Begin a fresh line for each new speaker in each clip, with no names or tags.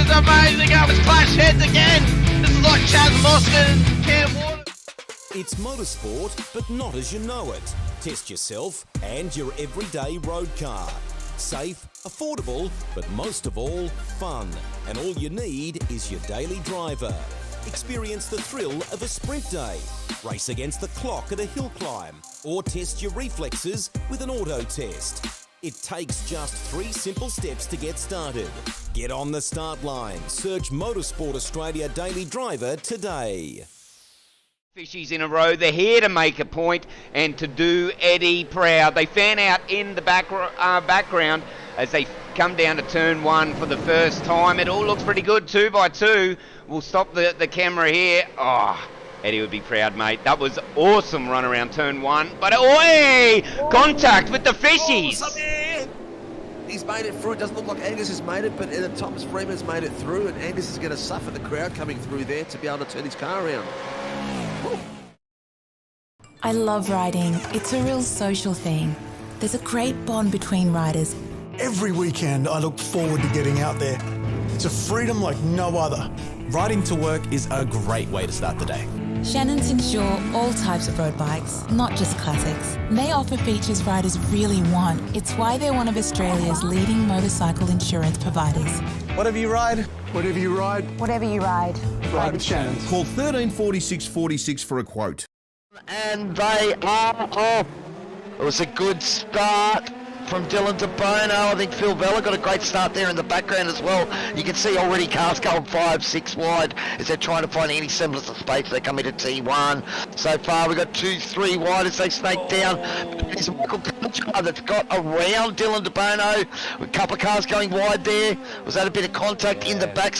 is amazing. It was clash heads again. This is like Chaz Mostert and Cam Waters.
It's motorsport, but not as you know it. Test yourself and your everyday road car. Safe, affordable, but most of all, fun. And all you need is your daily driver. Experience the thrill of a sprint day. Race against the clock at a hill climb. Or test your reflexes with an auto test. It takes just 3 simple steps to get started. Get on the start line. Search Motorsport Australia Daily Driver today.
Fishies in a row. They're here to make a point and to do Eddie proud. They fan out in the background as they come down to turn 1 for the first time. It all looks pretty good, 2 by 2. We'll stop the camera here. Oh, Eddie would be proud, mate. That was awesome run around turn 1. But, oi! Contact with the fishies!
He's made it through. It doesn't look like Angus has made it, but Thomas Freeman's made it through, and Angus is going to suffer the crowd coming through there to be able to turn his car around. Woo.
I love riding. It's a real social thing. There's a great bond between riders.
Every weekend I look forward to getting out there. It's a freedom like no other.
Riding to work is a great way to start the day.
Shannon's insure all types of road bikes, not just classics. They offer features riders really want. It's why they're one of Australia's leading motorcycle insurance providers.
Whatever you ride,
Whatever you ride,
Whatever you ride,
ride with Shannon's.
Call 134646 for a quote.
And they are off. It was a good start from Dylan De Bono. I think Phil Vella got a great start there in the background as well. You can see already cars going 5, 6 wide as they're trying to find any semblance of space. They come into T1. So far we've got 2, 3 wide as they snake down. There's Michael Culture that's got around Dylan De Bono. A couple of cars going wide there. Was that a bit of contact in the back?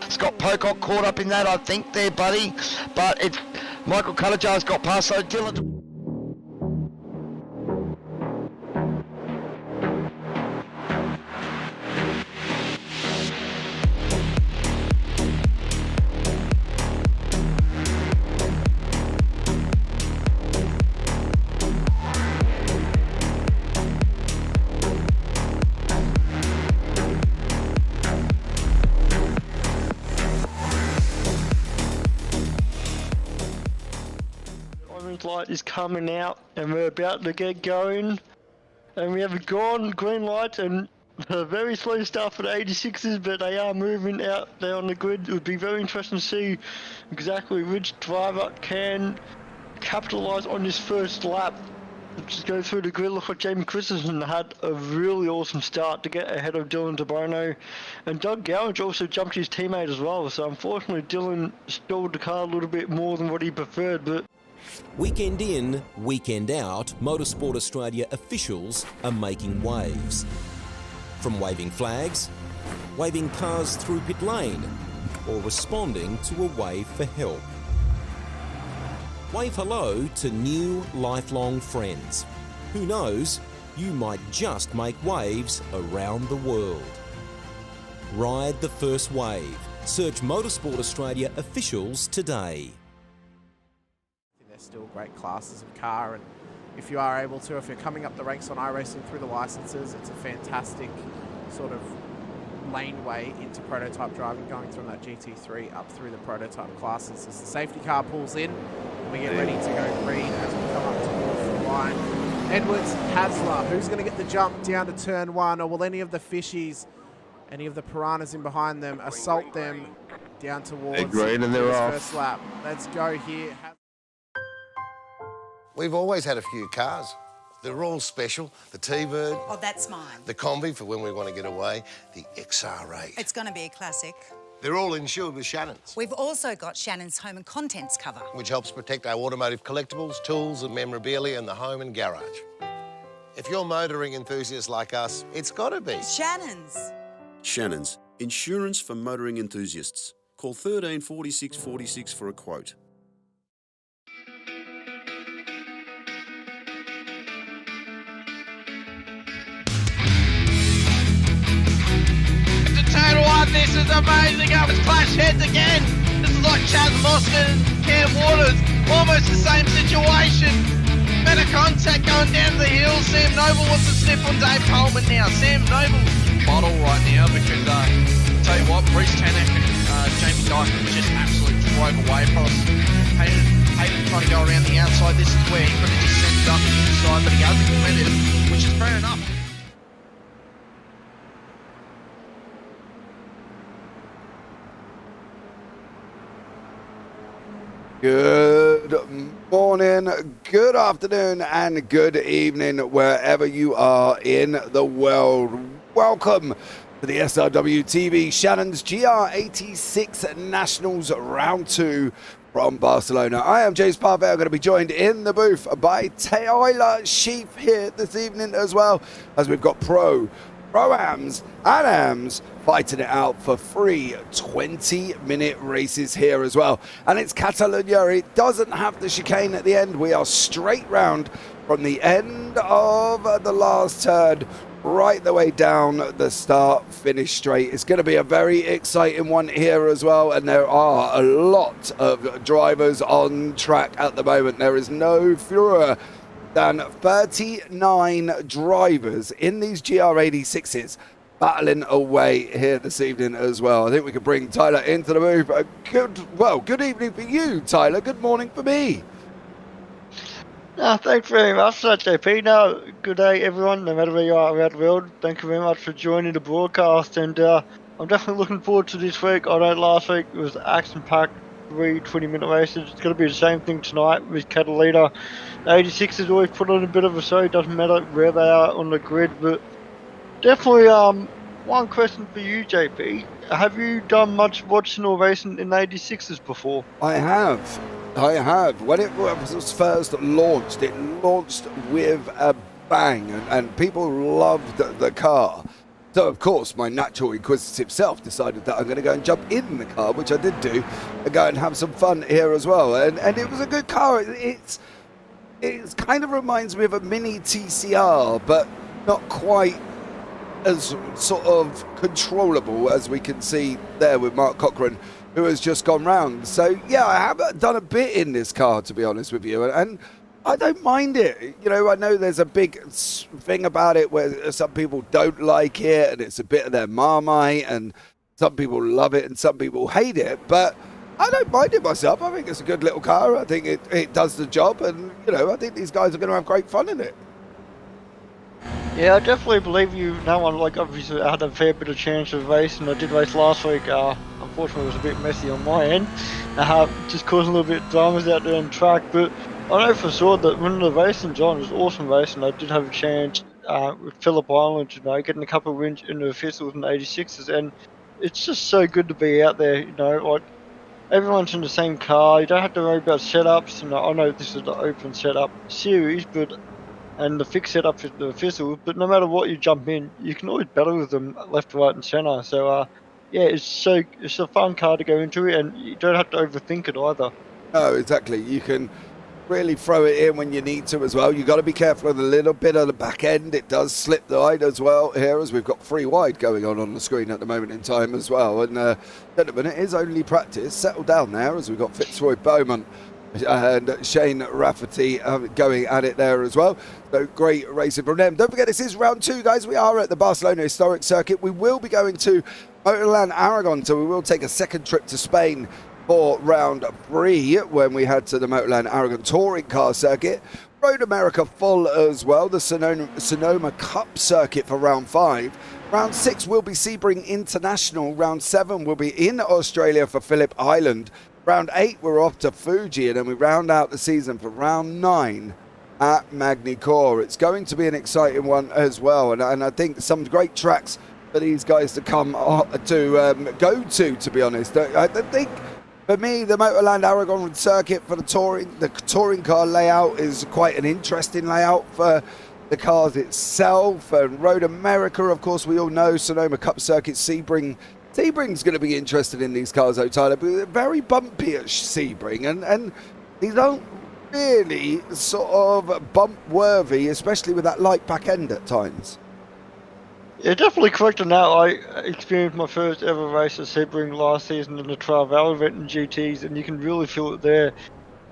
Scott Pocock caught up in that, I think, there, buddy. But it's Michael Cullajar's got past, so Dylan...
light is coming out and we're about to get going, and we have gone green lights and a very slow start for the 86s, but they are moving out there on the grid. It would be very interesting to see exactly which driver can capitalise on this first lap. Just go through the grid. Look like Jamie Christensen had a really awesome start to get ahead of Dylan De Bono, and Doug Gowage also jumped his teammate as well, so unfortunately Dylan stalled the car a little bit more than what he preferred. But
Weekend in, weekend out, Motorsport Australia officials are making waves. From waving flags, waving cars through pit lane, or responding to a wave for help. Wave hello to new lifelong friends. Who knows, you might just make waves around the world. Ride the first wave. Search Motorsport Australia officials today.
Still great classes of car, and if you are able to, if you're coming up the ranks on iRacing through the licenses, it's a fantastic sort of laneway into prototype driving, going from that GT3 up through the prototype classes. As the safety car pulls in and we get ready to go green as we come up towards the line. Edwards, Hasler, who's going to get the jump down to turn 1, or will any of the fishies, any of the piranhas in behind them, assault them down towards
green and they're off.
First lap? Let's go here.
We've always had a few cars. They're all special. The T-Bird.
Oh, that's mine.
The Combi for when we want to get away. The XR8.
It's going to be a classic.
They're all insured with Shannon's.
We've also got Shannon's home and contents cover,
which helps protect our automotive collectibles, tools and memorabilia in the home and garage. If you're motoring enthusiasts like us, it's got to be
Shannon's.
Shannon's, insurance for motoring enthusiasts. Call 134646 for a quote.
This is amazing. It was clash heads again. This is like Chaz Mostert and Cam Waters. Almost the same situation. Better contact going down the hill. Sam Noble wants to sniff on Dave Coleman now. Sam Noble bottle right now because, tell you what, Bruce Tanak and Jamie Dyson just absolutely drove away from us. Hayden trying to go around the outside. This is where he could have just sent it up the inside, but he hasn't committed, which is fair enough.
Good morning, good afternoon, and good evening, wherever you are in the world. Welcome to the SRWtv Shannon's GR86 Nationals Round 2 from Barcelona. I am James Parfett. I'm going to be joined in the booth by Tyler Sheaf here this evening as well, as we've got Pro-Ams and Ams fighting it out for 3 20-minute races here as well. And it's Catalunya. It doesn't have the chicane at the end. We are straight round from the end of the last turn right the way down the start finish straight. It's going to be a very exciting one here as well, and there are a lot of drivers on track at the moment. There is no fewer than 39 drivers in these GR86s battling away here this evening as well. I think we can bring Tyler into the booth. Good evening for you, Tyler. Good morning for me.
Thanks very much for that, JP. No, good day, everyone, no matter where you are around the world. Thank you very much for joining the broadcast, and I'm definitely looking forward to this week. I know last week it was action-packed, 3 20-minute races. It's going to be the same thing tonight with Catalunya. 86 has always put on a bit of a show. Doesn't matter where they are on the grid, but definitely one question for you, JP. Have you done much watching or racing in 86s before?
I have. When it was first launched, it launched with a bang, and people loved the car. So, of course, my natural inquisitive self decided that I'm going to go and jump in the car, which I did do, and go and have some fun here as well. And it was a good car. It kind of reminds me of a mini TCR, but not quite as sort of controllable as we can see there with Mark Cochran, who has just gone round. So, yeah, I have done a bit in this car, to be honest with you, and I don't mind it. You know, I know there's a big thing about it where some people don't like it, and it's a bit of their Marmite, and some people love it and some people hate it, but I don't mind it myself. I think it's a good little car. I think it does the job, and, you know, I think these guys are going to have great fun in it.
Yeah, I definitely believe you. No one, like, obviously I had a fair bit of chance of racing. I did race last week. Unfortunately, it was a bit messy on my end. Just causing a little bit of dramas out there on track. But I know for sure that when the racing's on, it was awesome racing. I did have a chance with Phillip Island, you know, getting a couple of wins in the officials and 86s. And it's just so good to be out there, you know, like, everyone's in the same car. You don't have to worry about setups. You know, I know this is the open setup series, and the fixed setup is the official, but no matter what you jump in, you can always battle with them left, right, and centre. So, yeah, it's a fun car to go into, and you don't have to overthink it either.
No, exactly. You can really throw it in when you need to as well. You've got to be careful of a little bit of the back end. It does slip the wide as well here, as we've got 3 wide going on the screen at the moment in time as well. And, gentlemen, it is only practice. Settle down there, as we've got Fitzroy Bowman and Shane Rafferty going at it there as well. So great racing from them. Don't forget, this is round 2, guys. We are at the Barcelona Historic Circuit. We will be going to Motorland Aragon, so we will take a second trip to Spain for round 3 when we head to the Motorland Aragon Touring Car Circuit. Road America full as well, the Sonoma Cup Circuit for round 5. Round 6 will be Sebring International. Round 7 will be in Australia for Phillip Island. Round 8, we're off to Fuji, and then we round out the season for round 9 at Magny-Cours. It's going to be an exciting one as well, and I think some great tracks for these guys to come to go to be honest. I think, for me, the Motorland Aragon circuit for the touring car layout is quite an interesting layout for the cars itself. And Road America, of course, we all know, Sonoma Cup Circuit, Sebring's going to be interested in these cars, though, Tyler, but they're very bumpy at Sebring, and these don't really sort of bump-worthy, especially with that light back end at times.
Yeah, definitely correct on that. I experienced my first ever race at Sebring last season in the Trial Valley event in GTs, and you can really feel it there.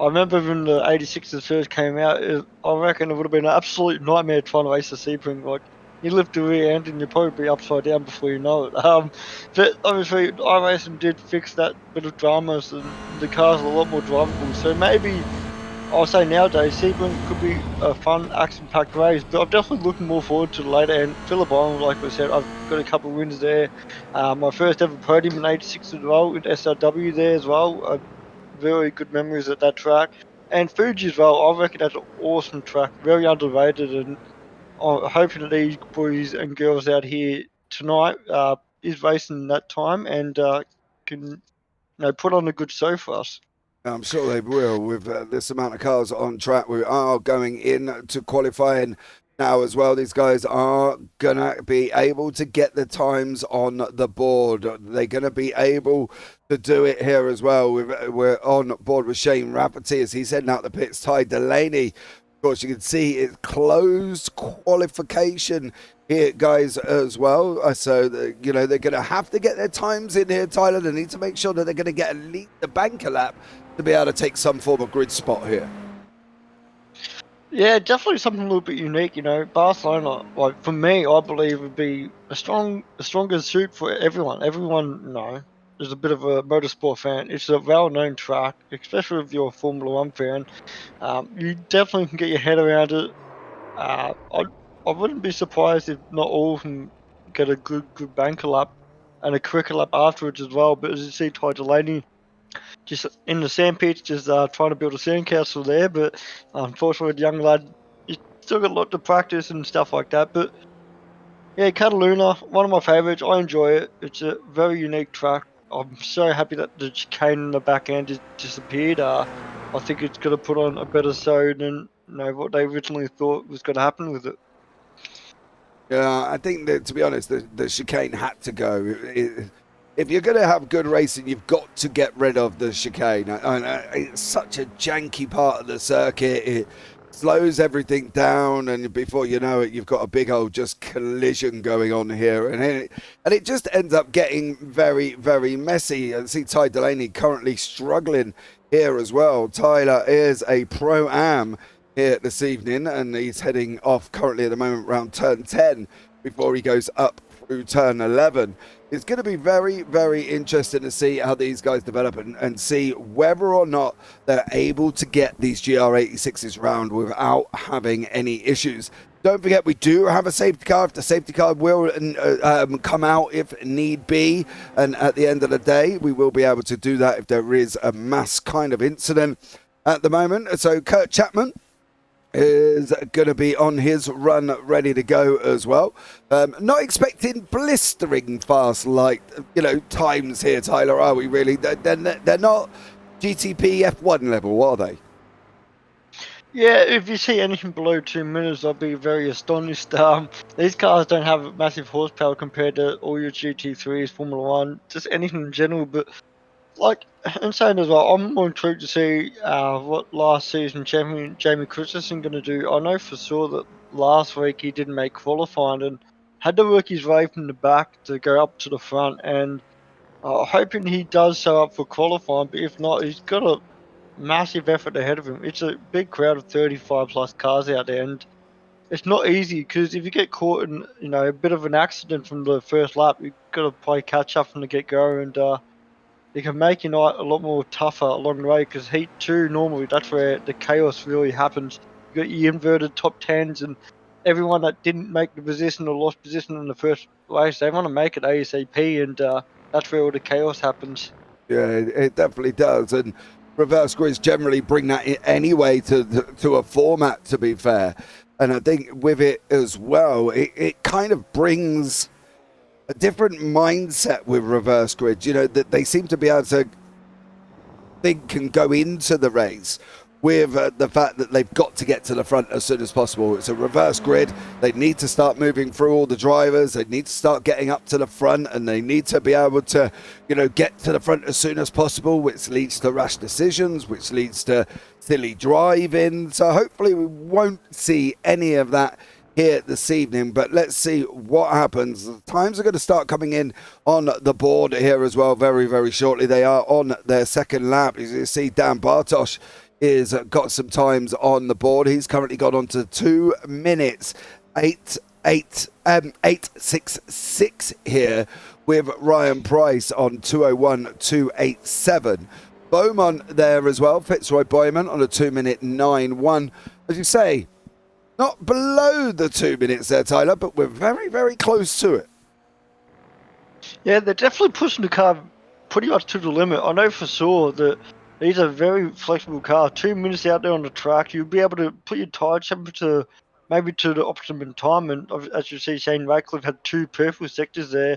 I remember when the 86s first came out, I reckon it would have been an absolute nightmare trying to race at Sebring. Like, You lift the rear end and you'll probably be upside down before you know it. But obviously, iRacing did fix that bit of drama, so the cars are a lot more drivable. So maybe, I'll say nowadays, Sebring could be a fun, action-packed race, but I'm definitely looking more forward to the later end. Phillip Island, like I said, I've got a couple of wins there. My first ever podium in 86 as well, with SRW there as well. Very good memories at that track. And Fuji as well, I reckon that's an awesome track, very underrated, and I'm hoping that these boys and girls out here tonight is racing that time and can put on a good show for us.
I'm sure they will. With this amount of cars on track, we are going in to qualifying now as well. These guys are going to be able to get the times on the board. They're going to be able to do it here as well. We're on board with Shane Rafferty as he's heading out the pits. Ty Delaney, of course, you can see it's closed qualification here, guys, as well. So, they're going to have to get their times in here, Tyler. They need to make sure that they're going to get at least the banker lap to be able to take some form of grid spot here.
Yeah, definitely something a little bit unique. Barcelona, like for me, I believe would be a stronger suit for everyone. Everyone, is a bit of a motorsport fan. It's a well-known track, especially if you're a Formula One fan. You definitely can get your head around it. I wouldn't be surprised if not all of them get a good banker lap and a quicker lap afterwards as well. But as you see, Ty Delaney just in the sand pits, just trying to build a sandcastle there. But unfortunately, the young lad, he's still got a lot to practice and stuff like that. But yeah, Catalunya, one of my favourites. I enjoy it. It's a very unique track. I'm so happy that the chicane in the back end has disappeared. I think it's going to put on a better show than what they originally thought was going to happen with it.
Yeah, I think that, to be honest, the chicane had to go. If you're going to have good racing, you've got to get rid of the chicane. It's such a janky part of the circuit. It slows everything down, and before you know it, you've got a big old just collision going on here. And it just ends up getting very, very messy. I see Ty Delaney currently struggling here as well. Tyler is a Pro-Am here this evening, and he's heading off currently at the moment around turn 10 before he goes up through turn 11. It's going to be very, very interesting to see how these guys develop and see whether or not they're able to get these GR86s round without having any issues. Don't forget, we do have a safety car. If the safety car will come out if need be, and at the end of the day, we will be able to do that if there is a mass kind of incident at the moment. So Kurt Chapman is going to be on his run ready to go as well. Not expecting blistering fast times here, Tyler, are we really? They're not GTP F1 level, are they?
Yeah, if you see anything below 2 minutes, I'll be very astonished. These cars don't have massive horsepower compared to all your GT3s, Formula 1, just anything in general, but I'm saying as well, I'm more intrigued to see what last season champion Jamie Christensen going to do. I know for sure that last week he didn't make qualifying and had to work his way from the back to go up to the front, and hoping he does show up for qualifying, but if not, he's got a massive effort ahead of him. It's a big crowd of 35 plus cars out there, and it's not easy because if you get caught in a bit of an accident from the first lap, you've got to play catch up from the get-go, and it can make your night a lot more tougher along the way, because Heat 2, normally, that's where the chaos really happens. You got your inverted top 10s, and everyone that didn't make the position or lost position in the first race, they want to make it ASAP, and that's where all the chaos happens.
Yeah, it definitely does, and reverse grids generally bring that in anyway to a format, to be fair. And I think with it as well, it kind of brings a different mindset with reverse grids, that they seem to be able to think and go into the race with the fact that they've got to get to the front as soon as possible. It's a reverse grid. They need to start moving through all the drivers. They need to start getting up to the front, and they need to be able to, get to the front as soon as possible, which leads to rash decisions, which leads to silly driving. So hopefully we won't see any of that here this evening, but let's see what happens. The times are going to start coming in on the board here as well very, very shortly. They are on their second lap. As you see, Dan Bartosz is got some times on the board. He's currently got on to 2 minutes 8 866 here with Ryan Price on 201.287. Beaumont there as well, Fitzroy Beaumont on a 2-minute 9.1. As you say, not below the 2 minutes there, Tyler, but we're very, very close to it.
Yeah, they're definitely pushing the car pretty much to the limit. I know for sure that these are very flexible cars. 2 minutes out there on the track, you'll be able to put your tyre temperature maybe to the optimum time. And as you see, Shane Ratcliffe had 2 purple sectors there.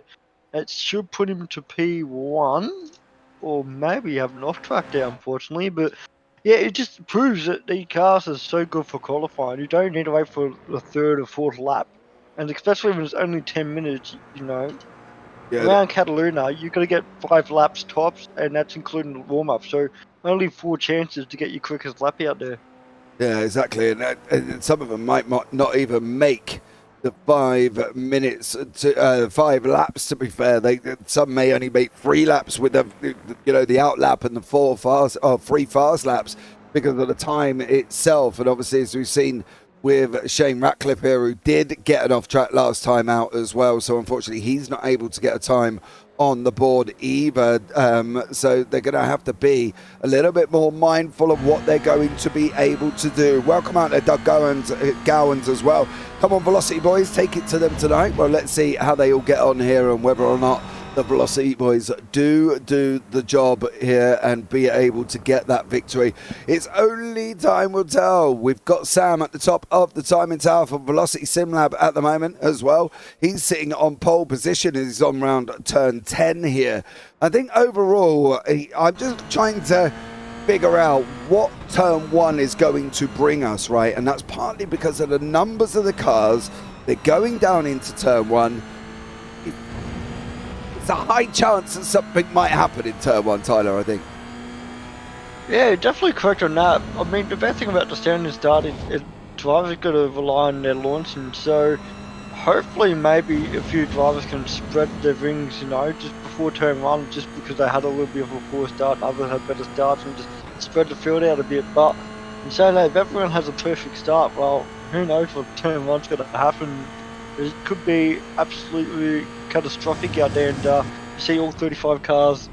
It should put him to P1, or maybe have an off-track there, unfortunately. But yeah, it just proves that these cars are so good for qualifying. You don't need to wait for the 3rd or 4th lap. And especially when it's only 10 minutes, you know. Yeah, around Catalunya, you're going to get 5 laps tops, and that's including the warm-up. So only 4 chances to get your quickest lap out there.
Yeah, exactly. And some of them might not even make the 5 minutes, 5 laps, to be fair. Some may only make 3 laps with the out lap and the 3 fast laps because of the time itself. And obviously, as we've seen with Shane Ratcliffe here, who did get an off-track last time out as well. So unfortunately, he's not able to get a time on the board either. So they're going to have to be a little bit more mindful of what they're going to be able to do. Welcome out there, Doug Gowans as well. Come on, Velocity boys, take it to them tonight. Well, let's see how they all get on here and whether or not the Velocity boys do the job here and be able to get that victory. It's only time will tell. We've got Sam at the top of the timing tower for Velocity SimLab at the moment as well. He's sitting on pole position. He's on round turn 10 here. I think overall, I'm just trying to figure out what turn 1 is going to bring us, right? And that's partly because of the numbers of the cars. They're going down into turn 1. It's a high chance that something might happen in turn 1, Tyler, I think.
Yeah, definitely correct on that. I mean, the bad thing about the standing start is drivers got to rely on their launching. So hopefully maybe a few drivers can spread their rings, you know, just before turn 1, just because they had a little bit of a poor start. Others had better starts and just spread the field out a bit. But in saying that, if everyone has a perfect start, well, who knows what turn 1's going to happen. It could be absolutely catastrophic out there, and you see all 35 cars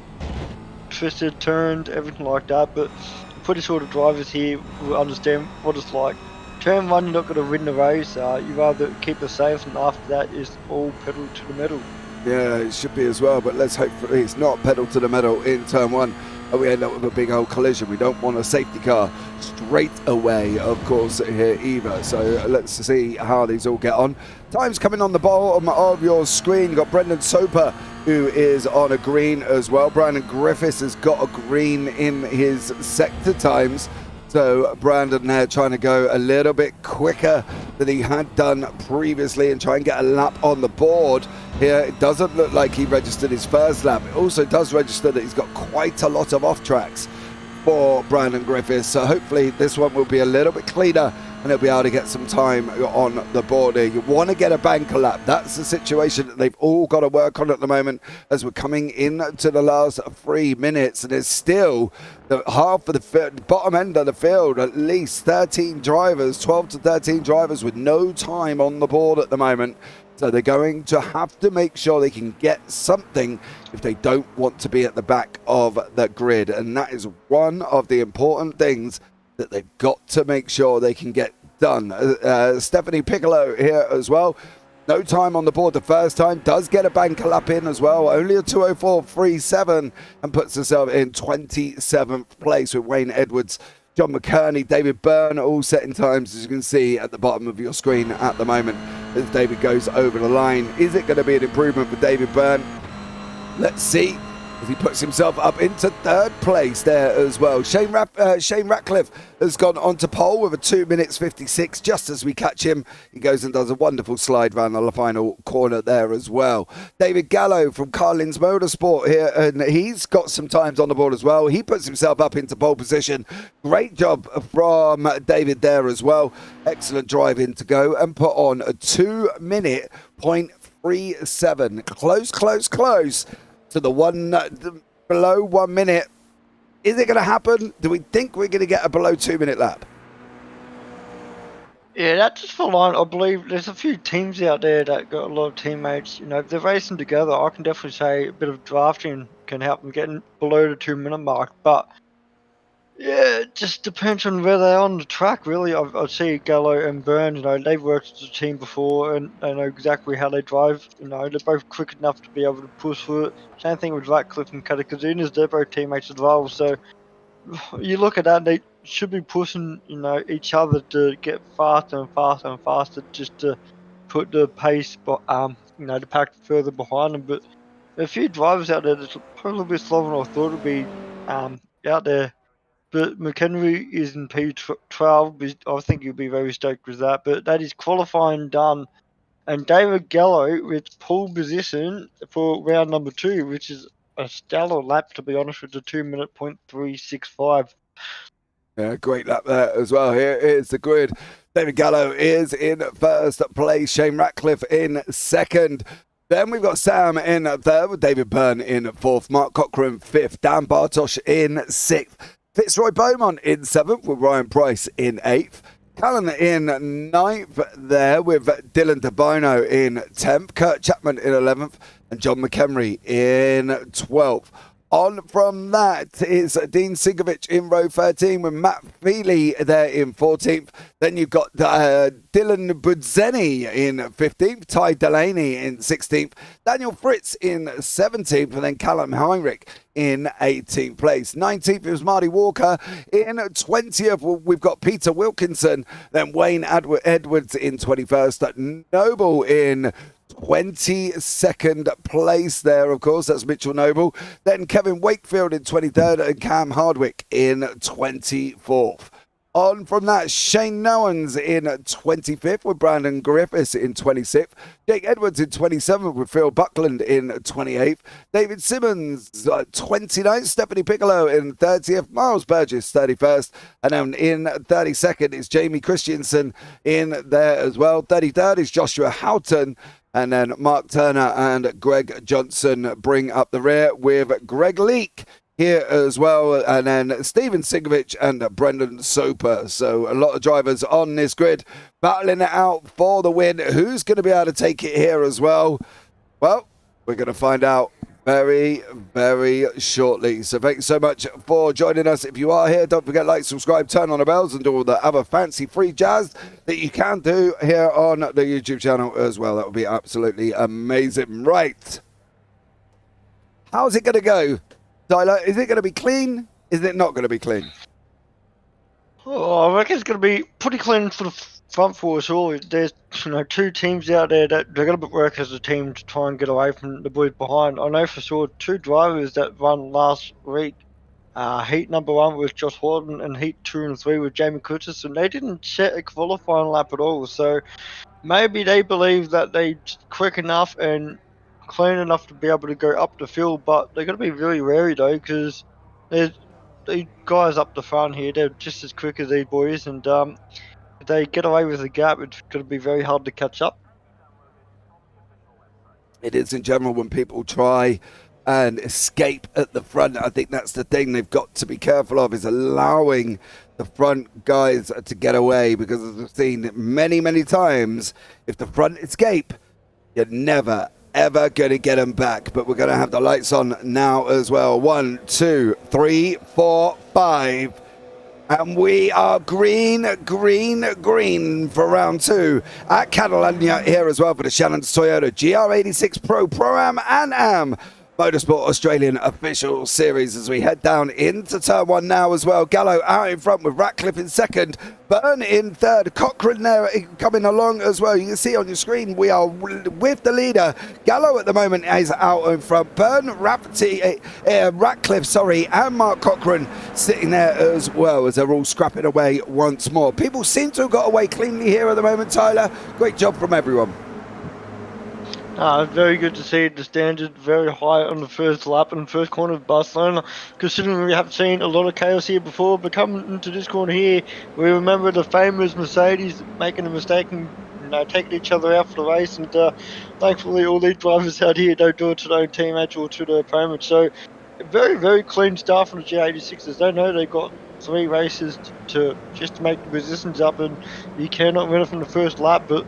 twisted, turned, everything like that. But I'm pretty sure the drivers here will understand what it's like. Turn 1, you're not going to win the race. You rather keep it safe, and after that is all pedal to the metal.
Yeah, it should be as well, but let's hope it's not pedal to the metal in turn 1. And we end up with a big old collision. We don't want a safety car straight away, of course, here either. So let's see how these all get on. Time's coming on the bottom of your screen. You've got Brendan Soper, who is on a green as well. Brandon Griffiths has got a green in his sector times. So Brandon there trying to go a little bit quicker than he had done previously and try and get a lap on the board. Here, it doesn't look like he registered his first lap. It also does register that he's got quite a lot of off-tracks for Brandon Griffiths. So hopefully this one will be a little bit cleaner and he'll be able to get some time on the board here. You want to get a banker lap. That's the situation that they've all got to work on at the moment as we're coming into the last 3 minutes. And there's still the half of the bottom end of the field, at least 13 drivers, 12 to 13 drivers with no time on the board at the moment. So they're going to have to make sure they can get something if they don't want to be at the back of the grid. And that is one of the important things that they've got to make sure they can get done. Stephanie Piccolo here as well. No time on the board the first time. Does get a banker lap in as well. Only a 2:04.37 and puts herself in 27th place with Wayne Edwards, John McKerney, David Byrne, all setting times, as you can see at the bottom of your screen at the moment as David goes over the line. Is it going to be an improvement for David Byrne? Let's see, as he puts himself up into 3rd place there as well. Shane Ratcliffe has gone on to pole with a 2 minutes 56. Just as we catch him, he goes and does a wonderful slide round on the final corner there as well. David Gallo from Carlin's Motorsport here, and he's got some times on the board as well. He puts himself up into pole position. Great job from David there as well. Excellent driving to go and put on a 2 minute .37. Close to the one below 1 minute. Is it going to happen? Do we think we're going to get a below 2 minute lap?
Yeah, that's just for line. I believe there's a few teams out there that got a lot of teammates. You know, if they're racing together, I can definitely say a bit of drafting can help them getting below the 2-minute mark. But yeah, it just depends on where they are on the track, really. I see Gallo and Byrne, you know, they've worked as a team before and they know exactly how they drive. You know, they're both quick enough to be able to push through it. Same thing with Ratcliffe and Catacazines, they're both teammates as well. So you look at that, they should be pushing, you know, each other to get faster and faster and faster, just to put the pace, you know, the pack further behind them. But a few drivers out there that's probably a bit slower than I thought would be out there. But McHenry is in P12. I think he'll be very stoked with that. But that is qualifying done. And David Gallo with pole position for round number 2, which is a stellar lap, to be honest, with the 2-minute .365.
Yeah, great lap there as well. Here is the grid. David Gallo is in first place. Shane Ratcliffe in second. Then we've got Sam in third with David Byrne in fourth. Mark Cochran fifth. Dan Bartosh in sixth. Fitzroy Beaumont in seventh with Ryan Price in eighth. Callan in ninth there with Dylan De Bono in 10th. Kurt Chapman in 11th. And John McHenry in 12th. On from that is Dean Singovich in row 13 with Matt Feely there in 14th. Then you've got Dylan Budzeni in 15th, Ty Delaney in 16th, Daniel Fritz in 17th, and then Callum Heinrich in 18th place. 19th is Marty Walker. In 20th, we've got Peter Wilkinson, then Wayne Edwards in 21st, Noble in 22nd place there, of course. That's Mitchell Noble. Then Kevin Wakefield in 23rd and Cam Hardwick in 24th. On from that, Shane Nowens in 25th with Brandon Griffiths in 26th. Jake Edwards in 27th with Phil Buckland in 28th. David Simmons 29th. Stephanie Piccolo in 30th. Miles Burgess 31st. And then in 32nd is Jamie Christensen in there as well. 33rd is Joshua Houghton. And then Mark Turner and Greg Johnson bring up the rear with Greg Leake here as well. And then Stephen Singovich and Brendan Soper. So a lot of drivers on this grid battling it out for the win. Who's going to be able to take it here as well? Well, we're going to find out very, very shortly. So thanks so much for joining us. If you are here, don't forget like, subscribe, turn on the bells and do all the other fancy free jazz that you can do here on the YouTube channel as well. That would be absolutely amazing. Right. How's it going to go, Tyler? Is it going to be clean? Is it not going to be clean?
Oh, I reckon it's going to be pretty clean for the front for us all. There's, you know, two teams out there that they're going to work as a team to try and get away from the boys behind. I know for sure two drivers that run last week. Heat number 1 with Josh Horton and heat 2 and 3 with Jamie Curtis, and they didn't set a qualifying lap at all. So maybe they believe that they're quick enough and clean enough to be able to go up the field, but they're going to be very wary though, because there's these guys up the front here, they're just as quick as these boys, and if they get away with the gap, it's going to be very hard to catch up.
It is in general when people try and escape at the front. I think that's the thing they've got to be careful of, is allowing the front guys to get away, because as I've seen many, many times, if the front escape, you're never, ever going to get them back. But we're going to have the lights on now as well. 1, 2, 3, 4, 5. And we are green for round 2 at Catalunya here as well for the Shannon's Toyota GR86 Pro-Am and Am Motorsport Australian Official Series as we head down into turn 1 now as well. Gallo out in front with Ratcliffe in second, Byrne in third, Cochran there coming along as well. You can see on your screen we are with the leader. Gallo at the moment is out in front. Byrne, Ratcliffe, and Mark Cochran sitting there as well as they're all scrapping away once more. People seem to have got away cleanly here at the moment, Tyler. Great job from everyone.
Very good to see the standard very high on the first lap and first corner of Barcelona, considering we haven't seen a lot of chaos here before. But coming into this corner here, we remember the famous Mercedes making a mistake and taking each other out for the race, and thankfully all these drivers out here don't do it to their own teammates or to their opponents. So very, very clean start from the G86s. They know they've got 3 races to just to make the positions up, and you cannot win it from the first lap. But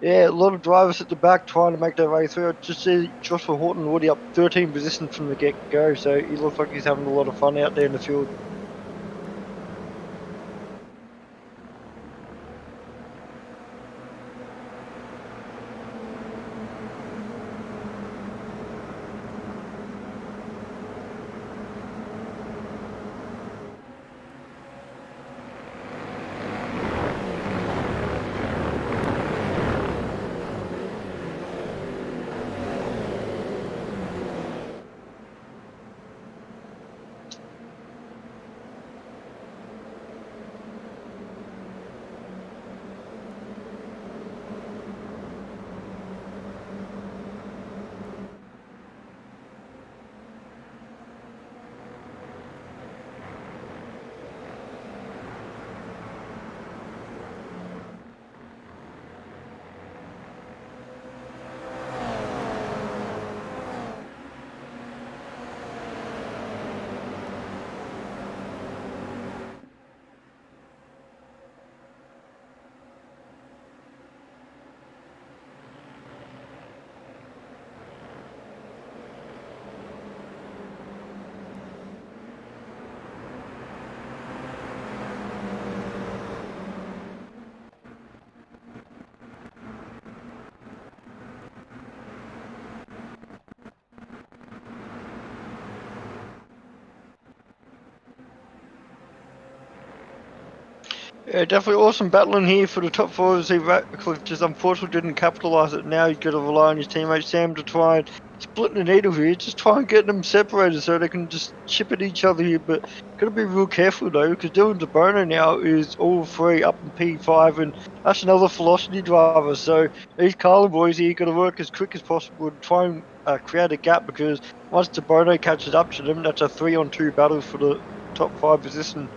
yeah, a lot of drivers at the back trying to make their way through. I just see Joshua Horton already up 13 positions from the get-go, so he looks like he's having a lot of fun out there in the field. Yeah, definitely awesome battling here for the top 4. Ratcliffe just unfortunately didn't capitalise it. Now he's got to rely on his teammate Sam to try and split the needle here. Just try and get them separated so they can just chip at each other here. But got to be real careful though, because Dylan DeBono now is all 3 up in P5, and that's another velocity driver. So these Carlin boys here got to work as quick as possible to try and create a gap, because once DeBono catches up to them, that's a 3-on-2 battle for the top 5 position.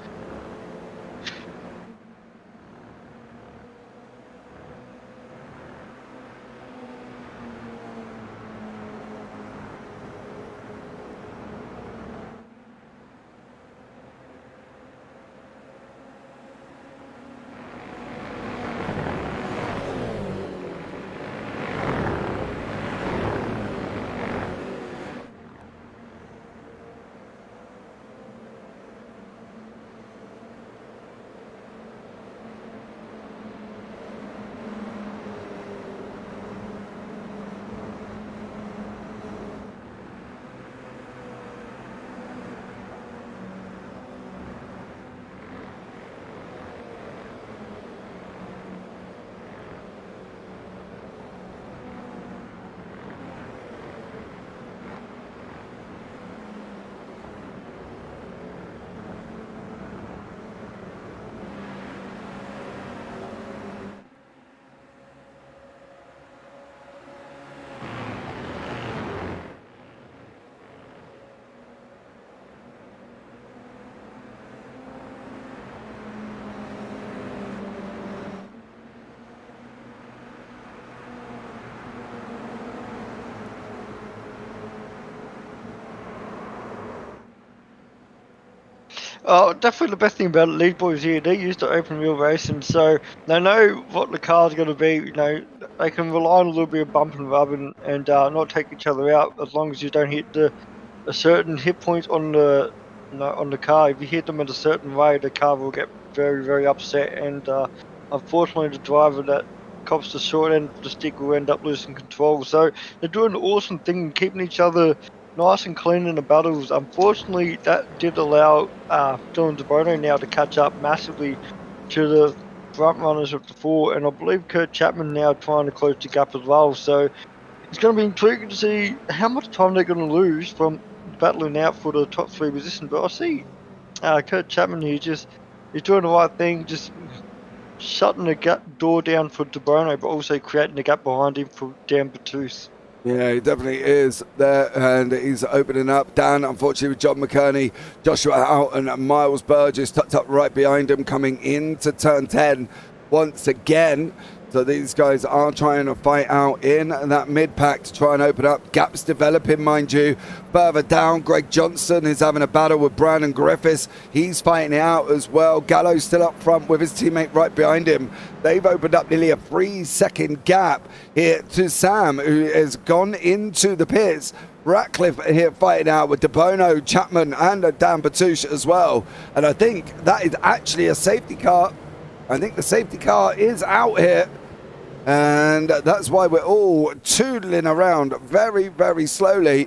Oh, definitely the best thing about it, lead boys here, they're used to open wheel racing, so they know what the car's going to be. You know, they can rely on a little bit of bump and rub and not take each other out, as long as you don't hit a certain hit point on the on the car. If you hit them at a certain way, the car will get very, very upset, and unfortunately the driver that cops the short end of the stick will end up losing control. So they're doing an awesome thing, keeping each other nice and clean in the battles. Unfortunately, that did allow Dylan DeBono now to catch up massively to the front runners of the 4, and I believe Kurt Chapman now trying to close the gap as well. So it's going to be intriguing to see how much time they're going to lose from battling out for the top 3 position. But I see Kurt Chapman here he's doing the right thing, just shutting the door down for DeBono, but also creating a gap behind him for Dan Battus.
Yeah, he definitely is there, and he's opening up. Dan, unfortunately, with John McKerney, Joshua out, and Miles Burgess tucked up right behind him, coming into turn 10. once again. So these guys are trying to fight out in that mid-pack to try and open up. Gaps developing, mind you. Further down, Greg Johnson is having a battle with Brandon Griffiths. He's fighting it out as well. Gallo's still up front with his teammate right behind him. They've opened up nearly a 3-second gap here to Sam, who has gone into the pits. Ratcliffe here fighting out with DeBono, Chapman and Dan Batouche as well. And I think that is actually a safety car. I think the safety car is out here. And that's why we're all toodling around very, very slowly.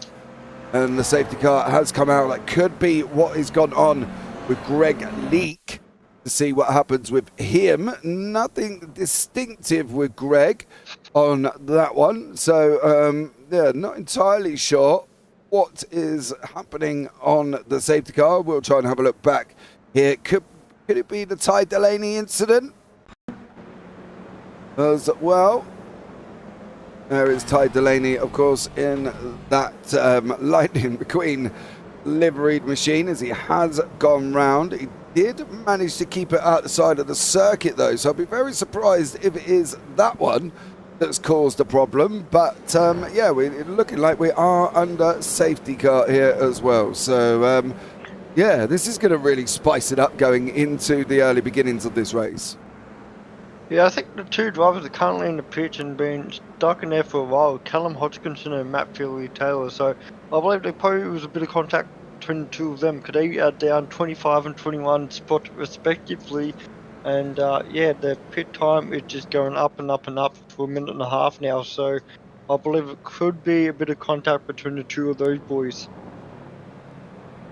And the safety car has come out. That could be what has gone on with Greg Leake. To see what happens with him. Nothing distinctive with Greg on that one. So, yeah, not entirely sure what is happening on the safety car. We'll try and have a look back here. Could it be the Ty Delaney incident? As well, there is Ty Delaney, of course, in that Lightning McQueen liveried machine as he has gone round. He did manage to keep it outside of the circuit, though, so I'll be very surprised if it is that one that's caused the problem. But yeah, we're looking like we are under safety car here as well. So yeah, this is going to really spice it up going into the early beginnings of this race.
Yeah, I think the two drivers are currently in the pitch and been stuck in there for a while, Callum Hodgkinson and Matt Taylor. So I believe there probably was a bit of contact between the two of them, because they are down 25 and 21 spots respectively. And yeah, their pit time is just going up and up and up for a minute and a half now. So I believe it could be a bit of contact between the two of those boys.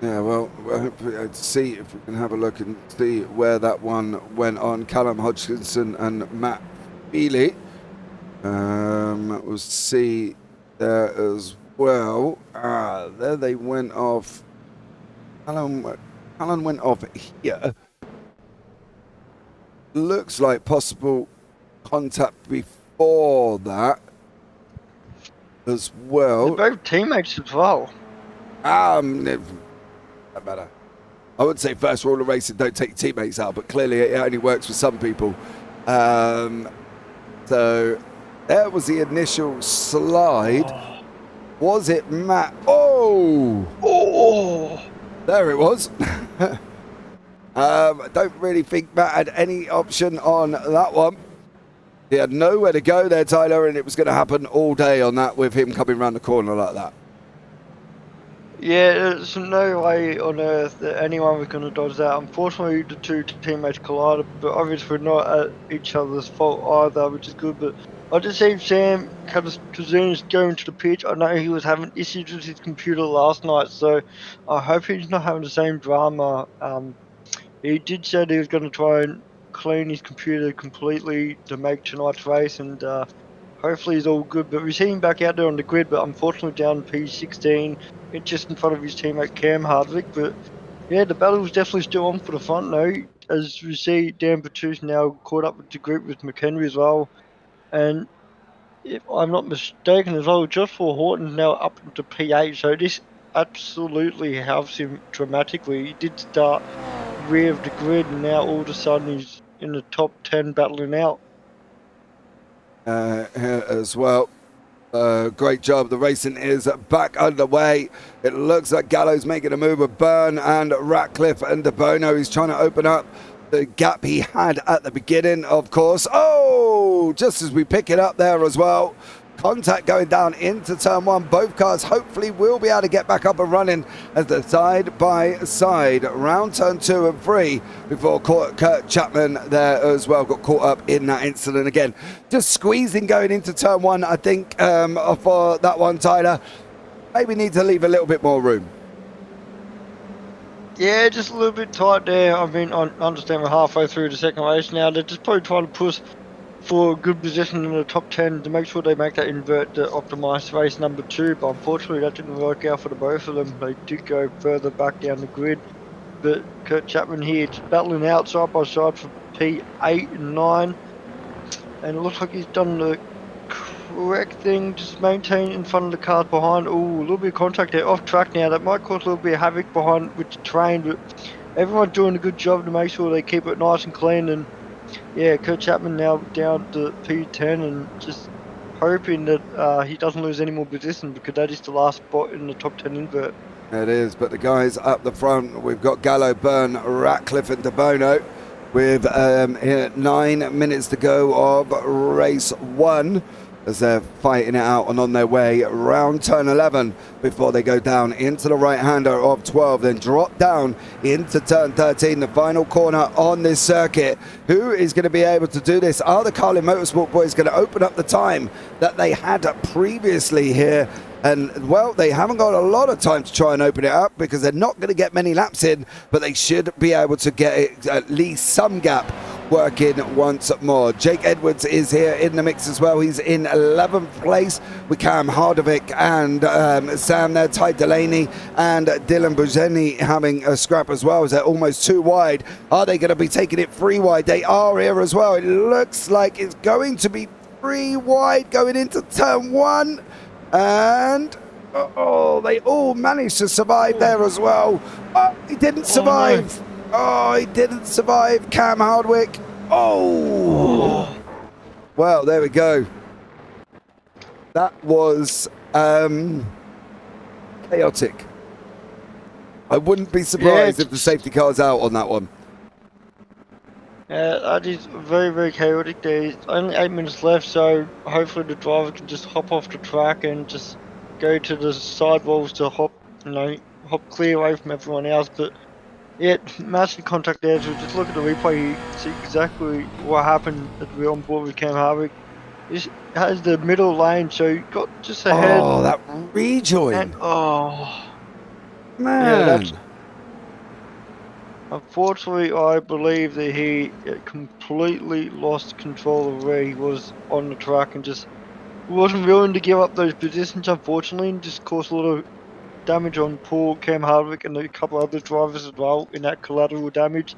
Yeah, well, we'll see if we can have a look and see where that one went on. Callum Hodgkinson and Matt Feely. We'll see there as well. There they went off. Callum went off here. Looks like possible contact before that as well.
They're both teammates as well.
That matter. I would say first rule of racing, don't take your teammates out, but clearly it only works for some people. So there was the initial slide. Was it Matt? Oh! There it was. I don't really think Matt had any option on that one. He had nowhere to go there, Tyler, and it was going to happen all day on that with him coming around the corner like that.
Yeah, there's no way on earth that anyone was going to dodge that. Unfortunately, the two teammates collided, but obviously not at each other's fault either, which is good. But I just seen Sam Kazunas go into the pitch. I know he was having issues with his computer last night, so I hope he's not having the same drama. He did say that he was going to try and clean his computer completely to make tonight's race, and hopefully he's all good. But we see him back out there on the grid, but unfortunately down P16. It's just in front of his teammate Cam Hardwick. But yeah, the battle is definitely still on for the front now. As we see, Dan Batouche now caught up with the group with McHenry as well. And if I'm not mistaken as well, Joshua Horton now up to P8. So this absolutely helps him dramatically. He did start rear of the grid, and now all of a sudden he's in the top 10 battling out.
Here as well. Great job. The racing is back underway. It looks like Gallo's making a move with Byrne and Ratcliffe and DeBono. He's trying to open up the gap he had at the beginning, of course. Oh, just as we pick it up there as well. Contact going down into turn one. Both cars hopefully will be able to get back up and running as the side by side round turn 2 and 3 before Kurt Chapman there as well got caught up in that incident again. Just squeezing going into turn 1, I think, for that one, Tyler. Maybe need to leave a little bit more room.
Yeah, just a little bit tight there. I mean, I understand we're halfway through the second race now. They're just probably trying to push for a good position in the top 10 to make sure they make that invert to optimise race number 2, but unfortunately that didn't work out for the both of them. They did go further back down the grid, but Kurt Chapman here just battling out side by side for P8 and 9, and it looks like he's done the correct thing, just maintain in front of the cars behind. Oh, a little bit of contact there, off track now. That might cause a little bit of havoc behind with the train, but everyone's doing a good job to make sure they keep it nice and clean, and yeah, Kurt Chapman now down to P10 and just hoping that he doesn't lose any more position because that is the last spot in the top 10 invert.
It is, but the guys up the front, we've got Gallo, Byrne, Ratcliffe and De Bono with 9 minutes to go of race 1 as they're fighting it out and on their way round turn 11 before they go down into the right-hander of 12, then drop down into turn 13, the final corner on this circuit. Who is going to be able to do this? Are the Carlin Motorsport boys going to open up the time that they had previously here? And, well, they haven't got a lot of time to try and open it up because they're not going to get many laps in, but they should be able to get at least some gap working once more. Jake Edwards is here in the mix as well. He's in 11th place with Cam Hardovic and Sam there, Ty Delaney and Dylan Buzeni having a scrap as well as they're almost 2 wide. Are they going to be taking it 3 wide? They are here as well. It looks like it's going to be 3 wide going into turn 1. And they all managed to survive there as well. Oh, he didn't survive. Oh, he didn't survive. Cam Hardwick. Oh. Well, there we go. That was chaotic. I wouldn't be surprised if the safety car's out on that one.
Yeah, that is very, very chaotic. There's only 8 minutes left, so hopefully the driver can just hop off the track and just go to the sidewalls to hop clear away from everyone else. But yeah, massive contact there. So just look at the replay, you see exactly what happened that we're on board with Cam Harvick. This has the middle lane, so he got just ahead.
Oh, that rejoin.
And,
man.
Yeah, unfortunately, I believe that he completely lost control of where he was on the track and just wasn't willing to give up those positions, unfortunately, and just caused a lot of damage on poor Cam Hardwick and a couple other drivers as well in that collateral damage.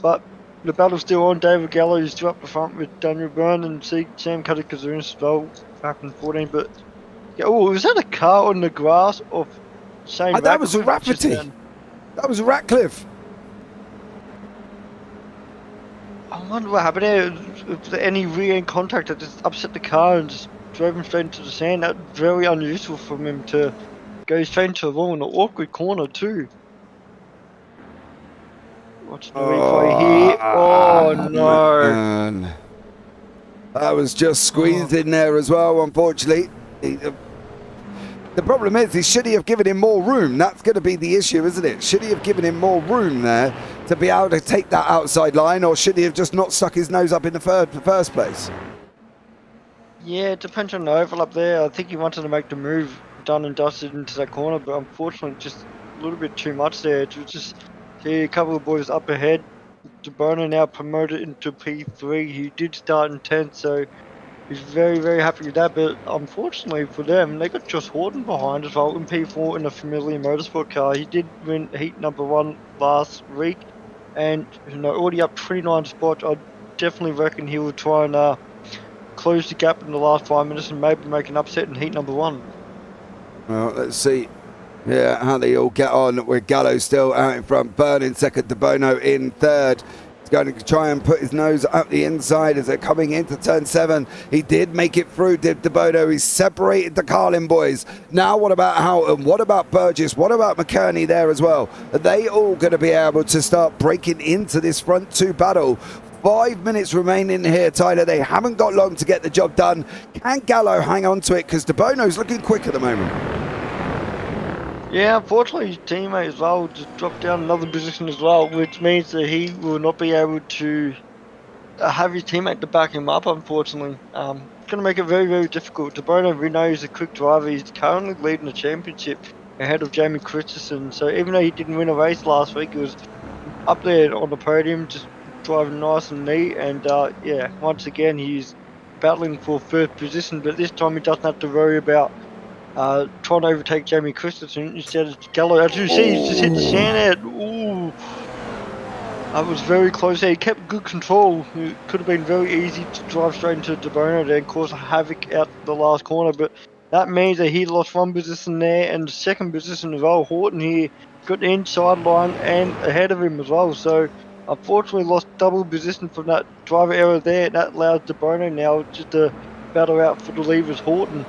But the battle's still on. David Gallo is still up the front with Daniel Byrne and Sam Kazunas as well, back in 14. But yeah, was that a car on the grass of Shane
That was a Rafferty. That was Ratcliffe.
I wonder what happened there. If there any rear-end contact that just upset the car and just drove him straight into the sand. That's very unusual for him to go straight into the wall in an awkward corner too. Watch the replay here. Oh no.
Man. That was just squeezed in there as well, unfortunately. The problem is, should he have given him more room? That's going to be the issue, isn't it? Should he have given him more room there to be able to take that outside line, or should he have just not stuck his nose up in the first place?
Yeah, it depends on the overlap there. I think he wanted to make the move done and dusted into that corner, but unfortunately just a little bit too much there. To just see a couple of boys up ahead. De Bono now promoted into P3. He did start in 10th, so he's very, very happy with that, but unfortunately for them, they got Josh Horton behind as well in P4 in a familiar motorsport car. He did win heat number 1 last week, and already up 29 spots. I definitely reckon he will try and close the gap in the last 5 minutes and maybe make an upset in heat number 1.
Well, let's see how they all get on with Gallo still out in front, Byrne in second, De Bono in third. He's going to try and put his nose up the inside as they're coming into turn 7. He did make it through, did De Bono. He's separated the Carlin boys. Now what about Houghton? What about Burgess? What about McKerney there as well? Are they all going to be able to start breaking into this front 2 battle? 5 minutes remaining here, Tyler. They haven't got long to get the job done. Can Gallo hang on to it? Because De Bono's looking quick at the moment.
Yeah, unfortunately his teammate as well just dropped down another position as well, which means that he will not be able to have his teammate to back him up, unfortunately. It's going to make it very, very difficult. De Bono, we know he's a quick driver. He's currently leading the championship ahead of Jamie Christensen. So even though he didn't win a race last week, he was up there on the podium, just driving nice and neat. And yeah, once again, he's battling for 3rd position, but this time he doesn't have to worry about trying to overtake Jamie Christensen instead of Gallo. As you see, he's just hit the sand out. Ooh. That was very close there. He kept good control. It could have been very easy to drive straight into De Bono there and cause havoc out the last corner, but that means that he lost 1 position there and the 2nd position as well. Horton here got the inside line and ahead of him as well. So unfortunately lost double position from that driver error there. That allows De Bono now just to battle out for the lead with Horton.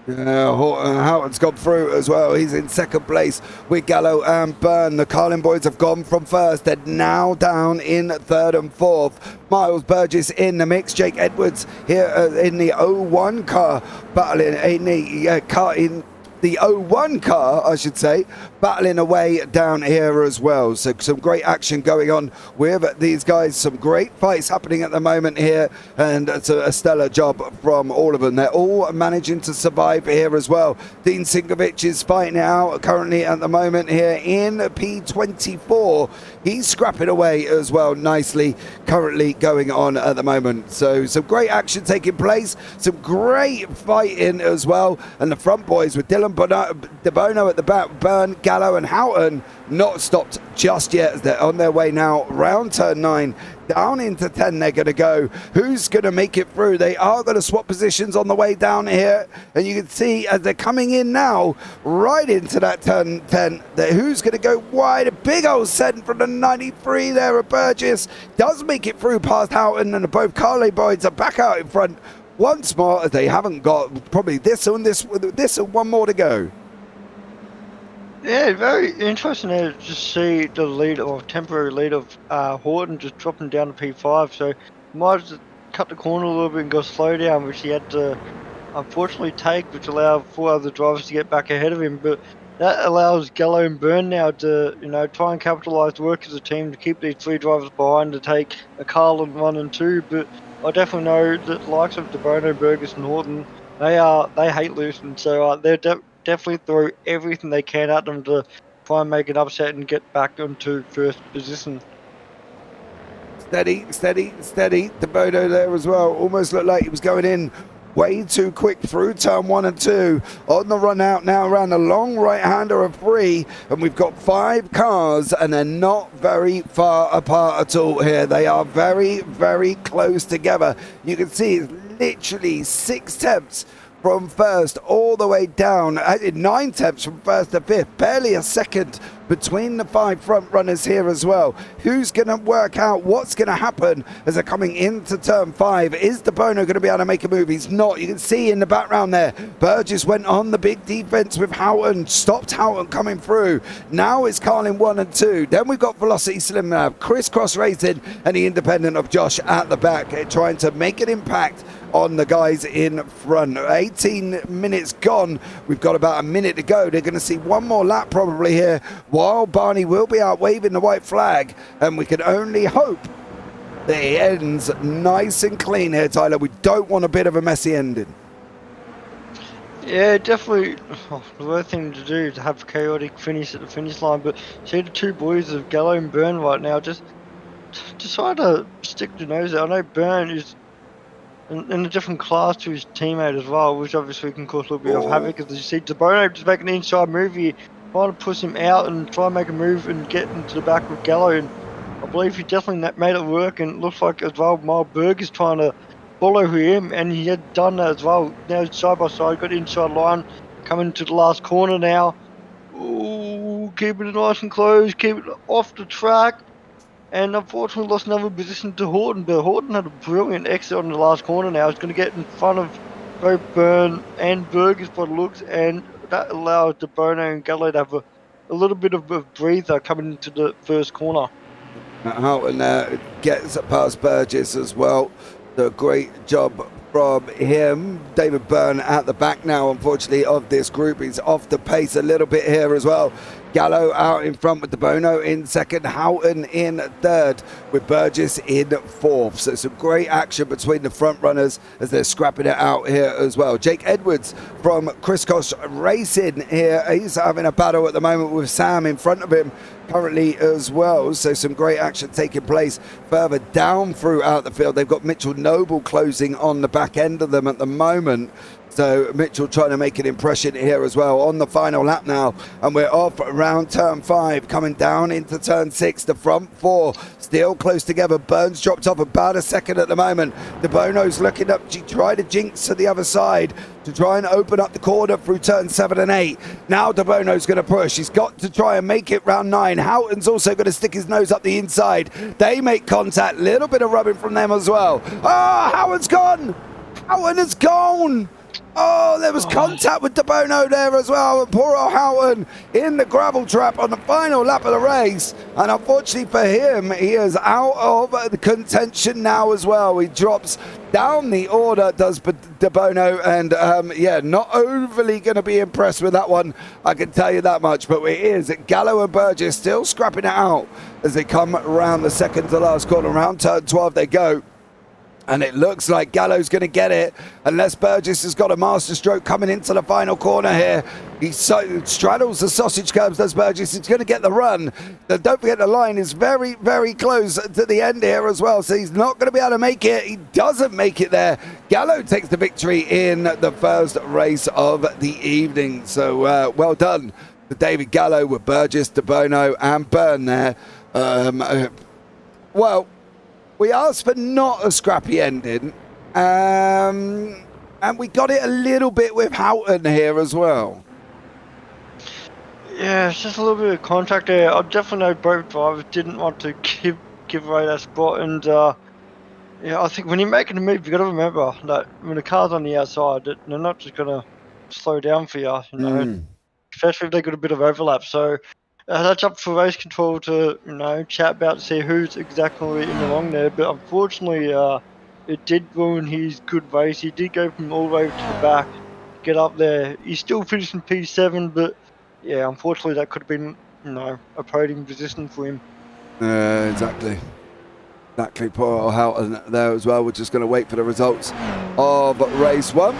Yeah, Houghton's gone through as well. He's in second place with Gallo and Byrne. The Carlin boys have gone from first. They're now down in third and fourth. Miles Burgess in the mix. Jake Edwards here in the 01 car, battling in the car in the 01 car, I should say, battling away down here as well. So some great action going on with these guys. Some great fights happening at the moment here, and it's a stellar job from all of them. They're all managing to survive here as well. Dean Sinkovic is fighting out currently at the moment here in P24. He's scrapping away as well nicely, currently going on at the moment. So some great action taking place, some great fighting as well, and the front boys with Dylan De Bono at the back, Byrne, Gallo and Houghton not stopped just yet. They're on their way now round turn 9, down into 10 they're going to go. Who's going to make it through? They are going to swap positions on the way down here, and you can see as they're coming in now right into that turn 10 who's going to go wide. A big old send from the 93 there of Burgess does make it through past Houghton, and both Carley boys are back out in front once more, as they haven't got probably this and one more to go.
Yeah, very interesting to just see the lead or temporary lead of Horton just dropping down to P5. So might have cut the corner a little bit and go slow down, which he had to unfortunately take, which allowed 4 other drivers to get back ahead of him. But that allows Gallo and Byrne now to try and capitalise the work as a team to keep these 3 drivers behind to take a Carlin 1 and 2. But I definitely know that the likes of De Bono, Burgess and Horton, they hate losing, so they're definitely throw everything they can at them to try and make an upset and get back into first position.
Steady. De Bono there as well. Almost looked like he was going in way too quick through turn 1 and 2. On the run out now around the long right-hander of 3, and we've got 5 cars, and they're not very far apart at all here. They are very, very close together. You can see it's literally 6 tenths from first all the way down, 9 tenths from first to fifth, barely a second between the 5 front runners here as well. Who's going to work out what's going to happen as they're coming into turn 5? Is De Bono going to be able to make a move? He's not. You can see in the background there, Burgess went on the big defense with Houghton, stopped Houghton coming through. Now it's Carlin 1 and 2. Then we've got Velocity Slim Lab, Crisscross Racing and the independent of Josh at the back, trying to make an impact on the guys in front. 18 minutes gone. We've got about a minute to go. They're going to see one more lap probably here, while Barney will be out waving the white flag, and we can only hope that it ends nice and clean here, Tyler. We don't want a bit of a messy ending.
Yeah, definitely. The worst thing to do is have a chaotic finish at the finish line, but see the 2 boys of Gallo and Byrne right now just decide to stick their nose out. I know Byrne is in a different class to his teammate as well, which obviously can cause a little bit of havoc. As you see De Bono just make an inside move here, trying to push him out and try and make a move and get into the back with Gallo, and I believe he definitely made it work. And it looks like as well Miles Berg is trying to follow him, and he had done that as well. Now side by side, got inside line, coming to the last corner now. Ooh, keeping it nice and close, keep it off the track. And unfortunately lost another position to Horton, but Horton had a brilliant exit on the last corner now. He's going to get in front of both Byrne and Burgess by the looks, and that allows De Bono and Gallo to have a little bit of a breather coming into the first corner.
Houghton gets past Burgess as well. The great job from him. David Byrne at the back now, unfortunately, of this group. He's off the pace a little bit here as well. Gallo out in front with De Bono in second, Houghton in third with Burgess in fourth. So some great action between the front runners as they're scrapping it out here as well. Jake Edwards from Crisscross Racing here. He's having a battle at the moment with Sam in front of him currently as well. So some great action taking place further down throughout the field. They've got Mitchell Noble closing on the back end of them at the moment. So Mitchell trying to make an impression here as well on the final lap now, and we're off around turn 5, coming down into turn 6. The front 4 still close together. Burns dropped off about a second at the moment. De Bono's looking up, try to jinx to the other side to try and open up the corner through turn 7 and 8. Now De Bono's going to push. He's got to try and make it round 9. Houghton's also going to stick his nose up the inside. They make contact. Little bit of rubbing from them as well. Houghton's gone. Houghton has gone. Oh, there was contact with De Bono there as well. And poor old Houghton in the gravel trap on the final lap of the race. And unfortunately for him, he is out of the contention now as well. He drops down the order, does De Bono. And not overly going to be impressed with that one, I can tell you that much. But it is Gallo and Burgess still scrapping it out as they come around the second to last corner. Around turn 12 they go. And it looks like Gallo's going to get it, unless Burgess has got a master stroke coming into the final corner here. He straddles the sausage curbs, does Burgess. He's going to get the run. Don't forget the line is very, very close to the end here as well, so he's not going to be able to make it. He doesn't make it there. Gallo takes the victory in the first race of the evening. So well done to David Gallo with Burgess, De Bono and Byrne there. We asked for not a scrappy ending, and we got it a little bit with Houghton here as well.
Yeah, it's just a little bit of contact there. I definitely know both drivers didn't want to give away that spot, and I think when you're making a move, you got to remember that when the car's on the outside, they're not just gonna slow down for you, especially if they got a bit of overlap. So. That's up for race control to, chat about to see who's exactly in the wrong there. But unfortunately, it did ruin his good race. He did go from all the way to the back, get up there. He still finished in P7, but yeah, unfortunately that could have been, a podium position for him.
Exactly. Poor Houghton there as well. We're just going to wait for the results of race 1.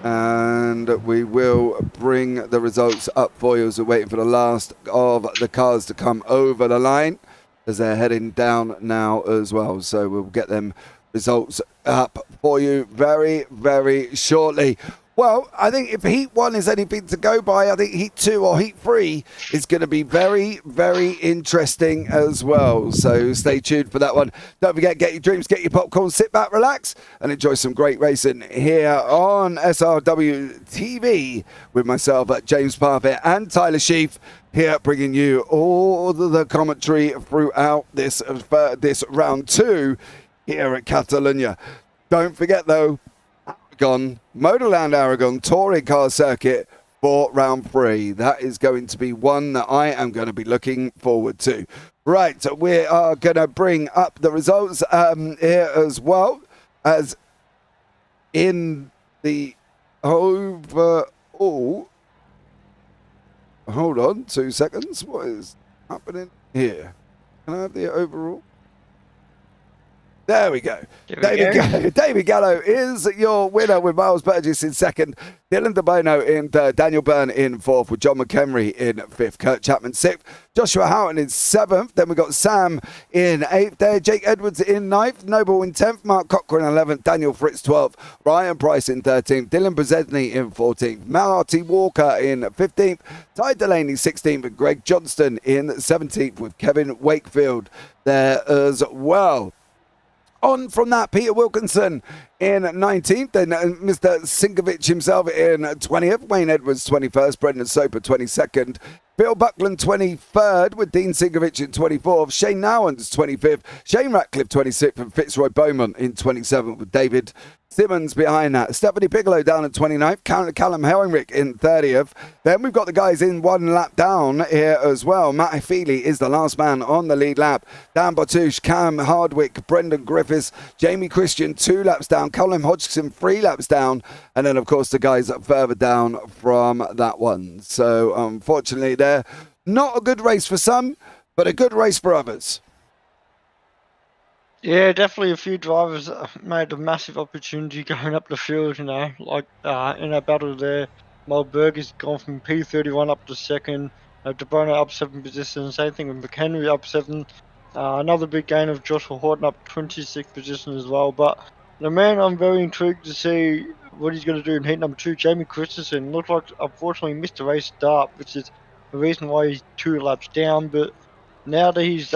And we will bring the results up for you as we're waiting for the last of the cars to come over the line as they're heading down now as well. So we'll get them results up for you very, very shortly. Well, I think if Heat 1 is anything to go by, I think Heat 2 or Heat 3 is going to be very, very interesting as well. So stay tuned for that one. Don't forget, get your drinks, get your popcorn, sit back, relax, and enjoy some great racing here on SRWtv with myself, James Parfett and Tyler Sheaf, here bringing you all the commentary throughout this round 2 here at Catalunya. Don't forget, though, Motorland Aragon Touring Car Circuit for round 3. That is going to be one that I am going to be looking forward to. Right, so we are going to bring up the results here as well as in the overall. Hold on 2 seconds. What is happening here? Can I have the overall? There we go. David Gallo is your winner with Miles Burgess in second, Dylan De Bono in third, Daniel Byrne in fourth, with John McHenry in fifth, Kurt Chapman sixth, Joshua Houghton in seventh. Then we got Sam in eighth there, Jake Edwards in ninth, Noble in 10th, Mark Cochran 11th, Daniel Fritz 12th, Ryan Price in 13th, Dylan Brzezinski in 14th, Marty Walker in 15th, Ty Delaney 16th, and Greg Johnston in 17th, with Kevin Wakefield there as well. On from that, Peter Wilkinson in 19th, then Mr. Sinkovic himself in 20th, Wayne Edwards 21st, Brendan Soper 22nd, Bill Buckland 23rd with Dean Sinkovic in 24th, Shane Nowens 25th, Shane Ratcliffe 26th, and Fitzroy Bowman in 27th with David Simmons behind that. Stephanie Bigelow down at 29th, Callum Hellenrich in 30th. Then we've got the guys in one lap down here as well. Matt Feely is the last man on the lead lap. Dan Bartouche, Cam Hardwick, Brendan Griffiths, Jamie Christian 2 laps down, Colin Hodgson 3 laps down, and then of course the guys further down from that one. So unfortunately they're not a good race for some, but a good race for others.
Yeah, definitely a few drivers made a massive opportunity going up the field, like in our battle there. Mulberg has gone from P31 up to second, De Bono up 7 positions, same thing with McHenry up 7. Another big gain of Joshua Horton up 26th position as well. But the man I'm very intrigued to see what he's going to do in heat number 2. Jamie Christensen looked like, unfortunately, missed the race start, which is the reason why he's 2 laps down. But now that he's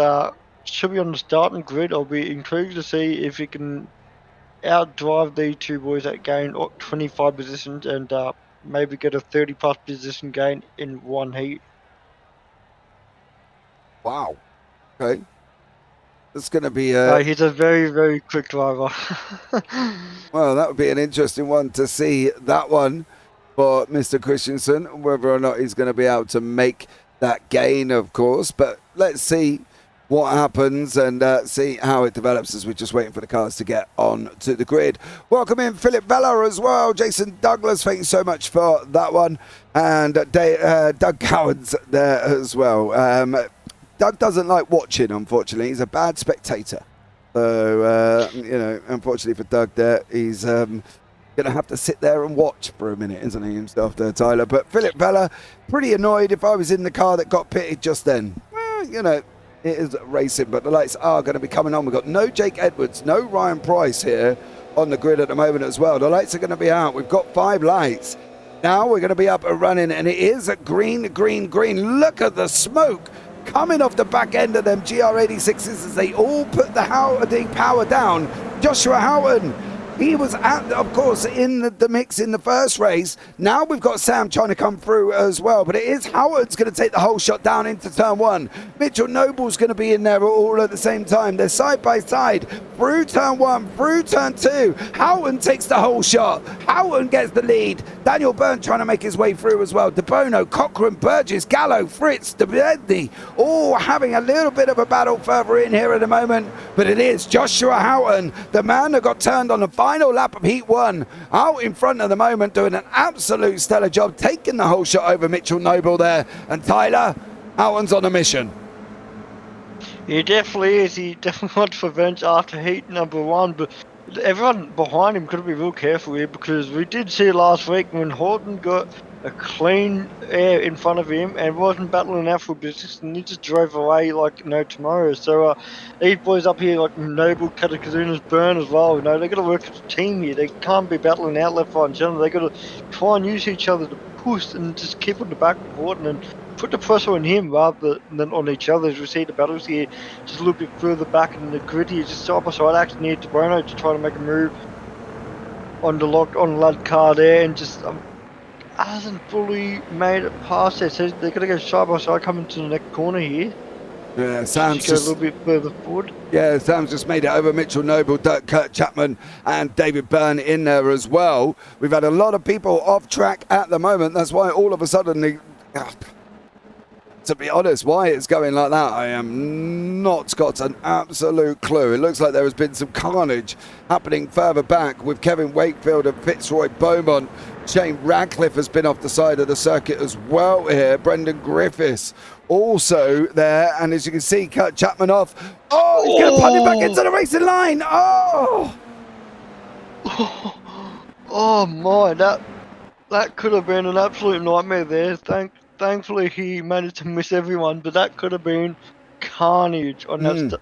should be on the starting grid, I'll be intrigued to see if he can outdrive these two boys that gain 25 positions and maybe get a 30+ position gain in one heat.
Wow. Okay. It's going to be
he's a very, very quick driver.
Well, that would be an interesting one to see, that one, for Mr. Christensen, whether or not he's going to be able to make that gain, of course. But let's see what happens and see how it develops as we're just waiting for the cars to get on to the grid. Welcome in Philip Vella as well. Jason Douglas, thank you so much for that one. And Doug Cowan's there as well. Doug doesn't like watching, unfortunately. He's a bad spectator. So, unfortunately for Doug there, he's going to have to sit there and watch for a minute, isn't he, himself there, Tyler? But Philip Vella, pretty annoyed if I was in the car that got pitted just then. Well, it is racing, but the lights are going to be coming on. We've got no Jake Edwards, no Ryan Price here on the grid at the moment as well. The lights are going to be out. We've got 5 lights. Now we're going to be up and running, and it is a green, green, green. Look at the smoke coming off the back end of them GR86s as they all put the power down. Joshua Houghton, he was, of course, in the mix in the first race. Now we've got Sam trying to come through as well. But it is Howard's going to take the whole shot down into turn 1. Mitchell Noble's going to be in there all at the same time. They're side by side through turn 1, through turn 2. Houghton takes the whole shot. Houghton gets the lead. Daniel Byrne trying to make his way through as well. De Bono, Cochrane, Burgess, Gallo, Fritz, DeBedney, all having a little bit of a battle further in here at the moment. But it is Joshua Houghton, the man that got turned on the final lap of Heat 1, out in front at the moment, doing an absolute stellar job, taking the whole shot over Mitchell Noble there. And Tyler, Houghton's on a mission.
He definitely is. He definitely wants revenge after Heat number 1, but everyone behind him could be real careful here, because we did see last week when Horton got a clean air in front of him and wasn't battling out for business, and he just drove away like no tomorrow. So these boys up here, like Noble, Katazuna's, Byrne as well, they got to work as a team here. They can't be battling out left, right and centre. They got to try and use each other to push and just keep on the back of Horton and put the pressure on him rather than on each other. As we see the battles here just a little bit further back in the grid here, just side by side action near De Bono to try to make a move on the lad car there, and just hasn't fully made it past there. So they're going to go side by side coming to the next corner here.
Yeah, Sam's
just go a little bit further forward.
Yeah, Sam's just made it over Mitchell Noble, Kurt Chapman and David Byrne in there as well. We've had a lot of people off track at the moment. That's why all of a sudden, to be honest, why it's going like that, I am not got an absolute clue. It looks like there has been some carnage happening further back with Kevin Wakefield and Fitzroy Beaumont. Shane Radcliffe has been off the side of the circuit as well here. Brendan Griffiths also there. And as you can see, Kurt Chapman off. Oh, he's going to punt it back into the racing line.
Oh my, that could have been an absolute nightmare there. Thankfully, he managed to miss everyone, but that could have been carnage on that.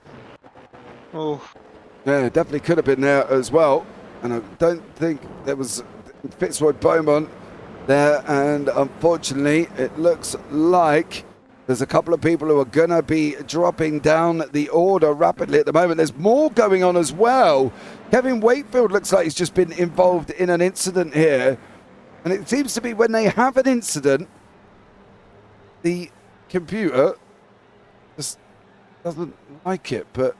Yeah, definitely could have been there as well. And I don't think there was Fitzroy Beaumont there. And unfortunately, it looks like there's a couple of people who are going to be dropping down the order rapidly at the moment. There's more going on as well. Kevin Wakefield looks like he's just been involved in an incident here. And it seems to be when they have an incident, the computer just doesn't like it, but I'm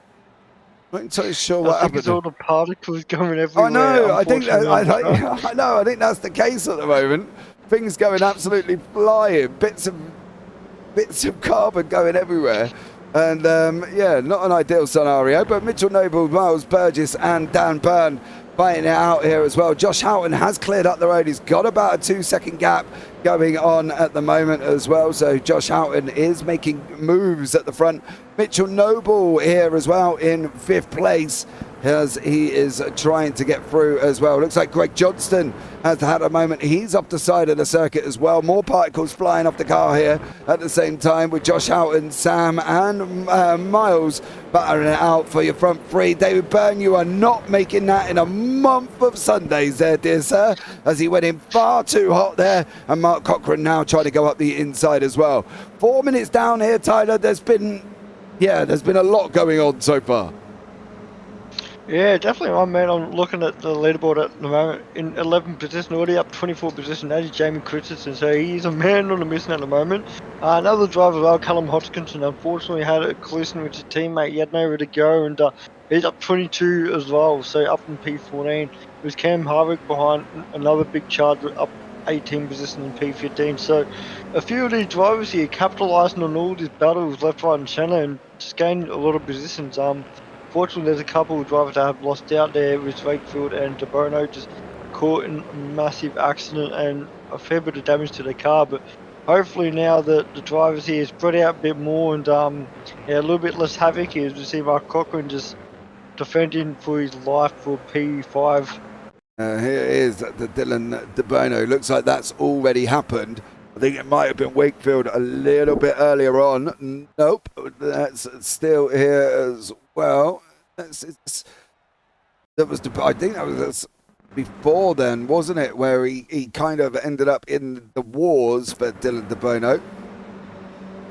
not entirely sure what happened.
It's all the particles going everywhere.
I know. I think that's the case at the moment. Things going absolutely flying. Bits of carbon going everywhere. And not an ideal scenario. But Mitchell Noble, Miles Burgess, and Dan Byrne fighting it out here as well. Josh Houghton has cleared up the road. He's got about a 2-second gap going on at the moment as well. So Josh Houghton is making moves at the front. Mitchell Noble here as well in 5th place. as he is trying to get through as well. Looks like Greg Johnston has had a moment. He's off the side of the circuit as well. More particles flying off the car here at the same time with Josh Houghton, Sam and Miles battering it out for your front three. David Byrne, you are not making that in a month of Sundays there, dear sir, as he went in far too hot there. And Mark Cochran now trying to go up the inside as well. 4 minutes down here, Tyler. There's been a lot going on so far.
Yeah, definitely one man. I'm looking at the leaderboard at the moment. In 11th position, already up 24 position. That is Jamie Christensen, so he's a man on a mission at the moment. Another driver as well, Callum Hodgkinson, unfortunately had a collision with his teammate. He had nowhere to go, and he's up 22 as well, so up in P14. There's Cam Harvick behind another big charge, up 18 position in P15. So a few of these drivers here capitalising on all these battles left, right and centre and just gaining a lot of positions. Fortunately, there's a couple of drivers that have lost out there with Wakefield and De Bono just caught in a massive accident and a fair bit of damage to their car. But hopefully now that the drivers here spread out a bit more and a little bit less havoc here, as we see Mark Cochran just defending for his life for P5.
Here is the Dylan De Bono. Looks like that's already happened. I think it might have been Wakefield a little bit earlier on. Nope, that's still here as well. I think that was before then, wasn't it? Where he kind of ended up in the wars for Dylan De Bono.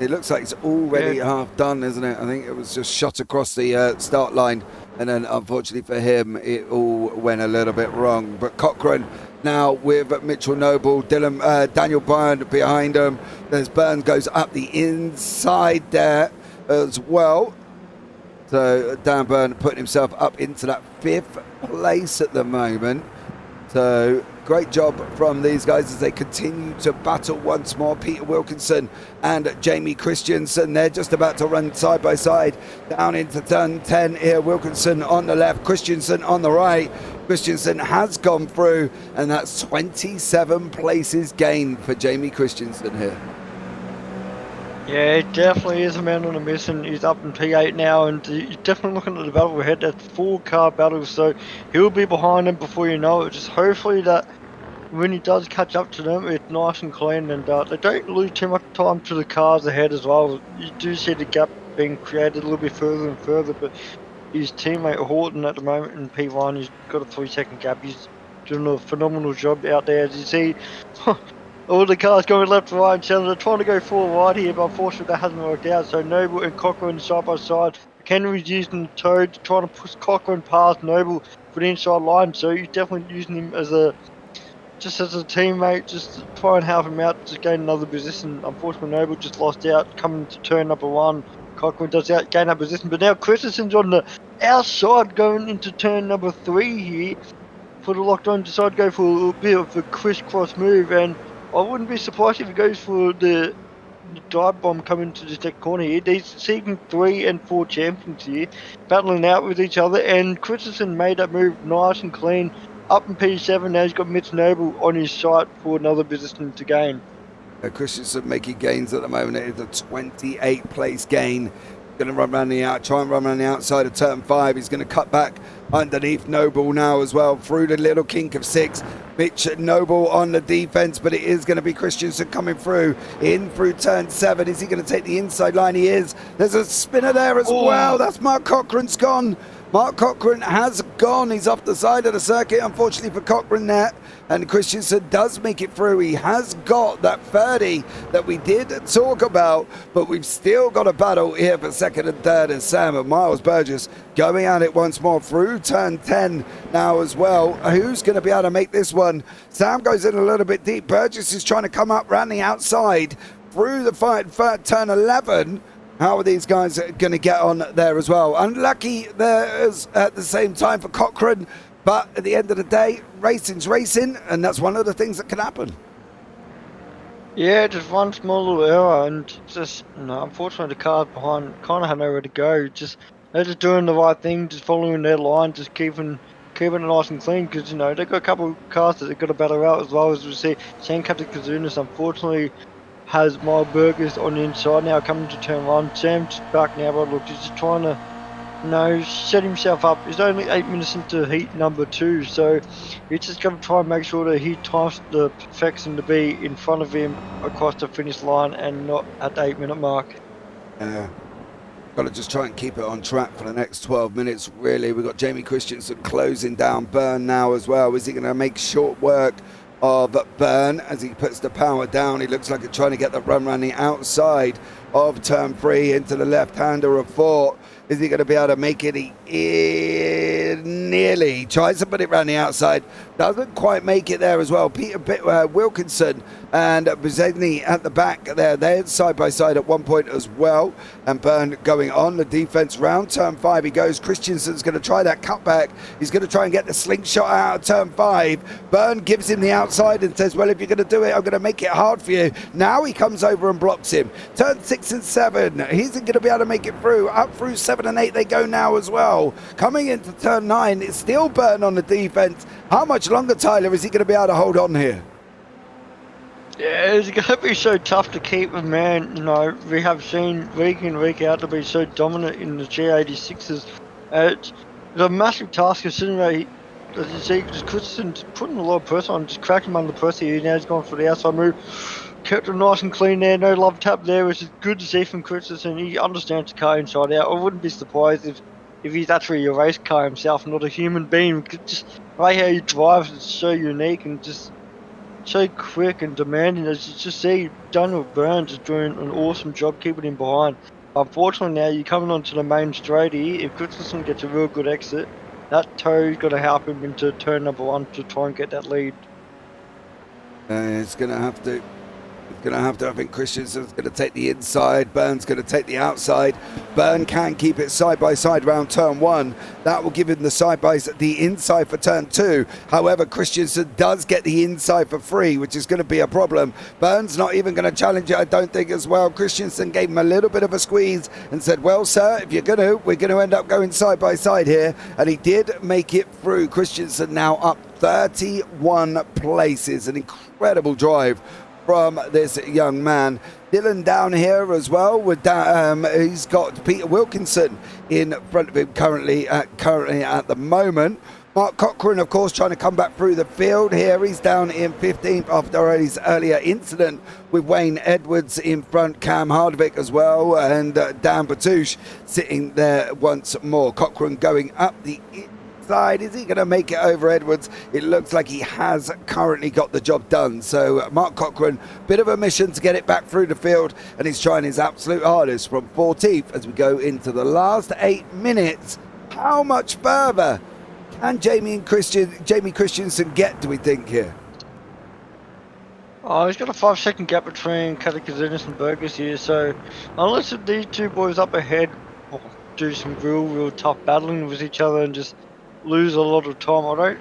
It looks like it's already half done, isn't it? I think it was just shot across the start line, and then unfortunately for him, it all went a little bit wrong. But Cochran now with Mitchell Noble, Daniel Byrne behind him. There's Byrne goes up the inside there as well. So Dan Byrne putting himself up into that 5th place at the moment. So great job from these guys as they continue to battle once more. Peter Wilkinson and Jamie Christensen, they're just about to run side by side down into turn 10 here. Wilkinson on the left, Christensen on the right. Christensen has gone through, and that's 27 places gained for Jamie Christensen here.
Yeah, it definitely is a man on a mission. He's up in P8 now, and he's definitely looking at the battle ahead. That's 4-car battles, so he'll be behind them before you know it. Just hopefully that when he does catch up to them, it's nice and clean, and they don't lose too much time to the cars ahead as well. You do see the gap being created a little bit further and further, but his teammate Horton at the moment in P1, he's got a 3-second gap. He's doing a phenomenal job out there, as you see. All the cars going left, right and centre. They're trying to go full wide here, but unfortunately that hasn't worked out. So Noble and Cochran side by side. Henry's using Toad, trying to push Cochran past Noble for the inside line. So he's definitely using him as a teammate, just to try and help him out, just gain another position. Unfortunately Noble just lost out coming to turn number 1. Cochran does gain that position, but now Christensen's on the outside going into turn number 3 here. For the locked on, decide to go for a little bit of a crisscross move, and I wouldn't be surprised if he goes for the dive bomb coming to the next corner here. He's seeking 3 and 4 champions here, battling out with each other, and Christensen made that move nice and clean. Up in P7 now, he's got Mitch Noble on his sight for another position to gain.
Christensen making gains at the moment. It is a 28th place gain. Going to try and run around the outside of turn 5. He's going to cut back underneath Noble now as well, through the little kink of 6. Mitch Noble on the defense, but it is going to be Christensen coming through, in through turn 7. Is he going to take the inside line? He is. There's a spinner there as well. That's Mark Cochran's gone. Mark Cochran has gone. He's off the side of the circuit, unfortunately for Cochran there. And Christensen does make it through. He has got that 30 that we did talk about, but we've still got a battle here for 2nd and 3rd, and Sam and Miles Burgess going at it once more through turn 10 now as well. Who's going to be able to make this one? Sam goes in a little bit deep. Burgess is trying to come up around the outside through the fight, turn 11. How are these guys going to get on there as well? Unlucky there is at the same time for Cochran, but at the end of the day, racing's racing, and that's one of the things that can happen.
Yeah, just one small little error, and just unfortunately the cars behind kind of had nowhere to go. They're just doing the right thing, just following their line, just keeping it nice and clean, because they've got a couple of cars that they've got to battle out as well. As we see, Shane Captain Kazunas unfortunately has Miles Burgess on the inside now, coming to turn 1. Sam's back now, but look, he's just trying to set himself up. He's only 8 minutes into heat number 2, so he's just got to try and make sure that he times the perfection to be in front of him across the finish line and not at the 8-minute mark.
Yeah. Got to just try and keep it on track for the next 12 minutes, really. We've got Jamie Christensen closing down Byrne now as well. Is he going to make short work of Byrne as he puts the power down? He looks like he's trying to get the run around the outside of turn 3 into the left-hander of 4. Is he going to be able to make it? He nearly tries to put it around the outside. Doesn't quite make it there as well. Peter Wilkinson and Buzegny at the back there. They're side by side at one point as well. And Byrne going on the defense round turn 5. He goes. Christensen's going to try that cutback. He's going to try and get the slingshot out of turn 5. Byrne gives him the outside and says, well, if you're going to do it, I'm going to make it hard for you. Now he comes over and blocks him. Turn 6 and 7. He's going to be able to make it through. Up through 7 and 8 they go now as well. Coming into turn 9, it's still Byrne on the defense. How much longer, Tyler, is he going to be able to hold on here?
Yeah, it's going to be so tough to keep him, man. We have seen week in, week out to be so dominant in the GR86s. It's a massive task considering that as you see, just Christensen's putting a lot of pressure on, just cracking him under pressure here. Now he's gone for the outside move. Kept him nice and clean there, no love tap there, which is good to see from Christensen. He understands the car inside out. I wouldn't be surprised if he's actually a race car himself, not a human being. Just the way how he drives is so unique and just so quick and demanding. As you just see, Daniel Burns is doing an awesome job keeping him behind. Unfortunately now you're coming onto the main straight here. If Christensen gets a real good exit, that toe's got to help him into turn number 1 to try and get that lead.
It's going to have to. I think Christensen's going to take the inside. Byrne's going to take the outside. Byrne can keep it side by side round turn 1. That will give him the inside for turn 2. However, Christensen does get the inside for 3, which is going to be a problem. Byrne's not even going to challenge it, I don't think, as well. Christensen gave him a little bit of a squeeze and said, well, sir, if you're going to, we're going to end up going side by side here. And he did make it through. Christensen now up 31 places. An incredible drive from this young man. Dylan down here as well. He's got Peter Wilkinson in front of him currently at the moment. Mark Cochran, of course, trying to come back through the field here. He's down in 15th after his earlier incident with Wayne Edwards in front, Cam Hardwick as well, and Dan Batouche sitting there once more. Cochran going up the side. Is he going to make it over Edwards? It looks like he has currently got the job done. So Mark Cochran, bit of a mission to get it back through the field, and he's trying his absolute hardest from 14th as we go into the last 8 minutes. How much further can Jamie Christensen get, do we think, here?
Oh, he's got a 5-second gap between Kazakazidis and Burgess here, so unless these two boys up ahead do some real tough battling with each other and just lose a lot of time,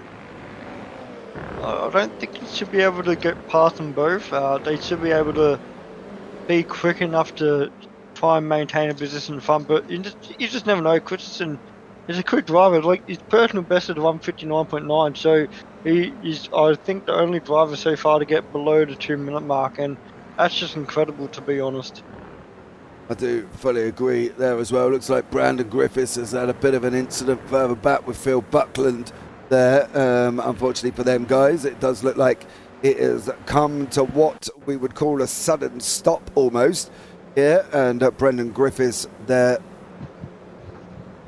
I don't think he should be able to get past them both. They should be able to be quick enough to try and maintain a position in front, but you just never know. Christensen is a quick driver. Like, his personal best is 159.9, so he is, I think, the only driver so far to get below the 2-minute mark, and that's just incredible, to be honest.
I do fully agree there as well. Looks like Brandon Griffiths has had a bit of an incident further back with Phil Buckland there. Unfortunately for them guys, it does look like it has come to what we would call a sudden stop almost. Yeah, and Brendan Griffiths there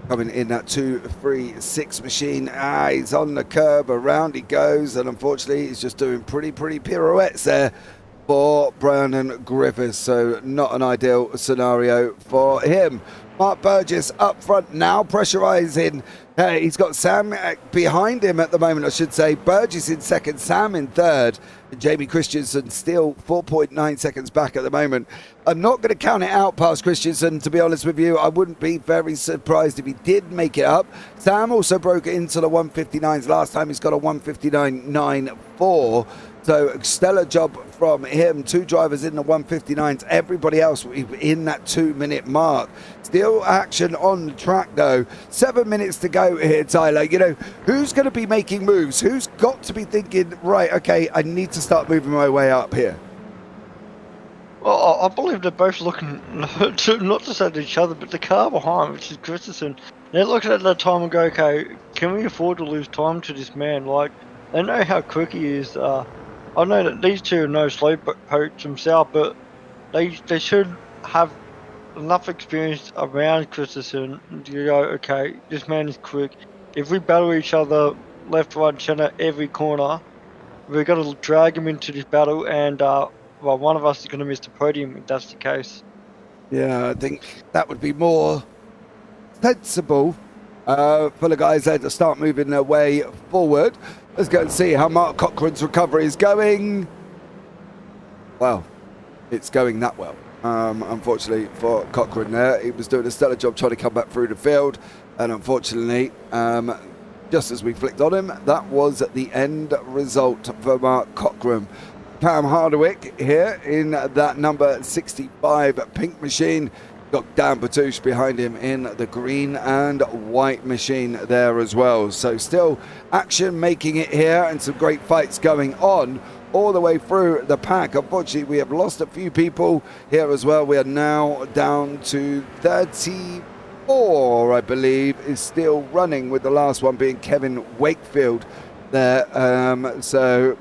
coming in that 236 machine. He's on the curb, around he goes, and unfortunately he's just doing pretty pirouettes there for Brandon Griffiths, so not an ideal scenario for him. Mark Burgess up front now, pressurising. He's got Sam behind him at the moment, I should say. Burgess in second, Sam in third. And Jamie Christensen still 4.9 seconds back at the moment. I'm not going to count it out past Christensen, to be honest with you. I wouldn't be very surprised if he did make it up. Sam also broke into the 159s last time. He's got a 159.94. So stellar job from him. 2 drivers in the 159s. Everybody else in that 2-minute mark. Still action on the track though. 7 minutes to go here, Tyler. You know, who's going to be making moves? Who's got to be thinking, right, okay, I need to start moving my way up here?
Well, I believe they're both looking, not just at each other, but the car behind, which is Christensen. They're looking at that time and go, okay, can we afford to lose time to this man? Like, they know how quick he is. I know that these two are no slow boats themselves, but they should have enough experience around Christensen to go, okay, this man is quick. If we battle each other left, right, and centre every corner, we're going to drag him into this battle, and well, one of us is going to miss the podium if that's the case.
Yeah, I think that would be more sensible for the guys there to start moving their way forward. Let's go and see how Mark Cochrane's recovery is going. Well, it's going that well. Unfortunately for Cochrane there, he was doing a stellar job trying to come back through the field, and unfortunately, just as we flicked on him, that was the end result for Mark Cochrane. Cam Hardwick here in that number 65 pink machine. Got Dan Batouche behind him in the green and white machine there as well. So still action making it here, and some great fights going on all the way through the pack. Unfortunately, we have lost a few people here as well. We are now down to 34, I believe, is still running, with the last one being Kevin Wakefield there. So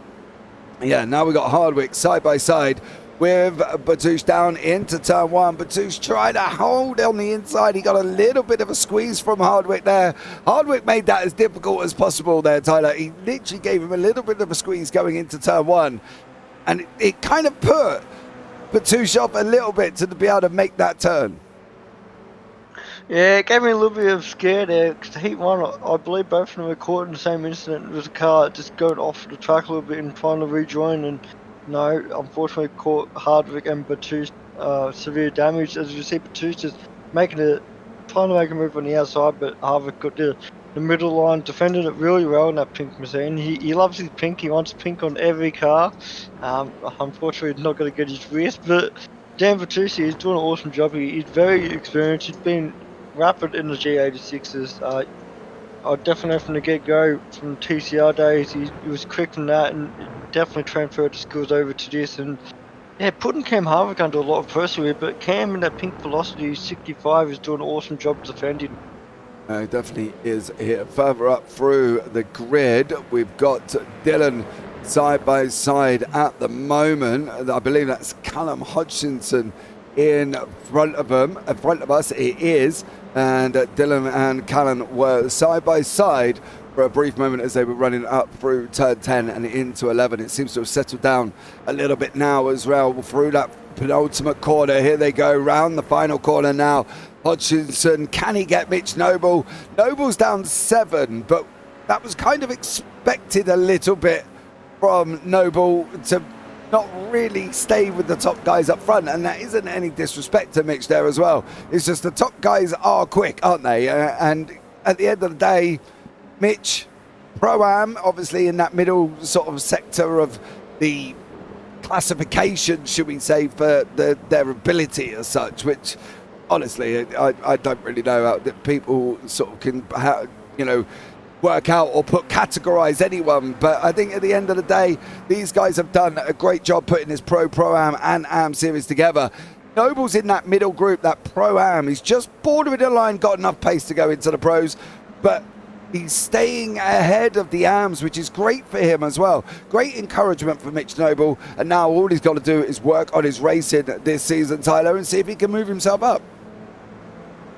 yeah, now we've got Hardwick side by side with Batouche down into turn one. Batouche trying to hold on the inside. He got a little bit of a squeeze from Hardwick there. Hardwick made that as difficult as possible there, Tyler. He literally gave him a little bit of a squeeze going into turn one, and it kind of put Batouche off a little bit to be able to make that turn.
Yeah, it gave me a little bit of scare there, because Heat 1, I believe both of them were caught in the same incident with the car just going off the track a little bit and trying to rejoin, and no, unfortunately caught Hardwick and Batouche severe damage. As you see, Batouche just trying to make a move on the outside, but Hardwick got the middle line, defended it really well in that pink machine. He loves his pink, he wants pink on every car. Unfortunately, he's not going to get his wrist, but Dan Batouche is doing an awesome job. He's very experienced, he's been rapid in the GR86s. I definitely from the get-go, from TCR days, he was quick from that, and definitely transferred the skills over to this. And yeah, putting Cam Hardwick under a lot of pressure here, but Cam in that pink velocity 65 is doing an awesome job defending.
Definitely is here. Further up through the grid, we've got Dylan side by side at the moment. I believe that's Callum Hodgkinson in front of us. It is. And Dylan and Callan were side by side for a brief moment as they were running up through turn 10 and into 11. It seems to have settled down a little bit now as well through that penultimate corner. Here they go round the final corner now. Hodgkinson, can he get Mitch Noble? Noble's down 7, but that was kind of expected a little bit from Noble to not really stay with the top guys up front, and that isn't any disrespect to Mitch there as well. It's just the top guys are quick, aren't they? And at the end of the day, Mitch, Pro-Am, obviously in that middle sort of sector of the classification, should we say, for their ability as such, which honestly, I don't really know how that people sort of can, work out or categorize anyone, but I think at the end of the day, these guys have done a great job putting this Pro-Am and Am series together. Noble's in that middle group, that Pro-Am. He's just bordering the line, got enough pace to go into the pros, but he's staying ahead of the Ams, which is great for him as well. Great encouragement for Mitch Noble, and now all he's got to do is work on his racing this season, Tyler, and see if he can move himself up.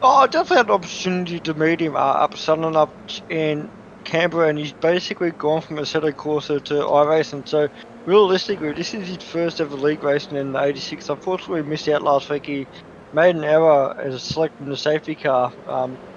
Oh, I definitely had an opportunity to meet him up Shannon up in Canberra, and he's basically gone from Assetto Corsa to iRacing. So realistically, this is his first ever league racing in the 86. Unfortunately, he missed out last week. He made an error as selecting the safety car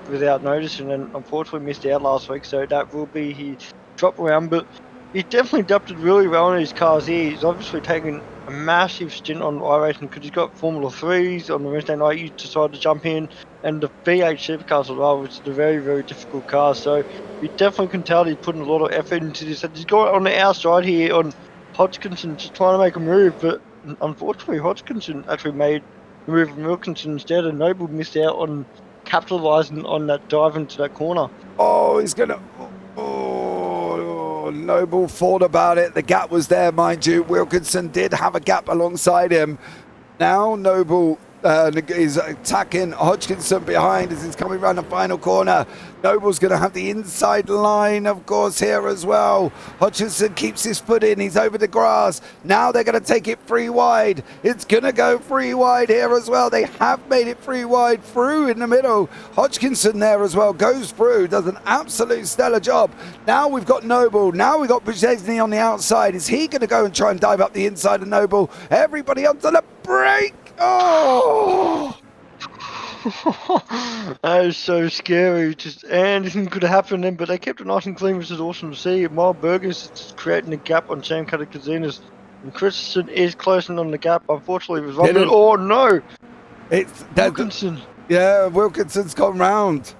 without noticing, and unfortunately missed out last week. So that will be his drop around, but he definitely adapted really well in his cars here. He's obviously taken a massive stint on iRacing because he's got Formula 3s on the Wednesday night. You decided to jump in, and the V8 Supercars as well, which is a very, very difficult car. So you definitely can tell he's putting a lot of effort into this. And he's got on the outside here on Hodgkinson, just trying to make a move, but unfortunately Hodgkinson actually made the move from Wilkinson instead, and Noble missed out on capitalising on that dive into that corner.
Oh, he's gonna. Noble thought about it. The gap was there, mind you. Wilkinson did have a gap alongside him. Now Noble is attacking Hodgkinson behind as he's coming around the final corner. Noble's going to have the inside line, of course, here as well. Hodgkinson keeps his foot in. He's over the grass. Now they're going to take it free wide. It's going to go free wide here as well. They have made it free wide through in the middle. Hodgkinson there as well goes through, does an absolute stellar job. Now we've got Noble. Now we've got Brzezinski on the outside. Is he going to go and try and dive up the inside of Noble? Everybody onto the brake. Oh!
That is so scary. Just anything could have happened then, but they kept it nice and clean, which is awesome to see. Miles Burgers is creating a gap on Sam Katarzynas, and Christensen is closing on the gap. Unfortunately, it was one. Oh no!
It's
Wilkinson.
Yeah, Wilkinson's gone round.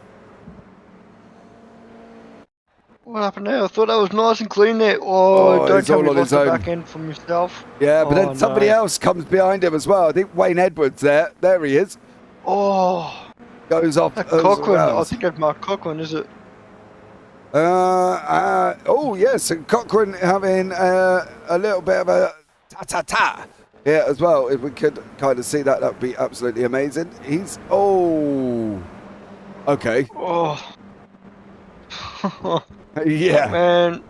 What happened there? I thought that was nice and clean there. Oh, don't tell me he lost the back end from himself.
Yeah, but then somebody else comes behind him as well. I think Wayne Edwards there. There he is.
Oh.
Goes off.
Cochran. I think it's Mark Cochran, is it?
Oh, yes. And Cochran having a little bit of a ta-ta-ta. Yeah, as well. If we could kind of see that, that would be absolutely amazing. He's... Oh. Okay.
Oh.
Yeah.
Man,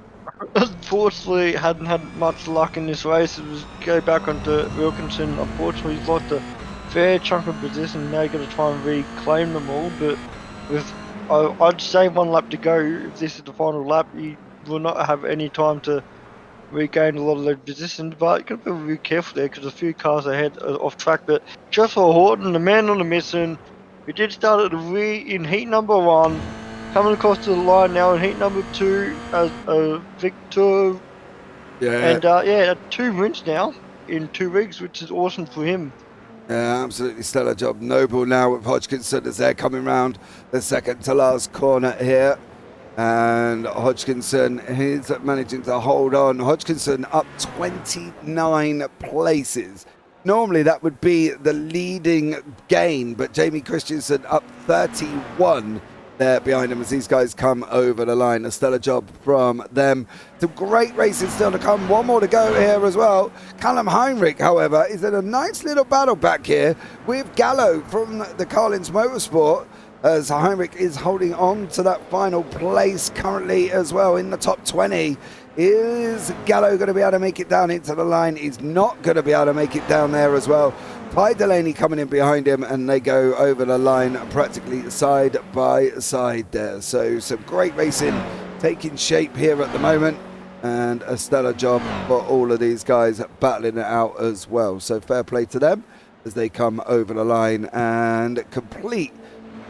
unfortunately, hadn't had much luck in this race. It was go back onto Wilkinson. Unfortunately, he's lost a fair chunk of position. Now you've got to try and reclaim them all. But with, I'd say 1 lap to go. If this is the final lap, he will not have any time to regain a lot of those positions. But you've got to be really careful there because a few cars ahead are off track. But Joshua Horton, the man on the mission, we did start at the rear in heat number 1. Coming across to the line now in heat number 2 as Victor.
Yeah.
And yeah, 2 wins now in 2 weeks, which is awesome for him.
Yeah, absolutely stellar job. Noble now with Hodgkinson as they're coming round the second to last corner here. And Hodgkinson is managing to hold on. Hodgkinson up 29 places. Normally that would be the leading gain, but Jamie Christensen up 31 there behind him as these guys come over the line. A stellar job from them. Some great racing still to come. 1 more to go here as well. Callum Heinrich, however, is in a nice little battle back here with Gallo from the Carlins Motorsport, as Heinrich is holding on to that final place currently as well in the top 20. Is Gallo going to be able to make it down into the line? He's not going to be able to make it down there as well. Ty Delaney coming in behind him, and they go over the line practically side by side there. So some great racing taking shape here at the moment, and a stellar job for all of these guys battling it out as well. So fair play to them as they come over the line and complete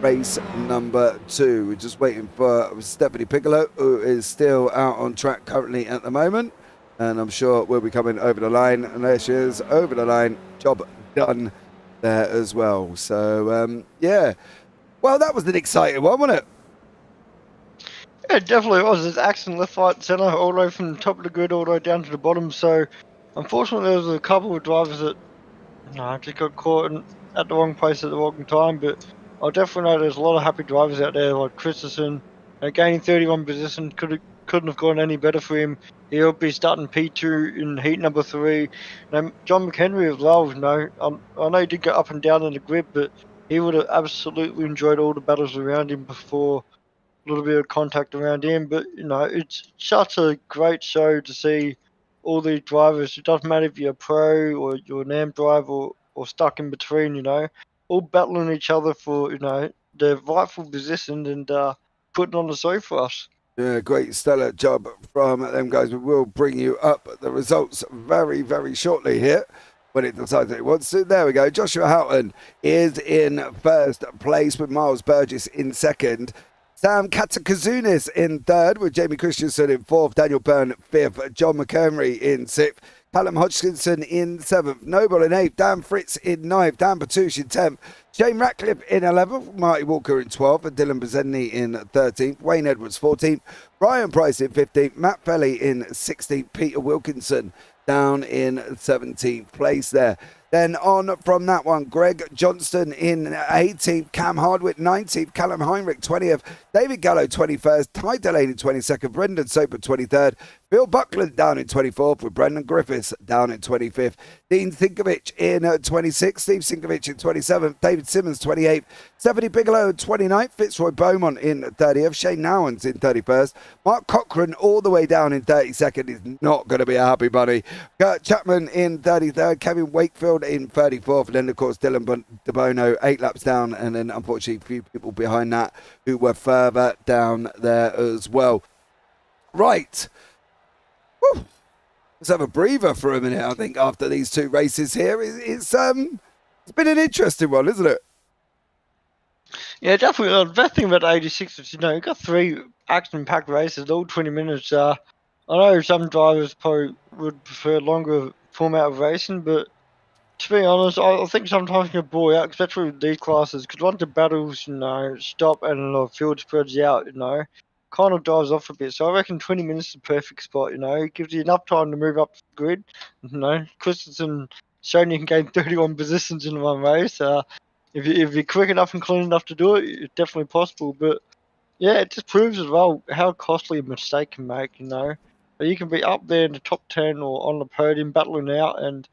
race number 2. We're just waiting for Stephanie Piccolo, who is still out on track currently at the moment, and I'm sure we'll be coming over the line. And there she is, over the line. Job done there as well. So yeah, well, that was an exciting one, wasn't it?
Yeah, it definitely was. There's action left, right, centre, all the way from the top of the grid all the way down to the bottom. So unfortunately there was a couple of drivers that just got caught at the wrong place at the wrong time, but I definitely know there's a lot of happy drivers out there, like Christensen, gaining 31 position. Couldn't have gone any better for him. He'll be starting P2 in heat number 3. Now, John McHenry as well, I know he did go up and down in the grid, but he would have absolutely enjoyed all the battles around him before a little bit of contact around him. But, it's such a great show to see all these drivers. It doesn't matter if you're a pro or you're an AM driver or stuck in between, all battling each other for, their rightful position and putting on the show for us.
Yeah, great stellar job from them guys. We will bring you up the results very, very shortly here when it decides that it wants to. There we go. Joshua Houghton is in first place with Miles Burgess in second. Sam Katakazounis in third with Jamie Christensen in fourth. Daniel Byrne fifth. John McHenry in sixth. Callum Hodgkinson in 7th, Noble in 8th, Dan Fritz in 9th, Dan Batush in 10th, Shane Ratcliffe in 11th, Marty Walker in 12th, and Dylan Bezenny in 13th, Wayne Edwards 14th, Ryan Price in 15th, Matt Felly in 16th, Peter Wilkinson down in 17th place there. Then on from that one, Greg Johnston in 18th, Cam Hardwick 19th, Callum Heinrich 20th, David Gallo 21st, Ty Delaney 22nd, Brendan Soper 23rd, Bill Buckland down in 24th with Brendan Griffiths down in 25th, Dean Sinkovich in 26th, Steve Sinkovich in 27th, David Simmons 28th, Stephanie Bigelow 29th, Fitzroy Beaumont in 30th, Shane Nowens in 31st, Mark Cochran all the way down in 32nd is not going to be a happy bunny, Kurt Chapman in 33rd, Kevin Wakefield in 34th, and then of course Dylan DeBono 8 laps down, and then unfortunately a few people behind that who were further down there as well. Right. Whew. Let's have a breather for a minute, I think, after these two races here. It's been an interesting one, isn't it?
Yeah, definitely. The best thing about 86 is, you've got 3 action-packed races, all 20 minutes. I know some drivers probably would prefer longer format of racing, but to be honest, I think sometimes you can bore out, especially with these classes, because once the battles, stop and the field spreads out, kind of dives off a bit. So I reckon 20 minutes is the perfect spot, It gives you enough time to move up the grid. Christensen shown you can gain 31 positions in one race. If you're quick enough and clean enough to do it, it's definitely possible. But yeah, it just proves as well how costly a mistake can make, You can be up there in the top 10 or on the podium battling out and,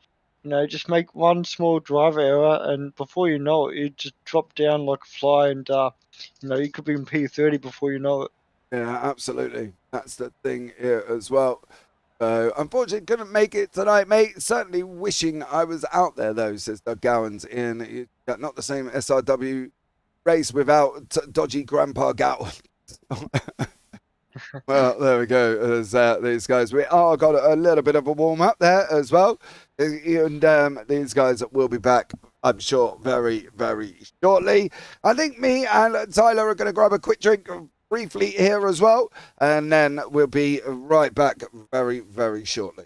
just make one small driver error, and before you know it, you just drop down like a fly, and you could be in P30 before you know it.
Yeah, absolutely. That's the thing here as well. Unfortunately, couldn't make it tonight, mate. Certainly wishing I was out there, though, says Doug Gowans. Not the same SRW race without dodgy Grandpa Gowans. Well, there we go. There's these guys. We got a little bit of a warm-up there as well. And these guys will be back, I'm sure, very, very shortly. I think me and Tyler are going to grab a quick drink briefly here as well, and then we'll be right back very, very shortly.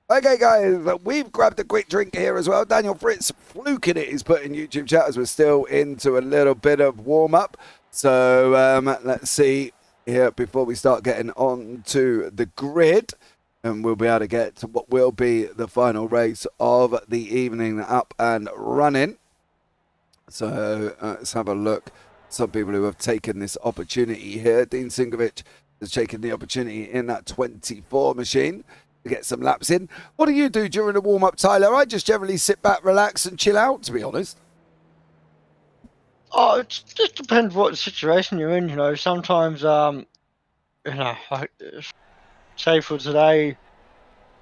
Okay, guys, we've grabbed a quick drink here as well. Daniel Fritz fluking it is putting YouTube chat as we're still into a little bit of warm-up. So let's see here before we start getting on to the grid. And we'll be able to get to what will be the final race of the evening up and running. So let's have a look. Some people who have taken this opportunity here. Dean Sinkovich has taken the opportunity in that 24 machine to get some laps in. What do you do during the warm-up, Tyler? I just generally sit back, relax and chill out, to be honest.
Oh, it just depends what situation you're in, Sometimes, say for today,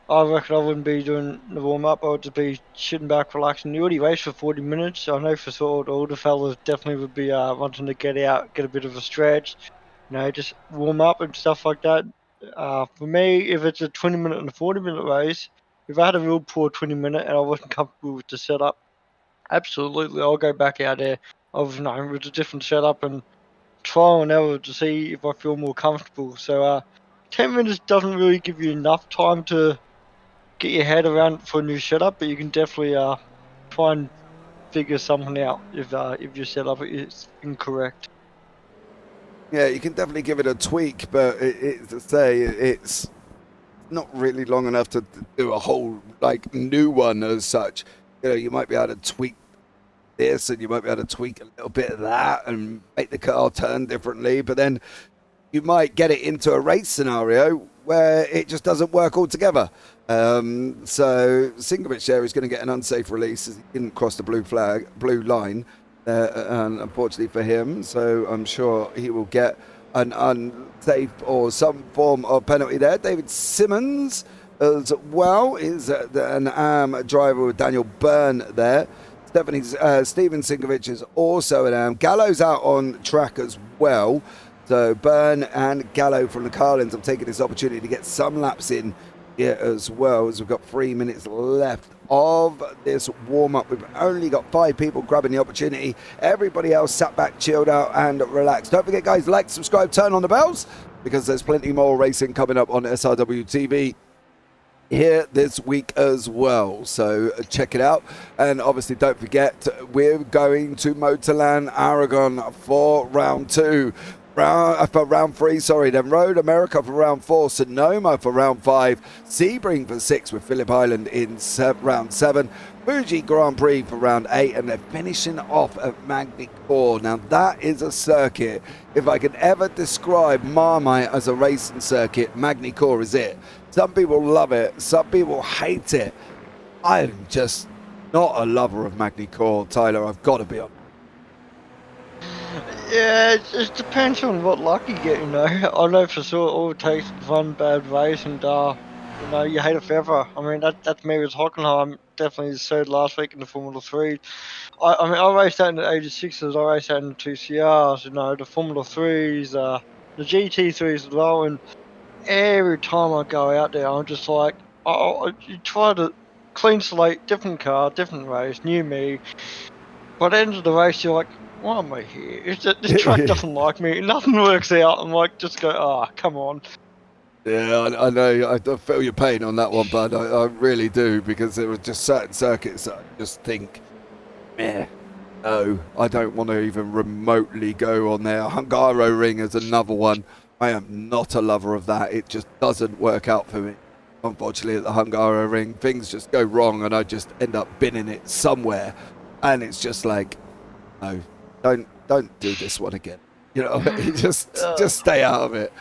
I reckon I wouldn't be doing the warm-up. I would just be sitting back, relaxing. You already raced for 40 minutes. I know for sure the older fellas definitely would be wanting to get out, get a bit of a stretch, just warm up and stuff like that. For me, if it's a 20-minute and a 40-minute race, if I had a real poor 20-minute and I wasn't comfortable with the setup, absolutely, I'll go back out there with a different setup and trial and error to see if I feel more comfortable. So 10 minutes doesn't really give you enough time to get your head around for a new setup, but you can definitely try and figure something out if your setup is incorrect.
Yeah, you can definitely give it a tweak, but it's not really long enough to do a whole new one as such. You might be able to tweak this, and you might be able to tweak a little bit of that, and make the car turn differently. But then you might get it into a race scenario where it just doesn't work altogether. So Singovich there is going to get an unsafe release as he didn't cross the blue line. And unfortunately for him, so I'm sure he will get an unsafe or some form of penalty there. David Simmons as well is an AM driver with Daniel Byrne there. Steven Singovich is also an AM. Gallo's out on track as well. So Byrne and Gallo from the Carlins have taken this opportunity to get some laps in here as well, as we've got 3 minutes left of this warm-up. We've only got 5 people grabbing the opportunity. Everybody else sat back, chilled out and relaxed. Don't forget, guys, like, subscribe, turn on the bells, because there's plenty more racing coming up on SRWtv here this week as well, so check it out. And obviously don't forget, we're going to Motorland Aragon for round 2. For round 3, then Road America for round 4, Sonoma for round 5, Sebring for 6 with Phillip Island in round 7, Fuji Grand Prix for round 8, and they're finishing off at Magny-Cours. Now that is a circuit. If I could ever describe Marmite as a racing circuit, Magny-Cours is it. Some people love it, some people hate it. I'm just not a lover of Magny-Cours, Tyler, I've got to be honest.
Yeah, it depends on what luck you get, I know for sure all it takes is one bad race and, you hate it forever. I mean, that's me with Hockenheim, definitely the third last week in the Formula 3. I raced out in the 86s, I raced out in the 2CRs, the Formula 3s, the GT3s as well, and every time I go out there, I'm just like, you try to clean slate, different car, different race, new me. By the end of the race, you're like, why am I here? This track doesn't like me. Nothing works out. I'm like, just go, come on.
Yeah, I know. I feel your pain on that one, bud. I really do, because there were just certain circuits that I just think, no, I don't want to even remotely go on there. Hungaroring is another one. I am not a lover of that. It just doesn't work out for me. Unfortunately, at the Hungaroring, things just go wrong, and I just end up binning it somewhere. And it's just like, no. Don't do this one again. Just stay out of it.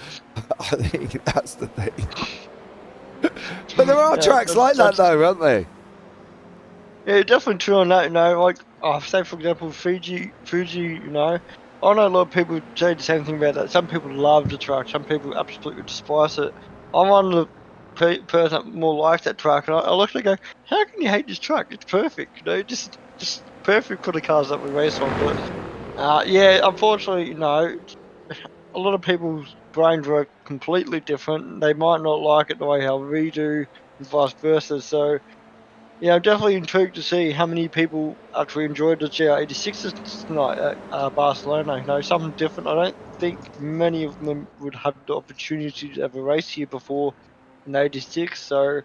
I think that's the thing. But there are tracks like that, though, aren't they?
Yeah, definitely true on that. Say for example, Fuji. I know a lot of people say the same thing about that. Some people love the track. Some people absolutely despise it. I'm one of the person that more likes that track, and I look and go, how can you hate this track? It's perfect. Just perfect for the cars that we race on. But unfortunately, a lot of people's brains work completely different. They might not like it the way how we do, and vice versa. So, I'm definitely intrigued to see how many people actually enjoyed the GR86 tonight at Barcelona. Something different. I don't think many of them would have the opportunity to ever race here before in 86. So,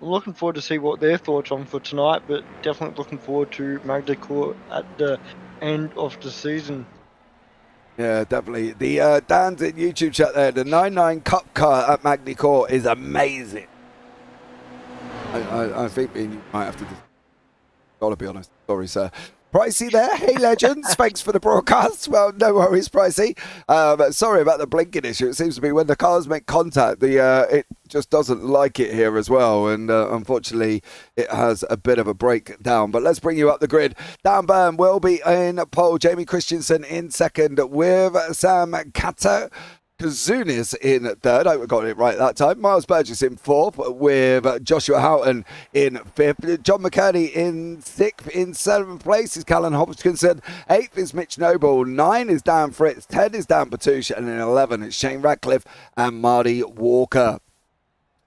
I'm looking forward to see what their thoughts on for tonight, but definitely looking forward to Magny-Cours at the end of the season.
Yeah, definitely. The Dan's in YouTube chat there. The 99 Cup car at Magny-Cours is amazing. I think you might have to. Gotta be honest. Sorry, sir. Pricey there. Hey, legends. Thanks for the broadcast. Well, no worries, Pricey. But sorry about the blinking issue. It seems to be when the cars make contact, it just doesn't like it here as well. And unfortunately, it has a bit of a breakdown. But let's bring you up the grid. Dan Byrne will be in pole. Jamie Christensen in second with Sam Catter. Kazunis in third. I hope I got it right that time. Miles Burgess in fourth, with Joshua Houghton in fifth. John McCurdy in sixth. In seventh place is Callan Hopkinson. Eighth is Mitch Noble. 9 is Dan Fritz. 10 is Dan Patouche. And in 11 it's Shane Radcliffe and Marty Walker.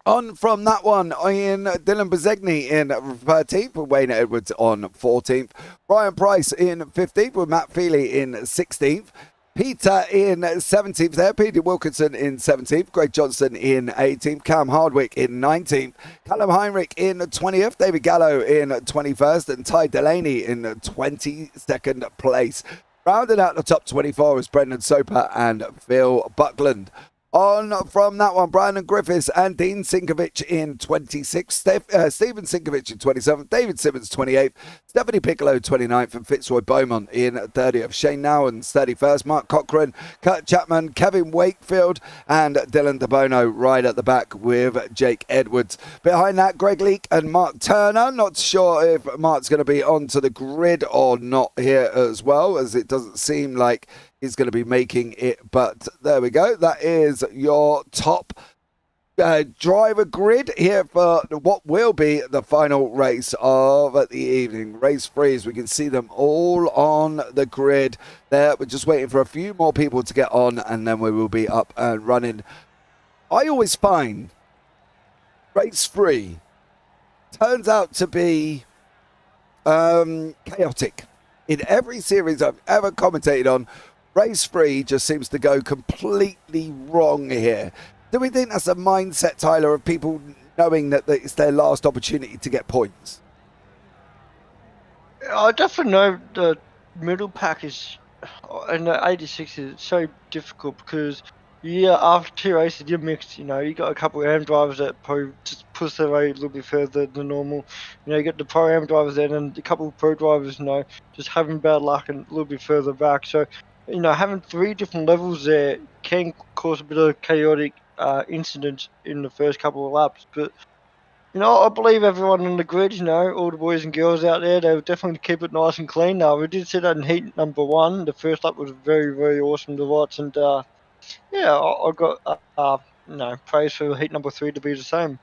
On from that one, in Dylan Bezegny in 13th, with Wayne Edwards on 14th. Brian Price in 15th, with Matt Feely in 16th. Peter in 17th there, Peter Wilkinson in 17th, Greg Johnson in 18th, Cam Hardwick in 19th, Callum Heinrich in 20th, David Gallo in 21st, and Ty Delaney in 22nd place. Rounding out the top 24 is Brendan Soper and Phil Buckland. On from that one, Brandon Griffiths and Dean Sinkovich in 26th, Stephen Sinkovich in 27th, David Simmons 28th, Stephanie Piccolo 29th, and Fitzroy Beaumont in 30th. Shane Nowens 31st, Mark Cochran, Kurt Chapman, Kevin Wakefield, and Dylan DeBono right at the back with Jake Edwards. Behind that, Greg Leake and Mark Turner. Not sure if Mark's going to be onto the grid or not here as well, as it doesn't seem like is going to be making it, but there we go. That is your top driver grid here for what will be the final race of the evening. Race 3, as we can see them all on the grid there. We're just waiting for a few more people to get on, and then we will be up and running. I always find race 3 turns out to be chaotic. In every series I've ever commentated on, race 3 just seems to go completely wrong here. Do we think that's a mindset, Tyler, of people knowing that it's their last opportunity to get points?
I definitely know the middle pack is, and the 86 is so difficult because after 2 races you're mixed. You got a couple of AM drivers that probably just push their way a little bit further than normal. You got the pro AM drivers then, and a couple of pro drivers, just having bad luck and a little bit further back. So, having 3 different levels there can cause a bit of chaotic incidents in the first couple of laps. But, I believe everyone on the grid, all the boys and girls out there, they will definitely keep it nice and clean now. We did see that in heat number 1. The first lap was very, very awesome to watch. And, I got, praise for heat number 3 to be the same.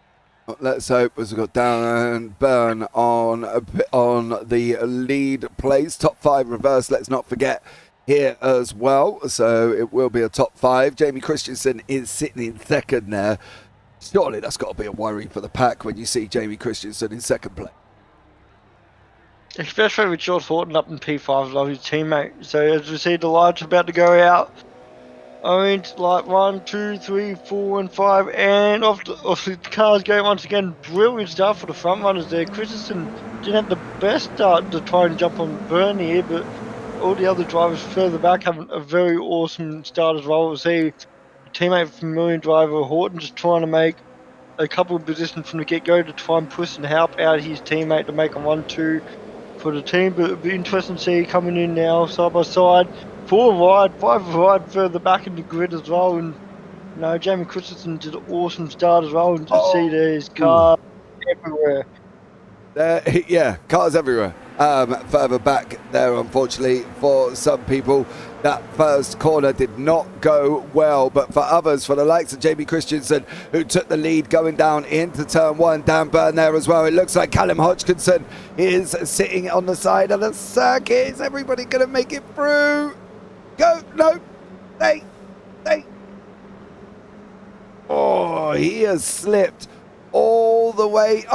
Let's hope, as we've got Darren Byrne on the lead place. Top 5 reverse, let's not forget, here as well, so it will be a top 5. Jamie Christensen is sitting in second there. Surely that's got to be a worry for the pack when you see Jamie Christensen in second place.
Especially with George Horton up in P5 like his teammate. So as we see the lights about to go out, it's like 1, 2, 3, 4 and 5, and off the cars go once again. Brilliant start for the front runners there. Christensen didn't have the best start to try and jump on Byrne here, but all the other drivers further back having a very awesome start as well. We'll see teammate from Million driver Horton just trying to make a couple of positions from the get-go to try and push and help out his teammate to make a 1-2 for the team. But it'll be interesting to see coming in now side by side. 4 wide, 5 wide further back in the grid as well. And Jamie Christensen did an awesome start as well. And to see there's cars everywhere.
Cars everywhere. Further back there, unfortunately, for some people, that first corner did not go well. But for others, for the likes of Jamie Christensen, who took the lead going down into turn 1, Dan Byrne there as well. It looks like Callum Hodgkinson is sitting on the side of the circuit. Is everybody going to make it through? Go, no, stay. Oh, he has slipped all the way.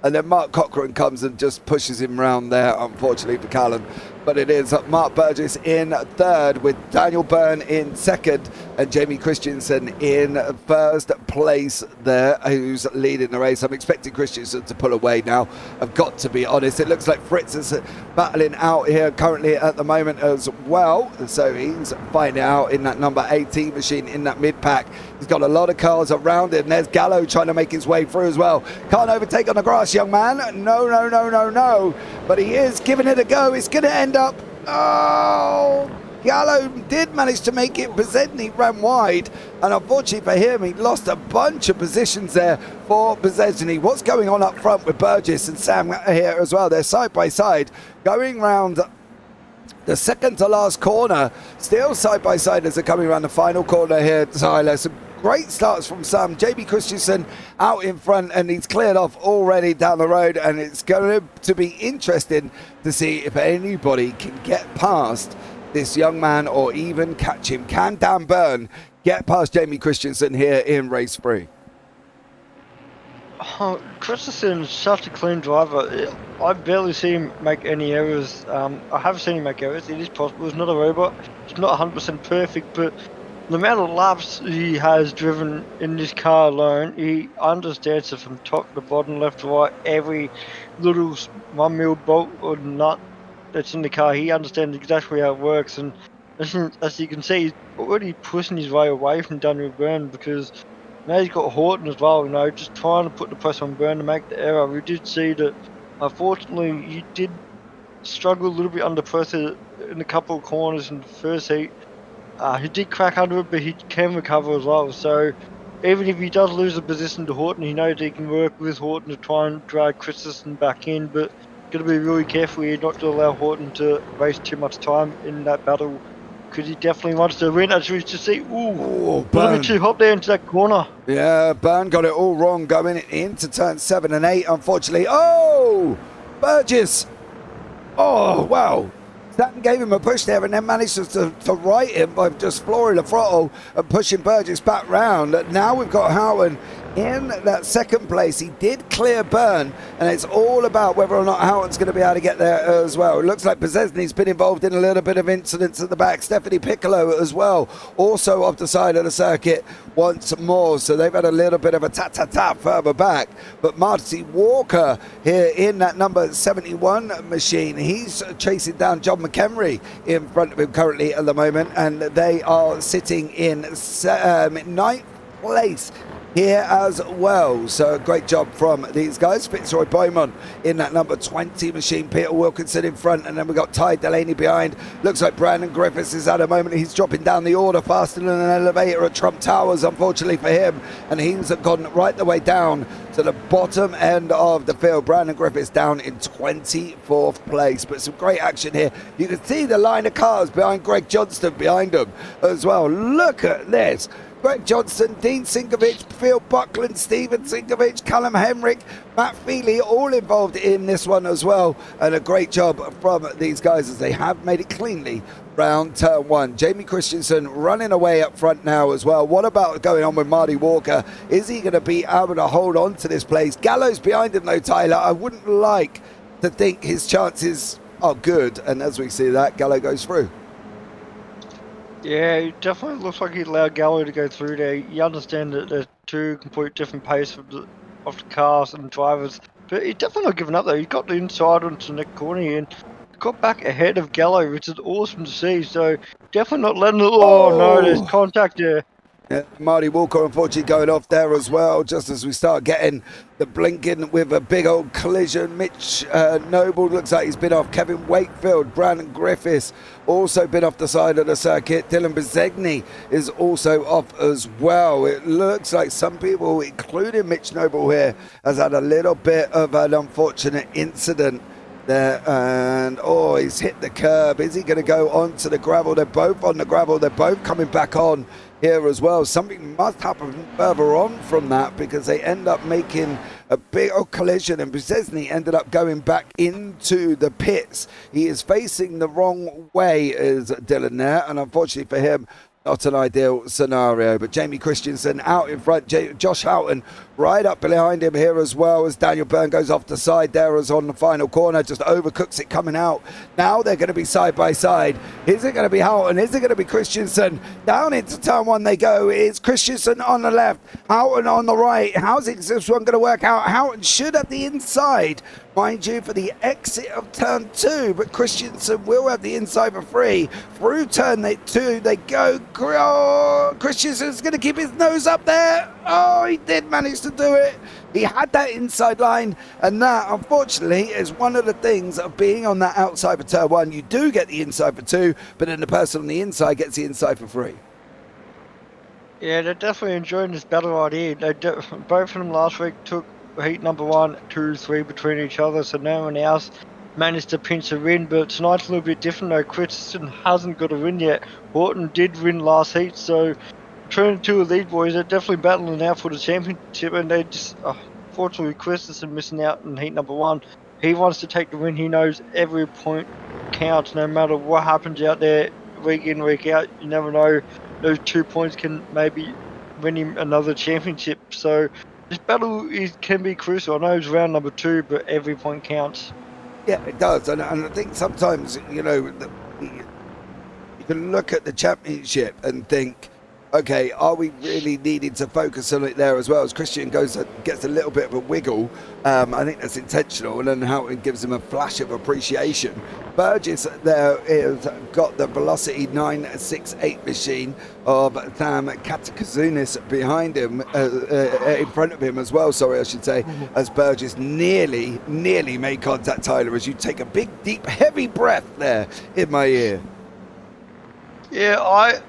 And then Mark Cochran comes and just pushes him round there, unfortunately for Callum. But it is Mark Burgess in third, with Daniel Byrne in second and Jamie Christensen in first place there, who's leading the race. I'm expecting Christensen to pull away now, I've got to be honest. It looks like Fritz is battling out here currently at the moment as well. So he's finding out in that number 18 machine in that mid-pack. He's got a lot of cars around him. There's Gallo trying to make his way through as well. Can't overtake on the grass, young man. No. But he is giving it a go. It's going to end up... Oh! Gallo did manage to make it. Bezedny ran wide. And unfortunately for him, he lost a bunch of positions there for Bezedny. What's going on up front with Burgess and Sam here as well? They're side by side going round the second to last corner. Still side by side as they're coming around the final corner here, Tyler. Some great starts from some. Jamie Christensen out in front, and he's cleared off already down the road, and it's going to be interesting to see if anybody can get past this young man or even catch him. Can Dan Byrne get past Jamie Christensen here in race 3?
Oh, Christensen's such a clean driver. I barely see him make any errors. I have seen him make errors. It is possible. He's not a robot. It's not 100% perfect, but the amount of laps he has driven in this car alone, he understands it from top to bottom, left to right. Every little 1 mil bolt or nut that's in the car, he understands exactly how it works. And as you can see, he's already pushing his way away from Daniel Byrne, because now he's got Horton as well, just trying to put the pressure on Byrne to make the error. We did see that, unfortunately, he did struggle a little bit under pressure in a couple of corners in the first heat. He did crack under it, but he can recover as well. So even if he does lose the position to Horton, he knows he can work with Horton to try and drag Christensen back in, but got to be really careful here not to allow Horton to waste too much time in that battle, because he definitely wants to win. As we just see, a little bit too hot there into that corner.
Yeah, Byrne got it all wrong going into turn 7 and 8, unfortunately. Oh, Burgess. Oh, wow. Stanton gave him a push there and then managed to right him by just flooring the throttle and pushing Burgess back round. Now we've got Houghton in that second place. He did clear Byrne, and it's all about whether or not Houghton's going to be able to get there as well. It looks like Bezesny's been involved in a little bit of incidents at the back. Stephanie Piccolo as well, also off the side of the circuit once more. So they've had a little bit of a tat-tat-tat further back. But Marty Walker here in that number 71 machine, he's chasing down John McHenry in front of him currently at the moment, and they are sitting in 9th place here as well. So great job from these guys. Fitzroy Beaumont in that number 20 machine, Peter Wilkinson in front, and then we got Ty Delaney behind. Looks like Brandon Griffiths is at a moment. He's dropping down the order faster than an elevator at Trump Towers, unfortunately for him, and he's gone right the way down to the bottom end of the field. Brandon Griffiths down in 24th place, but some great action here. You can see the line of cars behind Greg Johnston behind him as well. Look at this. Greg Johnson, Dean Sinkovich, Phil Buckland, Stephen Sinkovich, Callum Henrik, Matt Feely, all involved in this one as well. And a great job from these guys as they have made it cleanly round turn 1. Jamie Christensen running away up front now as well. What about going on with Marty Walker? Is he going to be able to hold on to this place? Gallo's behind him though, Tyler. I wouldn't like to think his chances are good. And as we see that, Gallo goes through.
Yeah, it definitely looks like he allowed Gallo to go through there. You understand that there's two complete different pace of the cars and drivers, but he's definitely not giving up though. He got the inside onto the next corner here and got back ahead of Gallo, which is awesome to see. So definitely not letting it. Oh no, there's contact there.
Yeah, Marty Walker unfortunately going off there as well, just as we start getting the blinking with a big old collision. Mitch Noble looks like he's been off. Kevin Wakefield, Brandon Griffiths also been off the side of the circuit. Dylan Bezegny is also off as well. It looks like some people, including Mitch Noble here, has had a little bit of an unfortunate incident there, and he's hit the curb. Is he going to go onto the gravel? They're both on the gravel. They're both coming back on here as well. Something must happen further on from that, because they end up making a big old collision, and Bezesny ended up going back into the pits. He is facing the wrong way, is Dylan there, and unfortunately for him, not an ideal scenario. But Jamie Christensen out in front, Josh Houghton right up behind him here as well, as Daniel Byrne goes off the side there as on the final corner, just overcooks it coming out. Now they're going to be side by side. Is it going to be Houghton? Is it going to be Christensen? Down into turn 1 they go. It's Christensen on the left, Houghton on the right. How's this one going to work out? Houghton should have the inside, mind you, for the exit of turn 2, but Christensen will have the inside for free. Through turn 2 they go. Christensen's going to keep his nose up there. Oh, he did manage to do it. He had that inside line, and that, unfortunately, is one of the things of being on that outside for turn 1. You do get the inside for 2, but then the person on the inside gets the inside for free.
Yeah, they're definitely enjoying this battle right here. Both of them last week took heat number 1, 2, 3 between each other, so no one else managed to pinch a win, but tonight's a little bit different though. Christensen hasn't got a win yet. Horton did win last heat, so between the two of these boys, they're definitely battling out for the championship, and they just, unfortunately, Christensen missing out in heat number 1. He wants to take the win. He knows every point counts, no matter what happens out there, week in, week out. You never know. Those 2 points can maybe win him another championship. So this battle can be crucial. I know it's round number 2, but every point counts.
Yeah, it does, and I think sometimes, you know, you can look at the championship and think, okay, are we really needing to focus on it there as well? As Christian gets a little bit of a wiggle, I think that's intentional, and then Houghton gives him a flash of appreciation. Burgess there has got the Velocity 968 machine of Sam Katakazunis behind him, in front of him as well, sorry I should say, as Burgess nearly made contact, Tyler, as you take a big, deep, heavy breath there in my ear.
Yeah, I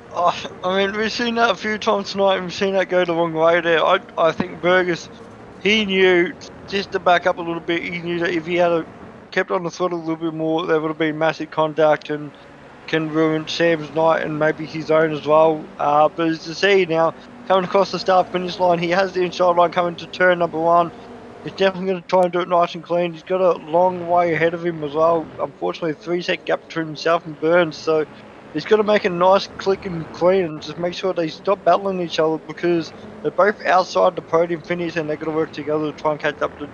mean, we've seen that a few times tonight, and we've seen that go the wrong way there. I think Burgess, he knew, just to back up a little bit, he knew that if he had kept on the throttle a little bit more, there would have been massive contact and can ruin Sam's night and maybe his own as well. But as you see now, coming across the start-finish line, he has the inside line coming to turn number 1. He's definitely going to try and do it nice and clean. He's got a long way ahead of him as well. Unfortunately, a 3-set gap between himself and Burns, so he's got to make a nice click and clean and just make sure they stop battling each other, because they're both outside the podium finish and they've got to work together to try and catch up to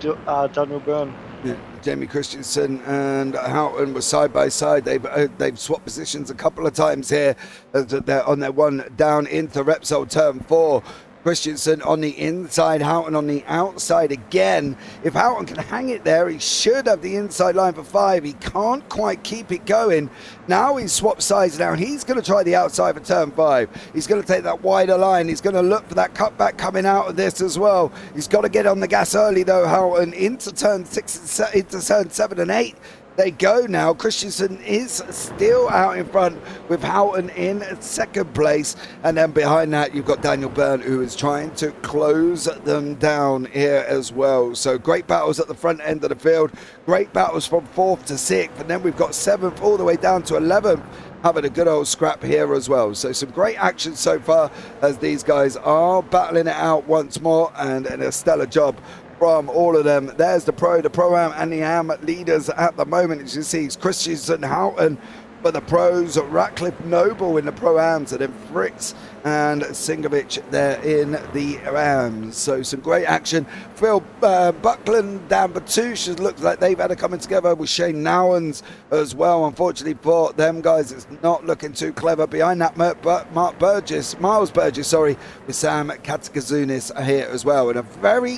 Daniel Byrne.
Yeah, Jamie Christensen and Houghton were side by side. They've swapped positions a couple of times here. They're on their one down into Repsol turn 4. Christensen on the inside, Houghton on the outside again. If Houghton can hang it there, he should have the inside line for 5. He can't quite keep it going. Now he's swapped sides now. He's going to try the outside for turn 5. He's going to take that wider line. He's going to look for that cutback coming out of this as well. He's got to get on the gas early though, Houghton, into turn 6, into turn 7 and 8. They go now. Christensen is still out in front with Houghton in second place. And then behind that, you've got Daniel Byrne, who is trying to close them down here as well. So great battles at the front end of the field. Great battles from 4th to 6th. And then we've got 7th all the way down to 11th. Having a good old scrap here as well. So some great action so far as these guys are battling it out once more. And a stellar job from all of them. There's the Pro-Am and the Am leaders at the moment. As you see, it's Christensen, Houghton for the pros, Ratcliffe Noble in the Pro-Ams, and then Fritz and Singovich there in the Ams. So some great action. Phil Buckland down Batouche, looks like they've had a coming together with Shane Nowens as well. Unfortunately for them guys, it's not looking too clever. Behind that, Miles Burgess, with Sam Katakazunis here as well. And a very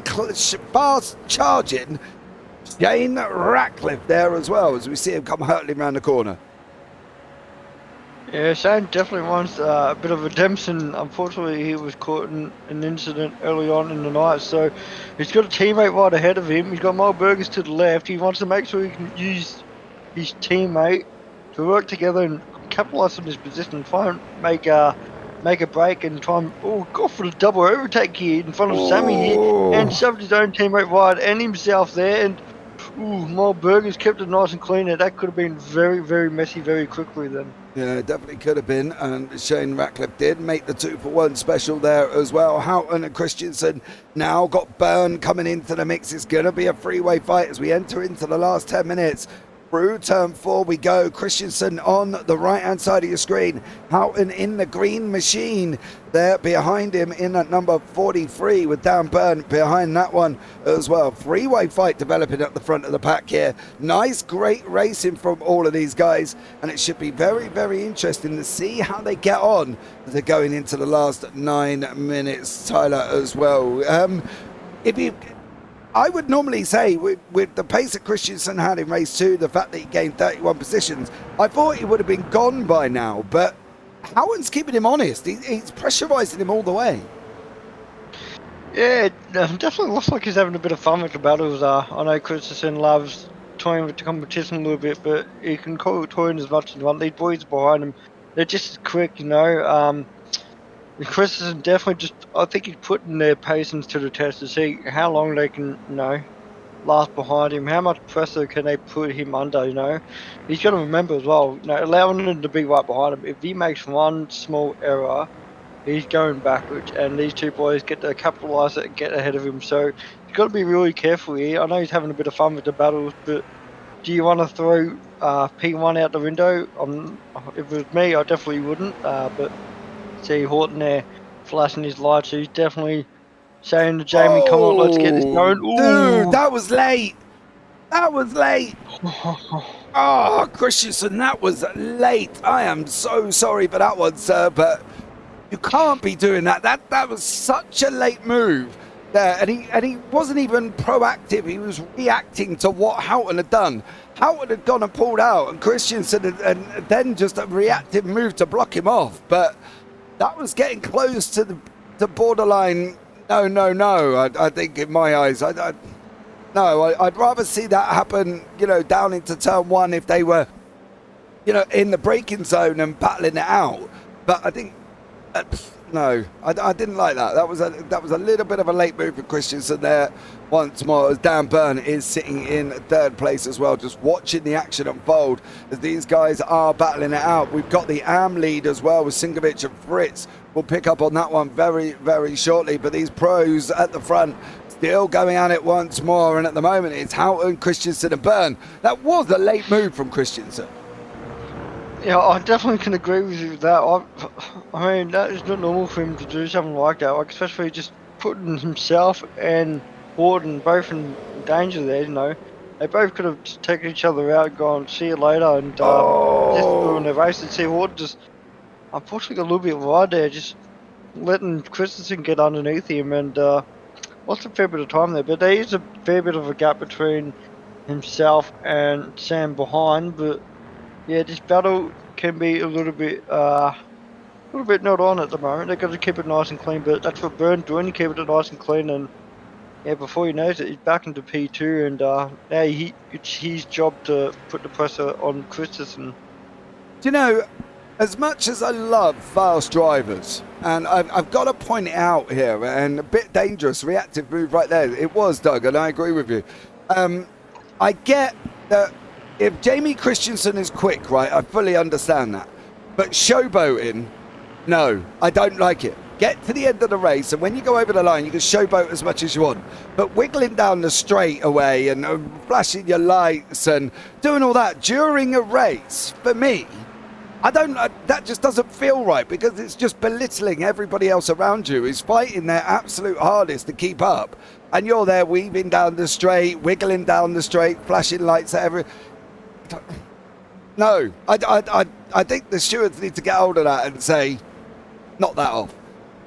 fast charging Shane Ratcliffe there as well, as we see him come hurtling around the corner.
Yeah, Shane definitely wants a bit of redemption. Unfortunately, he was caught in an incident early on in the night, so he's got a teammate right ahead of him. He's got Miles Burgess to the left. He wants to make sure he can use his teammate to work together and capitalise on this position, try and make a break and try and go for the double overtake here in front of Sammy here, and shoved his own teammate wide and himself there. And Miles Burgess kept it nice and clean, and that could have been very, very messy very quickly then.
Yeah, definitely could have been, and Shane Ratcliffe did make the 2-for-1 special there as well. Houghton and Christensen now got Byrne coming into the mix. It's going to be a three-way fight as we enter into the last 10 minutes. Through turn 4 we go. Christensen on the right-hand side of your screen. Houghton in the green machine there behind him in at number 43 with Dan Byrne behind that one as well. Three-way fight developing at the front of the pack here. Nice, great racing from all of these guys, and it should be very, very interesting to see how they get on as they're going into the last 9 minutes, Tyler, as well. I would normally say, with the pace that Christensen had in race 2, the fact that he gained 31 positions, I thought he would have been gone by now, but Houghton's keeping him honest. He's pressurising him all the way.
Yeah, it definitely looks like he's having a bit of fun with the battles. I know Christensen loves toying with the competition a little bit, but he can call it toying as much as you want. These boys behind him, they're just as quick, you know. Christensen definitely I think he's putting their patience to the test to see how long they can, last behind him. How much pressure can they put him under, you know? He's got to remember as well, you know, allowing him to be right behind him. If he makes one small error, he's going backwards, and these two boys get to capitalise it and get ahead of him. So he's got to be really careful here. I know he's having a bit of fun with the battles, but do you want to throw P1 out the window? If it was me, I definitely wouldn't. But see Horton there flashing his lights. He's definitely saying to Jamie, come on, let's get this going. Ooh.
Dude, that was late. That was late. Oh, Christensen, that was late. I am so sorry for that one, sir, but you can't be doing that. That was such a late move there, and he wasn't even proactive. He was reacting to what Houghton had done. Houghton had gone and pulled out, and Christensen and then just a reactive move to block him off. But that was getting close to the borderline. No. I think in my eyes, I'd rather see that happen, you know, down into turn one if they were, you know, in the braking zone and battling it out. But I think. No, I didn't like that. That was a little bit of a late move for Christensen there. Once more, as Dan Byrne is sitting in third place as well, just watching the action unfold as these guys are battling it out. We've got the AM lead as well with Sinkovic and Fritz. We'll pick up on that one very, very shortly. But these pros at the front still going at it once more. And at the moment, it's Houghton, Christensen and Byrne. That was a late move from Christensen.
Yeah, I definitely can agree with you with that. I mean, that is not normal for him to do something like that, like especially just putting himself and Horton both in danger there, you know. They both could have just taken each other out and gone, see you later, and just doing their race. And see Horton just, unfortunately, got a little bit wide there, just letting Christensen get underneath him, and lost a fair bit of time there. But there is a fair bit of a gap between himself and Sam behind, but yeah, this battle can be a little bit not on at the moment. They've got to keep it nice and clean, but that's what Byrne's doing, keeping it nice and clean, and yeah, before he knows it, he's back into P2, and now it's his job to put the pressure on Christensen.
Do you know, as much as I love fast drivers, and I've got to point it out here, and a bit dangerous, reactive move right there. It was, Doug, and I agree with you. I get that if Jamie Christensen is quick, right, I fully understand that. But showboating, no, I don't like it. Get to the end of the race, and when you go over the line, you can showboat as much as you want. But wiggling down the straightaway and flashing your lights and doing all that during a race, for me, that just doesn't feel right, because it's just belittling everybody else around you who's fighting their absolute hardest to keep up. And you're there weaving down the straight, wiggling down the straight, flashing lights at every... No, I think the stewards need to get hold of that and say, knock that off.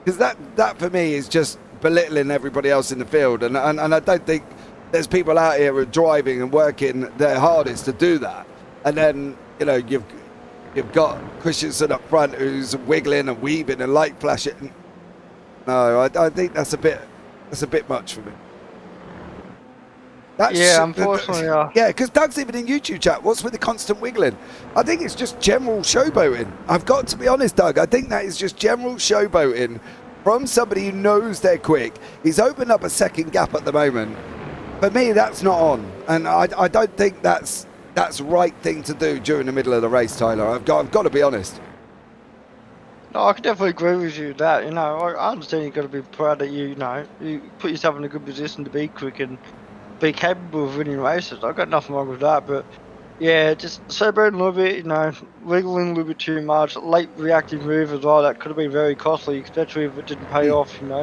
Because that for me is just belittling everybody else in the field. And I don't think there's people out here who are driving and working their hardest to do that. And then, you know, you've got Christensen up front who's wiggling and weaving and light flashing. No, I think that's a bit much for me.
Unfortunately,
yeah, because Doug's even in YouTube chat. What's with the constant wiggling? I think it's just general showboating. I've got to be honest, Doug. I think that is just general showboating from somebody who knows they're quick. He's opened up a second gap at the moment. For me, that's not on, and I don't think that's the right thing to do during the middle of the race, Tyler. I've got to be honest.
No, I can definitely agree with you that, you know, I understand you've got to be proud that you put yourself in a good position to be quick and be capable of winning races. I've got nothing wrong with that, but yeah, just showboating a little bit, you know, wiggling a little bit too much, late reactive move as well, that could have been very costly, especially if it didn't pay off, you know.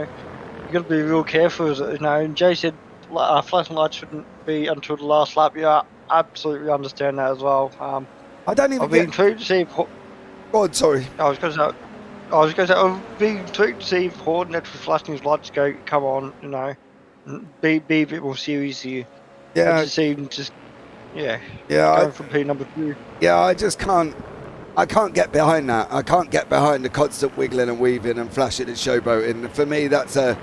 You've got to be real careful, you know, and Jay said flashing lights shouldn't be until the last lap. Yeah, I absolutely understand that as well.
I don't even
I'll be intrigued to see if...
Go on, sorry.
I was going to say, I'll be intrigued to see if Horton actually flashing his lights come on, you know. Be a bit more serious here.
Yeah.
Going from P number 2.
Yeah, I can't get behind that. I can't get behind the constant wiggling and weaving and flashing and showboating. For me, that's a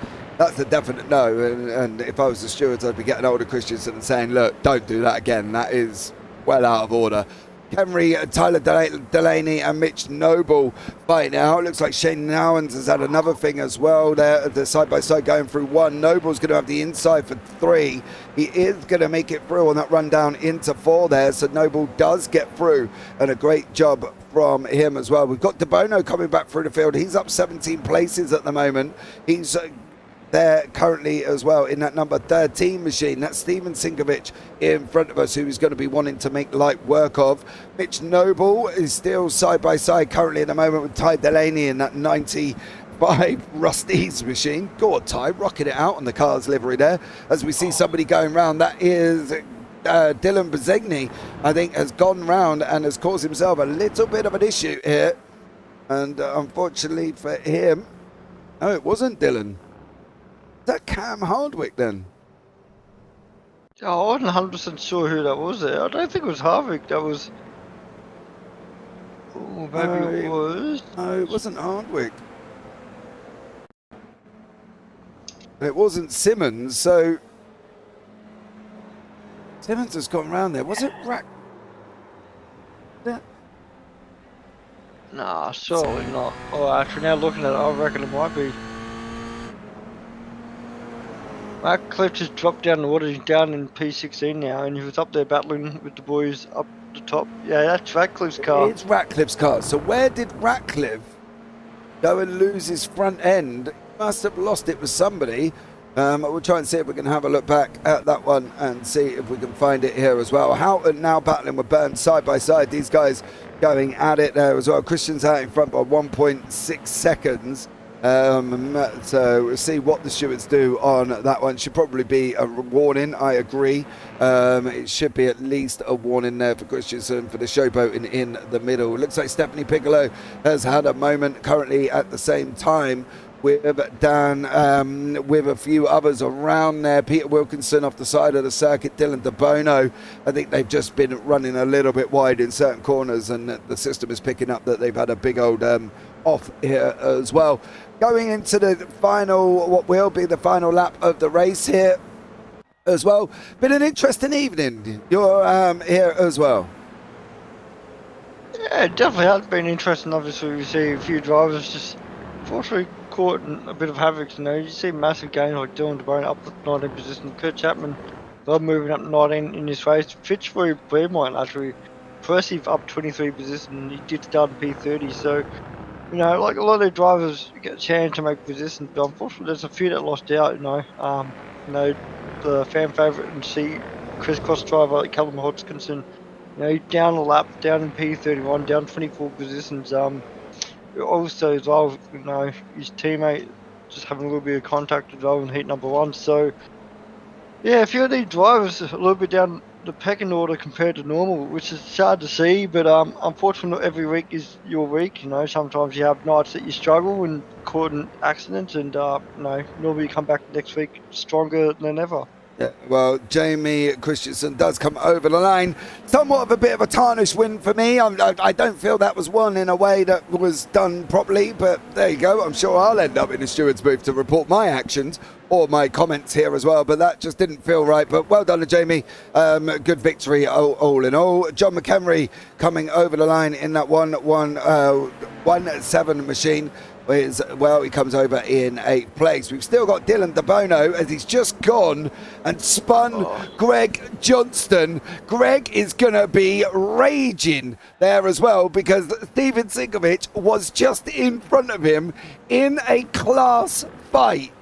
definite no. And if I was the stewards, I'd be getting hold of Christensen and saying, look, don't do that again. That is well out of order. Henry, Tyler Delaney and Mitch Noble fighting out. Looks like Shane Nowens has had another thing as well there. The side-by-side going through 1. Noble's going to have the inside for 3. He is going to make it through on that run down into 4 there. So Noble does get through, and a great job from him as well. We've got De Bono coming back through the field. He's up 17 places at the moment. He's there currently as well in that number 13 machine. That's Steven Sinkovic in front of us, who is going to be wanting to make light work of. Mitch Noble is still side by side currently at the moment with Ty Delaney in that 95 Rust-Ease machine. Go on, Ty, rocking it out on the car's livery there. As we see somebody going round, that is Dylan Bezegny, I think, has gone round and has caused himself a little bit of an issue here. And unfortunately for him, no, it wasn't Dylan. Is that Cam Hardwick then?
Oh, I wasn't 100% sure who that was there. I don't think it was Hardwick. That was... Oh, maybe it was.
No, it wasn't Hardwick. It wasn't Simmons, so... Simmons has gone round there. Was it Rack?
Nah, surely not. Oh, actually, now looking at it, I reckon it might be. Mark Cliff just dropped down the water. He's down in P16 now, and he was up there battling with the boys up the top. Yeah, that's Ratcliffe's car.
It's Ratcliffe's car. So where did Ratcliffe go and lose his front end? He must have lost it with somebody. We'll try and see if we can have a look back at that one and see if we can find it here as well. Houghton now battling with Burns side by side. These guys going at it there as well. Christian's out in front by 1.6 seconds. So we'll see what the stewards do on that one. Should probably be a warning, I agree. It should be at least a warning there for Christensen for the showboating in the middle. It looks like Stephanie Piccolo has had a moment currently at the same time with Dan, with a few others around there. Peter Wilkinson off the side of the circuit, Dylan De Bono. I think they've just been running a little bit wide in certain corners, and the system is picking up that they've had a big old off here as well. Going into the final, what will be the final lap of the race here as well. Been an interesting evening. You're here as well.
Yeah, it definitely has been interesting. Obviously, we see a few drivers just fortunately caught in a bit of havoc. You know, you see massive gains like Dylan De Bono up to 19 position. Kurt Chapman, they're moving up 19 in this race. Fitzroy Beaumont actually impressive up 23 position. He did start in P30, so you know, like a lot of the drivers get a chance to make positions, but unfortunately there's a few that lost out. You know, the fan favourite and see crisscross driver like Callum Hodgkinson, you know, down a lap, down in P31, down 24 positions. Also as well, you know, his teammate just having a little bit of contact as well in heat number 1. So yeah, a few of these drivers a little bit down the pecking order compared to normal, which is sad to see, but unfortunately not every week is your week. You know, sometimes you have nights that you struggle and caught in accidents, and you know, normally you come back next week stronger than ever.
Yeah, well, Jamie Christensen does come over the line. Somewhat of a bit of a tarnished win for me. I don't feel that was won in a way that was done properly, but there you go. I'm sure I'll end up in the steward's booth to report my actions or my comments here as well, but that just didn't feel right. But well done to Jamie. Good victory all in all. John McHenry coming over the line in that 1-7 machine. Well, he comes over in 8th place. We've still got Dylan De Bono as he's just gone and spun Greg Johnston. Greg is going to be raging there as well because Steven Sinkovic was just in front of him in a class fight.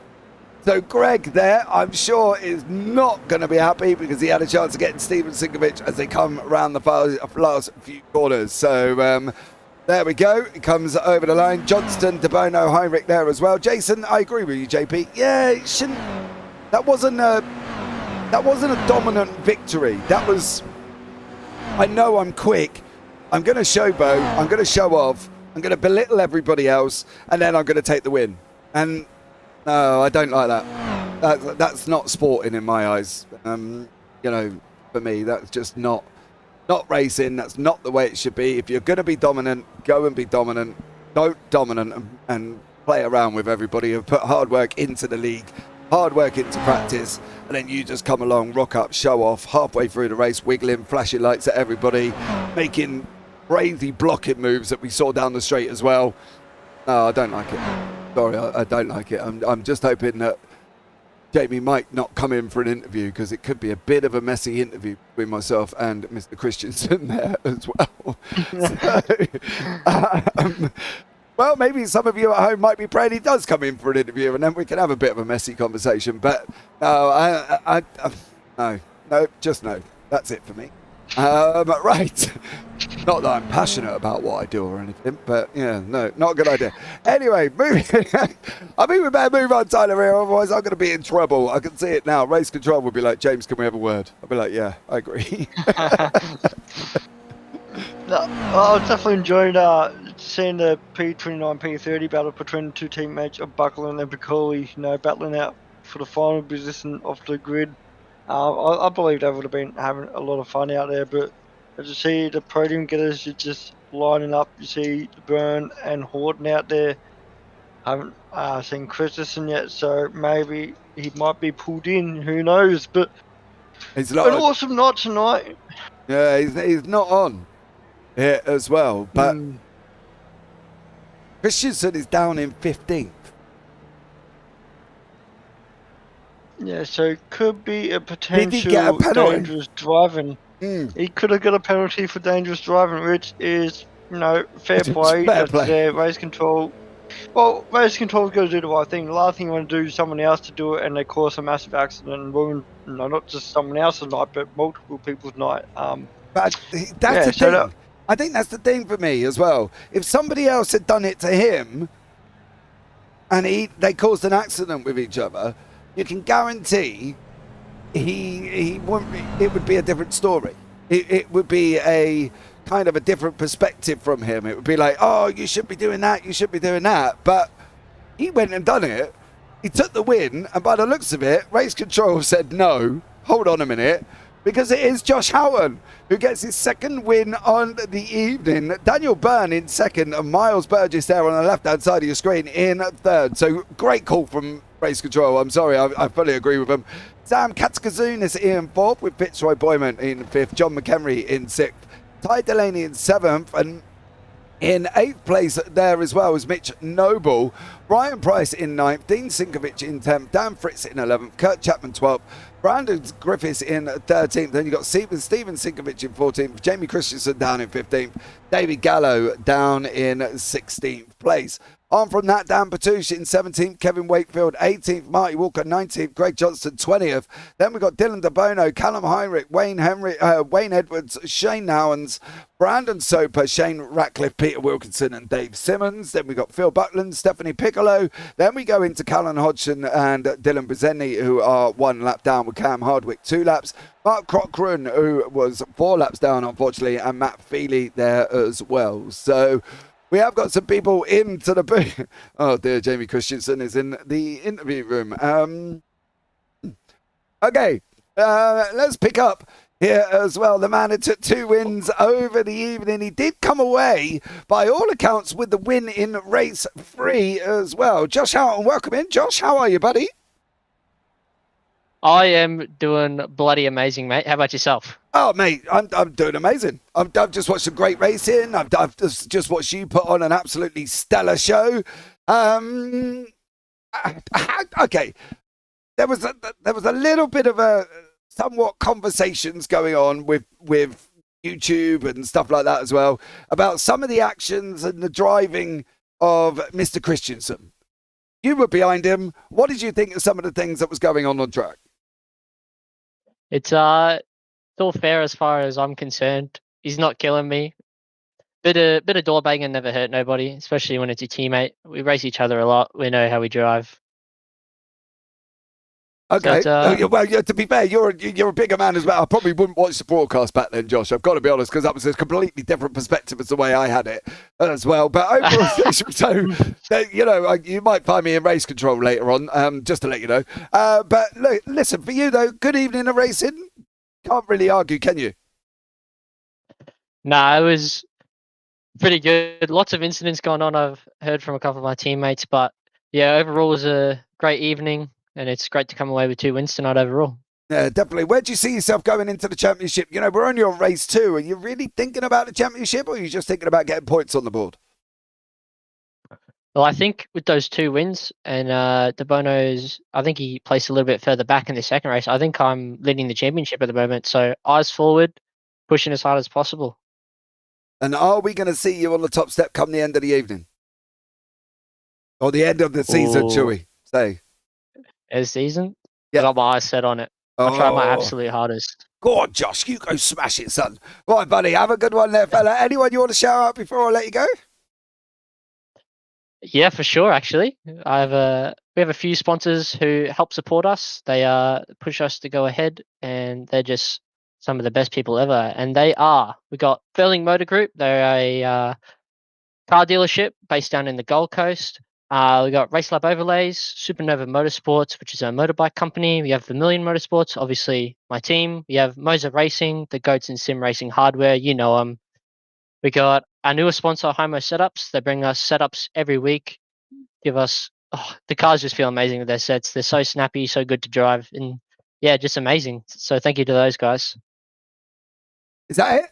So Greg there, I'm sure, is not going to be happy because he had a chance of getting Steven Sinkovic as they come around the last few corners. So there we go. He comes over the line. Johnston, De Bono, Heinrich there as well. Jason, I agree with you, JP. Yeah, it shouldn't. That wasn't a dominant victory. That was. I know I'm quick. I'm going to showboat. I'm going to show off. I'm going to belittle everybody else, and then I'm going to take the win. And no, I don't like that. That's not sporting in my eyes. You know, for me, that's just not racing. That's not the way it should be. If you're going to be dominant, go and be dominant. Don't dominant and play around with everybody and put hard work into the league. hard work into practice, and then you just come along, rock up, show off, halfway through the race, wiggling, flashing lights at everybody, making crazy blocking moves that we saw down the straight as well. No, I don't like it. Sorry, I don't like it. I'm just hoping that Jamie might not come in for an interview, because it could be a bit of a messy interview between myself and Mr. Christensen there as well. Well, maybe some of you at home might be praying he does come in for an interview, and then we can have a bit of a messy conversation. But no, no, just no. That's it for me. Right. Not that I'm passionate about what I do or anything, but yeah, no, not a good idea. Anyway, moving. I think we better move on, Tyler, here, otherwise I'm going to be in trouble. I can see it now. Race control will be like, James, can we have a word? I'll be like, yeah, I agree.
No, I was definitely enjoying seeing the P29 P30 battle between the two teammates of Buckland and Piccoli, battling out for the final position off the grid. I believe they would have been having a lot of fun out there, but as you see the podium getters, you're just lining up. You see Byrne and Horton out there. I haven't seen Christensen yet, so maybe he might be pulled in. Who knows? But
he's not
an awesome night tonight.
Yeah, he's not on here as well, but Christensen is down in 15th.
Yeah, so it could be a potential dangerous driving. He could have got a penalty for dangerous driving, which is, fair play. That's race control. Well, race control's got to do the right thing. The last thing you want to do is someone else to do it, and they cause a massive accident and ruin, not just someone else's night, but multiple people's night.
But that's the thing. I think that's the thing for me as well. If somebody else had done it to him, and they caused an accident with each other, you can guarantee he wouldn't. It would be a different story. It would be a kind of a different perspective from him. It would be like, oh, you should be doing that, you should be doing that. But he went and done it. He took the win, and by the looks of it, race control said no. Hold on a minute. Because it is Josh Houghton who gets his second win on the evening. Daniel Byrne in second, and Miles Burgess there on the left-hand side of your screen in third. So great call from race control. I'm sorry, I fully agree with him. Sam Katzkazunis in fourth, with Fitzroy Boyman in fifth, John McHenry in sixth, Ty Delaney in seventh, and in eighth place there as well was Mitch Noble, Ryan Price in ninth, Dean Sinkovich in 10th, Dan Fritz in 11th, Kurt Chapman 12th, Brandon Griffiths in 13th, then you've got Steven Sinkovich in 14th, Jamie Christensen down in 15th, David Gallo down in 16th place. On from that, Dan Patouche in 17th, Kevin Wakefield 18th, Marty Walker 19th, Greg Johnston 20th. Then we've got Dylan DeBono, Callum Heinrich, Wayne Edwards, Shane Nowens, Brandon Soper, Shane Ratcliffe, Peter Wilkinson and Dave Simmons. Then we've got Phil Buckland, Stephanie Piccolo. Then we go into Callan Hodgson and Dylan Brizeni, who are 1 lap down, with Cam Hardwick 2 laps. Mark Cochran, who was 4 laps down, unfortunately, and Matt Feely there as well. So we have got some people into the booth. Oh dear, Jamie Christensen is in the interview room. Okay, let's pick up here as well. The man who took 2 wins over the evening. He did come away, by all accounts, with the win in race 3 as well. Josh Houghton, welcome in. Josh, how are you, buddy?
I am doing bloody amazing, mate. How about yourself?
Oh, mate, I'm doing amazing. I've just watched some great racing. I've just watched you put on an absolutely stellar show. Okay, there was a little bit of a somewhat conversations going on with YouTube and stuff like that as well about some of the actions and the driving of Mr. Christensen. You were behind him. What did you think of some of the things that was going on track?
It's all fair as far as I'm concerned. He's not killing me. Bit of door banging never hurt nobody, especially when it's your teammate. We race each other a lot. We know how we drive.
Okay.
But,
well, to be fair, you're a bigger man as well. I probably wouldn't watch the broadcast back then, Josh. I've got to be honest, because that was a completely different perspective as the way I had it as well. But overall, so you might find me in race control later on, just to let you know. But look, listen, for you though, good evening of racing. Can't really argue, can you?
Nah, it was pretty good. Lots of incidents going on. I've heard from a couple of my teammates, but yeah, overall it was a great evening. and it's great to come away with 2 wins tonight overall.
Yeah, definitely. Where do you see yourself going into the championship? You know, we're only on race 2. Are you really thinking about the championship, or are you just thinking about getting points on the board?
Well, I think with those 2 wins and De Bono's, I think he placed a little bit further back in the second race. I think I'm leading the championship at the moment. So eyes forward, pushing as hard as possible.
And are we going to see you on the top step come the end of the evening? Or the end of the season, shall we say?
End of season?
Yeah.
I got my eyes set on it. I'll try my absolute hardest.
Go on, Josh. You go smash it, son. Right, buddy. Have a good one there, fella. Anyone you want to shout out before I let you go?
Yeah, for sure. Actually, we have a few sponsors who help support us. They push us to go ahead, and they're just some of the best people ever. And we got Furling Motor Group. They're a car dealership based down in the Gold Coast. We got Race Lab Overlays, Supernova Motorsports, which is a motorbike company. We have Vermilion Motorsports, obviously my team. We have Moser Racing, the goats in sim racing hardware. You know them. We got our newest sponsor, Homo Setups. They bring us setups every week. Give us the cars just feel amazing with their sets. They're so snappy, so good to drive, and yeah, just amazing. So thank you to those guys.
Is that it?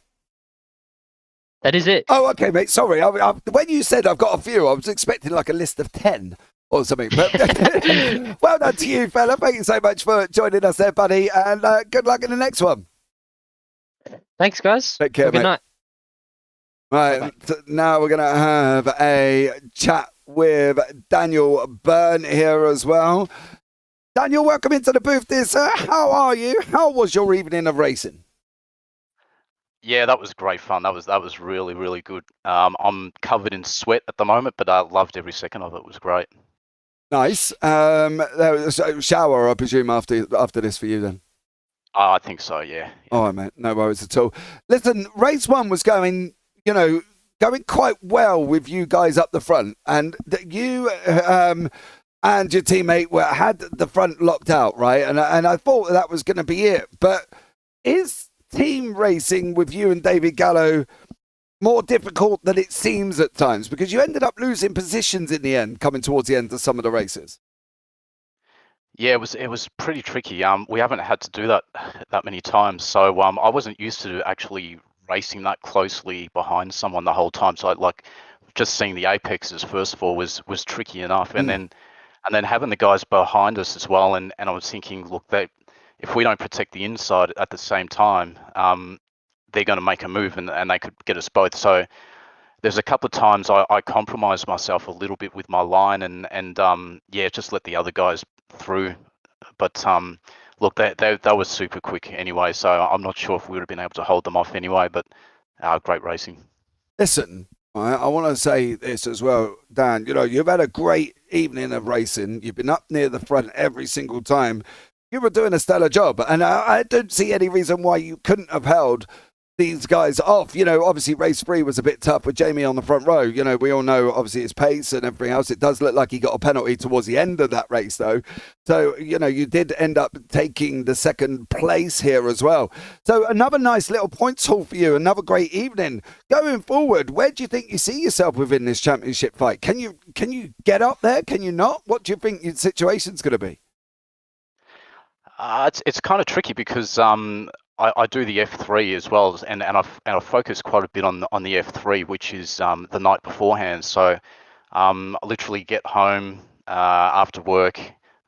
That is it.
Oh, okay, mate. Sorry. When you said I've got a few, I was expecting like a list of 10 or something. But well done to you, fella. Thank you so much for joining us there, buddy. And good luck in the next one.
Thanks, guys.
Take care,
Have a good
mate.
night.
Right, now we're going to have a chat with Daniel Byrne here as well. Daniel, welcome into the booth there, sir. How are you? How was your evening of racing?
Yeah, that was great fun. That was really, really good. I'm covered in sweat at the moment, but I loved every second of it. It was great.
Nice. So shower, I presume, after this for you then?
I think so, yeah.
All right, mate. No worries at all. Listen, race 1 was going quite well with you guys up the front, and you and your teammate had the front locked out, right? And I thought that was going to be it. But is team racing with you and David Gallo more difficult than it seems at times? Because you ended up losing positions in the end, coming towards the end of some of the races.
Yeah, it was pretty tricky. We haven't had to do that many times, so I wasn't used to actually racing that closely behind someone the whole time. So just seeing the apexes first of all was tricky enough, and then having the guys behind us as well. And I was thinking, look, if we don't protect the inside at the same time, they're going to make a move and they could get us both. So there's a couple of times I compromised myself a little bit with my line and just let the other guys through. But look, they were super quick anyway, so I'm not sure if we would have been able to hold them off anyway, but great racing.
Listen, I want to say this as well, Dan. You've had a great evening of racing. You've been up near the front every single time. You were doing a stellar job, and I don't see any reason why you couldn't have held these guys off. Obviously race 3 was a bit tough with Jamie on the front row. We all know obviously his pace and everything else. It does look like he got a penalty towards the end of that race though. So, you did end up taking the second place here as well. So another nice little points haul for you. Another great evening. Going forward, where do you think you see yourself within this championship fight? Can you get up there? Can you not? What do you think your situation's going to be?
It's kind of tricky because I do the F3 as well, and I focus quite a bit on the F3, which is the night beforehand. So I literally get home after work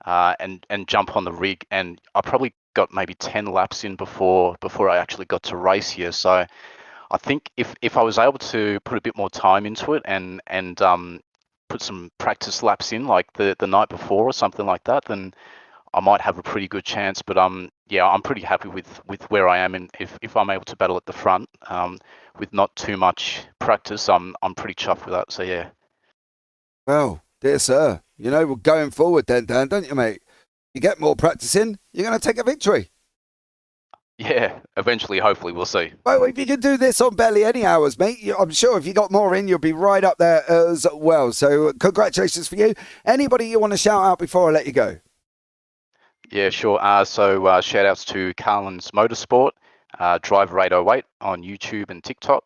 and jump on the rig, and I probably got maybe 10 laps in before I actually got to race here. So I think if I was able to put a bit more time into it and put some practice laps in, like the night before or something like that, then I might have a pretty good chance. But I'm pretty happy with where I am, and if I'm able to battle at the front with not too much practice, I'm pretty chuffed with that. So yeah.
Well, dear sir, we're going forward then, Dan, don't you, mate? You get more practice in, you're going to take a victory.
Yeah, eventually, hopefully, we'll see.
Well, if you can do this on barely any hours, mate, I'm sure if you got more in, you'll be right up there as well. So congratulations for you. Anybody you want to shout out before I let you go?
Yeah, sure. So shout outs to Carlin's Motorsport, Driver 808 on YouTube and TikTok,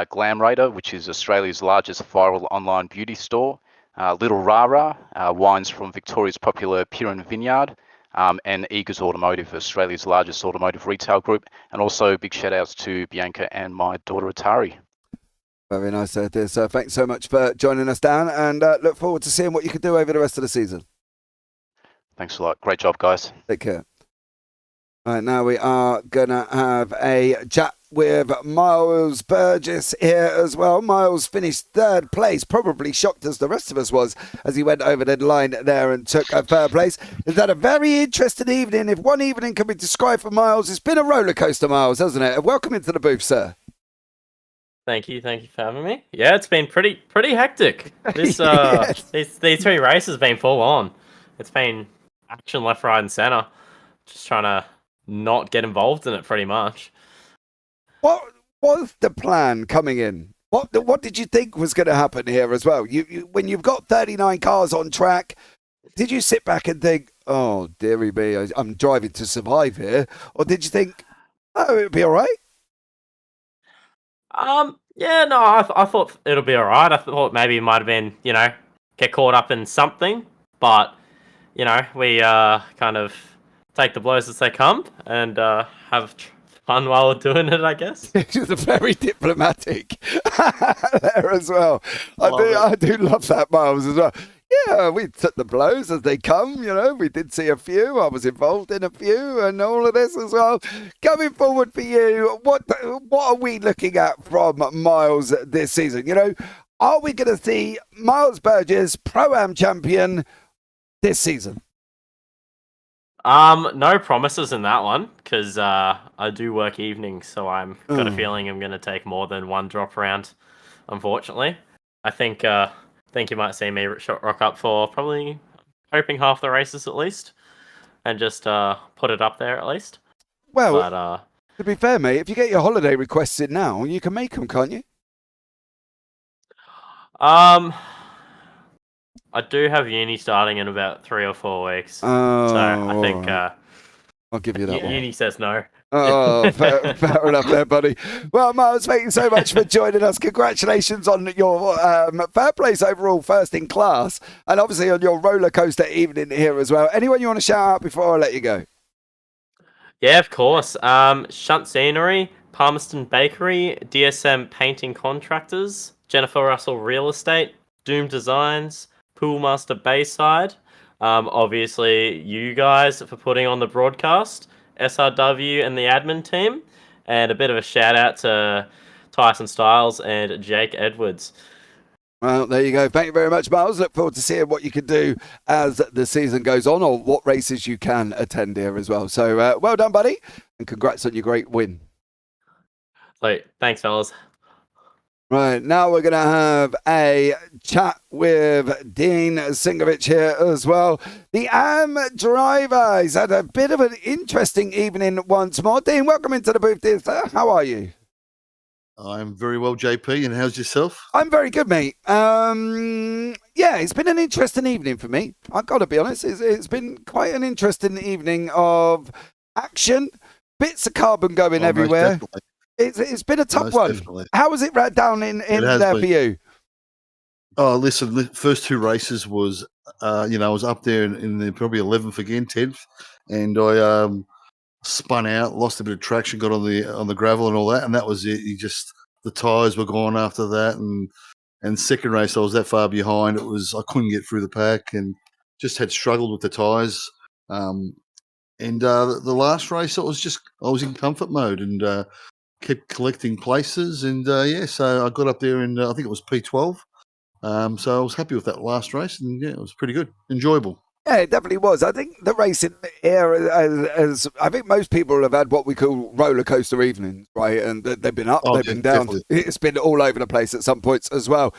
Glam Raider, which is Australia's largest viral online beauty store, Little Rara, wines from Victoria's popular Piran Vineyard, and Eagers Automotive, Australia's largest automotive retail group. And also big shout outs to Bianca and my daughter Atari.
Very nice, dear sir. Thanks so much for joining us, Dan, and look forward to seeing what you can do over the rest of the season.
Thanks a lot. Great job, guys.
Take care. All right, now we are going to have a chat with Miles Burgess here as well. Miles finished third place, probably shocked as the rest of us was as he went over the line there and took a third place. It's had a very interesting evening. If one evening can be described for Miles, it's been a roller coaster, Miles, hasn't it? Welcome into the booth, sir.
Thank you for having me. Yeah, it's been pretty hectic. This
Yes.
these 3 races have been full on. It's been action left, right, and center. Just trying to not get involved in it, pretty much.
What was the plan coming in? What did you think was going to happen here as well? You when you've got 39 cars on track, did you sit back and think, oh, dearie me, I'm driving to survive here? Or did you think, oh, it'll be all right?
Yeah, no, I thought it'll be all right. I thought maybe it might have been, get caught up in something, but we kind of take the blows as they come and have fun while we're doing it, I guess.
It's very diplomatic there as well. I do love that, Miles, as well. Yeah, we took the blows as they come, we did see a few. I was involved in a few and all of this as well. Coming forward for you, what are we looking at from Miles this season? Are we going to see Miles Burgess Pro-Am champion this season?
No promises in that one, because I do work evenings, so I've got a feeling I'm going to take more than one drop round, unfortunately. I think you might see me rock up for probably hoping half the races at least, and just put it up there at least.
Well,
but,
to be fair, mate, if you get your holiday requests in now, you can make them, can't you?
I do have uni starting in about 3 or 4 weeks, so I think
I'll give you that one.
Uni says no.
Oh, fair enough there, buddy. Well, Miles, thank you so much for joining us. Congratulations on your fair place overall, first in class, and obviously on your roller coaster evening here as well. Anyone you want to shout out before I let you go?
Yeah, of course. Shunt Scenery, Palmerston Bakery, DSM Painting Contractors, Jennifer Russell Real Estate, Doom Designs, Poolmaster Bayside, obviously you guys for putting on the broadcast, SRW and the admin team, and a bit of a shout out to Tyson Styles and Jake Edwards.
Well, there you go. Thank you very much, Miles. Look forward to seeing what you can do as the season goes on, or what races you can attend here as well. So well done, buddy, and congrats on your great win.
Thanks, fellas.
Right, now we're going to have a chat with Dean Singovich here as well. The AM driver. He's had a bit of an interesting evening once more. Dean, welcome into the booth, dear sir. How are you?
I'm very well, JP, and how's yourself?
I'm very good, mate. Yeah, it's been an interesting evening for me. I've got to be honest. It's been quite an interesting evening of action, bits of carbon going everywhere. It's been a tough one.
Definitely.
How was it right down in there for you?
Oh, listen, the first 2 races was, I was up there in the probably 11th again, 10th, and I spun out, lost a bit of traction, got on the gravel and all that, and that was it. The tyres were gone after that, and second race I was that far behind. I couldn't get through the pack and just had struggled with the tyres. And the last race I was in comfort mode and kept collecting places, and so I got up there in I think it was P12. So I was happy with that last race, and it was pretty good, enjoyable.
Yeah, it definitely was. I think the racing here, as I think most people have had what we call roller coaster evenings, right? And they've been up, they've been down.
Definitely.
It's been all over the place at some points as well.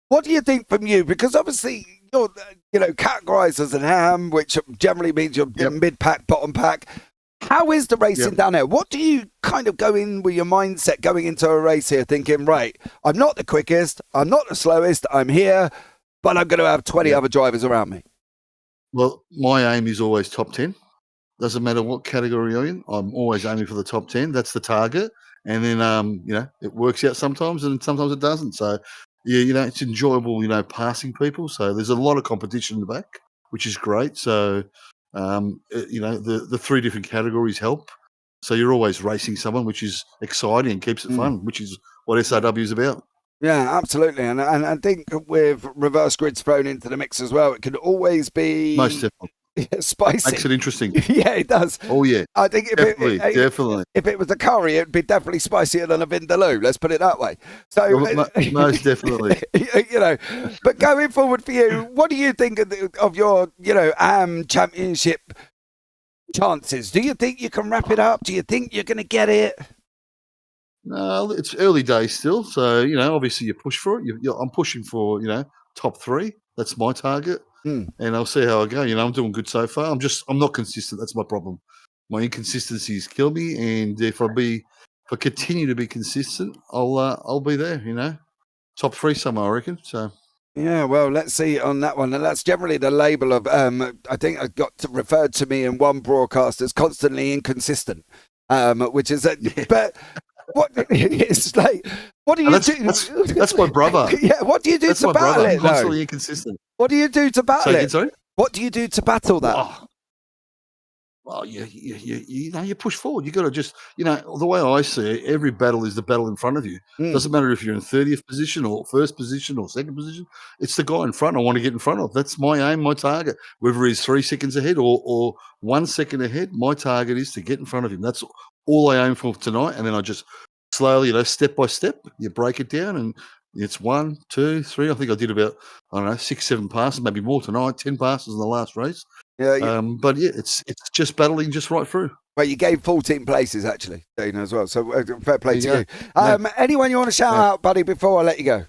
What do you think from you? Because obviously you're, categorised as an AM, which generally means you're mid-pack, bottom pack. How is the racing down there? What do you kind of go in with your mindset going into a race here thinking, right, I'm not the quickest, I'm not the slowest, I'm here, but I'm going to have 20 other drivers around me?
Well, my aim is always top 10. Doesn't matter what category you're in. I'm always aiming for the top 10. That's the target. And then, it works out sometimes and sometimes it doesn't. So it's enjoyable, passing people. So there's a lot of competition in the back, which is great. So, the 3 different categories help. So you're always racing someone, which is exciting and keeps it fun, which is what SRW is about.
Yeah, absolutely. And I think with reverse grids thrown into the mix as well, it can always be
Most definitely.
Spicy.
Makes it interesting.
Yeah, it does.
Oh, yeah.
I think
definitely.
If it was a curry, it'd be definitely spicier than a vindaloo. Let's put it that way. So,
most definitely.
But going forward for you, what do you think of your, championship chances? Do you think you can wrap it up? Do you think you're going to get it?
No, it's early days still. So, obviously you push for it. I'm pushing for, top 3. That's my target. And I'll see how I go. I'm doing good so far. I'm not consistent. That's my problem. My inconsistencies kill me. And if I continue to be consistent, I'll be there, top 3 somewhere, I reckon. So.
Yeah, well, let's see on that one. And that's generally the label of, I think I got referred to me in one broadcast as constantly inconsistent, which is, but what it's like, what do you do?
That's my brother.
Yeah, what do you do to battle it, though?
Constantly inconsistent.
What do you do to battle it?
Sorry?
What do you do to battle that?
Well, you push forward. You got to just, the way I see it, every battle is the battle in front of you. Doesn't matter if you're in 30th position or first position or second position. It's the guy in front I want to get in front of. That's my aim, my target. Whether he's 3 seconds ahead or 1 second ahead, my target is to get in front of him. That's all I aim for tonight. And then I just slowly, step by step, you break it down, and it's 1, 2, 3. I think I did about, 6, 7 passes, maybe more tonight, 10 passes in the last race.
Yeah.
But yeah, it's just battling just right through.
Well, you gave 14 places actually, Dana, as well. So fair play to you. Anyone you want to shout out, buddy, before I let you go?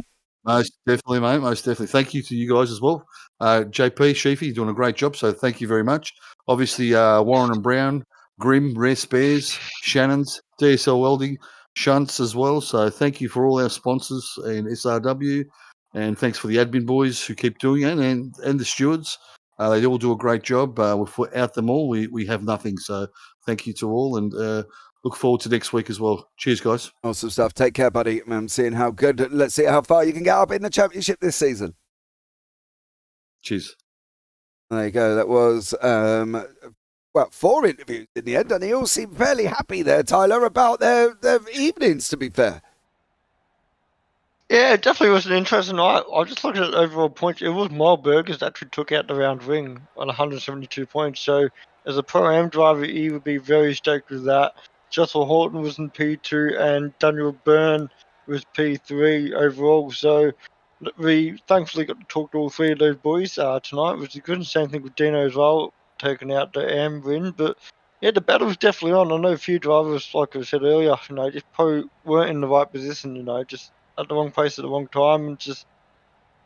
Most definitely, mate. Most definitely. Thank you to you guys as well. JP, Sheafy, you're doing a great job. So thank you very much. Obviously, Warren and Brown, Grim, Rare Spares, Shannon's, DSL Welding, Shunts as well. So thank you for all our sponsors and SRW, and thanks for the admin boys who keep doing it, and the stewards. They all do a great job. Without them all, we have nothing. So thank you to all, and look forward to next week as well. Cheers, guys.
Awesome stuff. Take care, buddy. I'm seeing how good. Let's see how far you can get up in the championship this season.
Cheers.
There you go. That was 4 interviews in the end, and they all seem fairly happy there, Tyler, about their evenings, to be fair.
Yeah, it definitely was an interesting night. I just looking at overall points. It was Miles Burgers that actually took out the round ring on 172 points. So, as a Pro-Am driver, he would be very stoked with that. Joshua Horton was in P2 and Daniel Byrne was P3 overall. So, we thankfully got to talk to all 3 of those boys tonight, which is good. And same thing with Dino as well, taking out the AM win. But yeah, the battle was definitely on. I know a few drivers, like I said earlier, just probably weren't in the right position, just at the wrong place at the wrong time, and just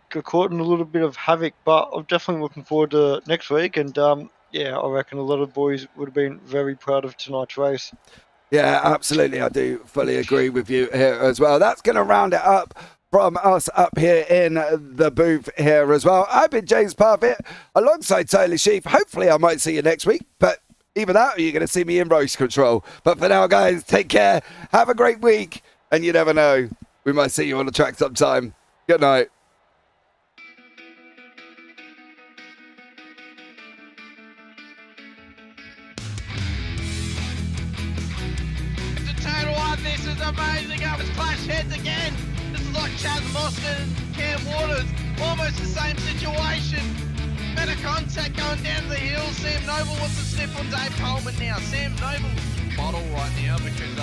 got caught in a little bit of havoc. But I'm definitely looking forward to next week, and I reckon a lot of boys would have been very proud of tonight's race.
Yeah, absolutely. I do fully agree with you here as well. That's going to round it up from us up here in the booth here as well. I've been James Parfett alongside Tyler Sheaf. Hopefully I might see you next week, but either that or you're going to see me in race control. But for now, guys, take care. Have a great week, and you never know, we might see you on the track sometime. Good night.
This is amazing. I was clash heads again. This is like Chaz Mostert and Cam Waters. Almost the same situation. Better contact going down the hill. Sam Noble wants to sniff on Dave Coleman now. Sam Noble bottle right now because,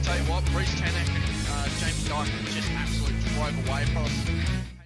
tell you what, Bruce Tanak and Jamie Dyke just absolutely drove away from us.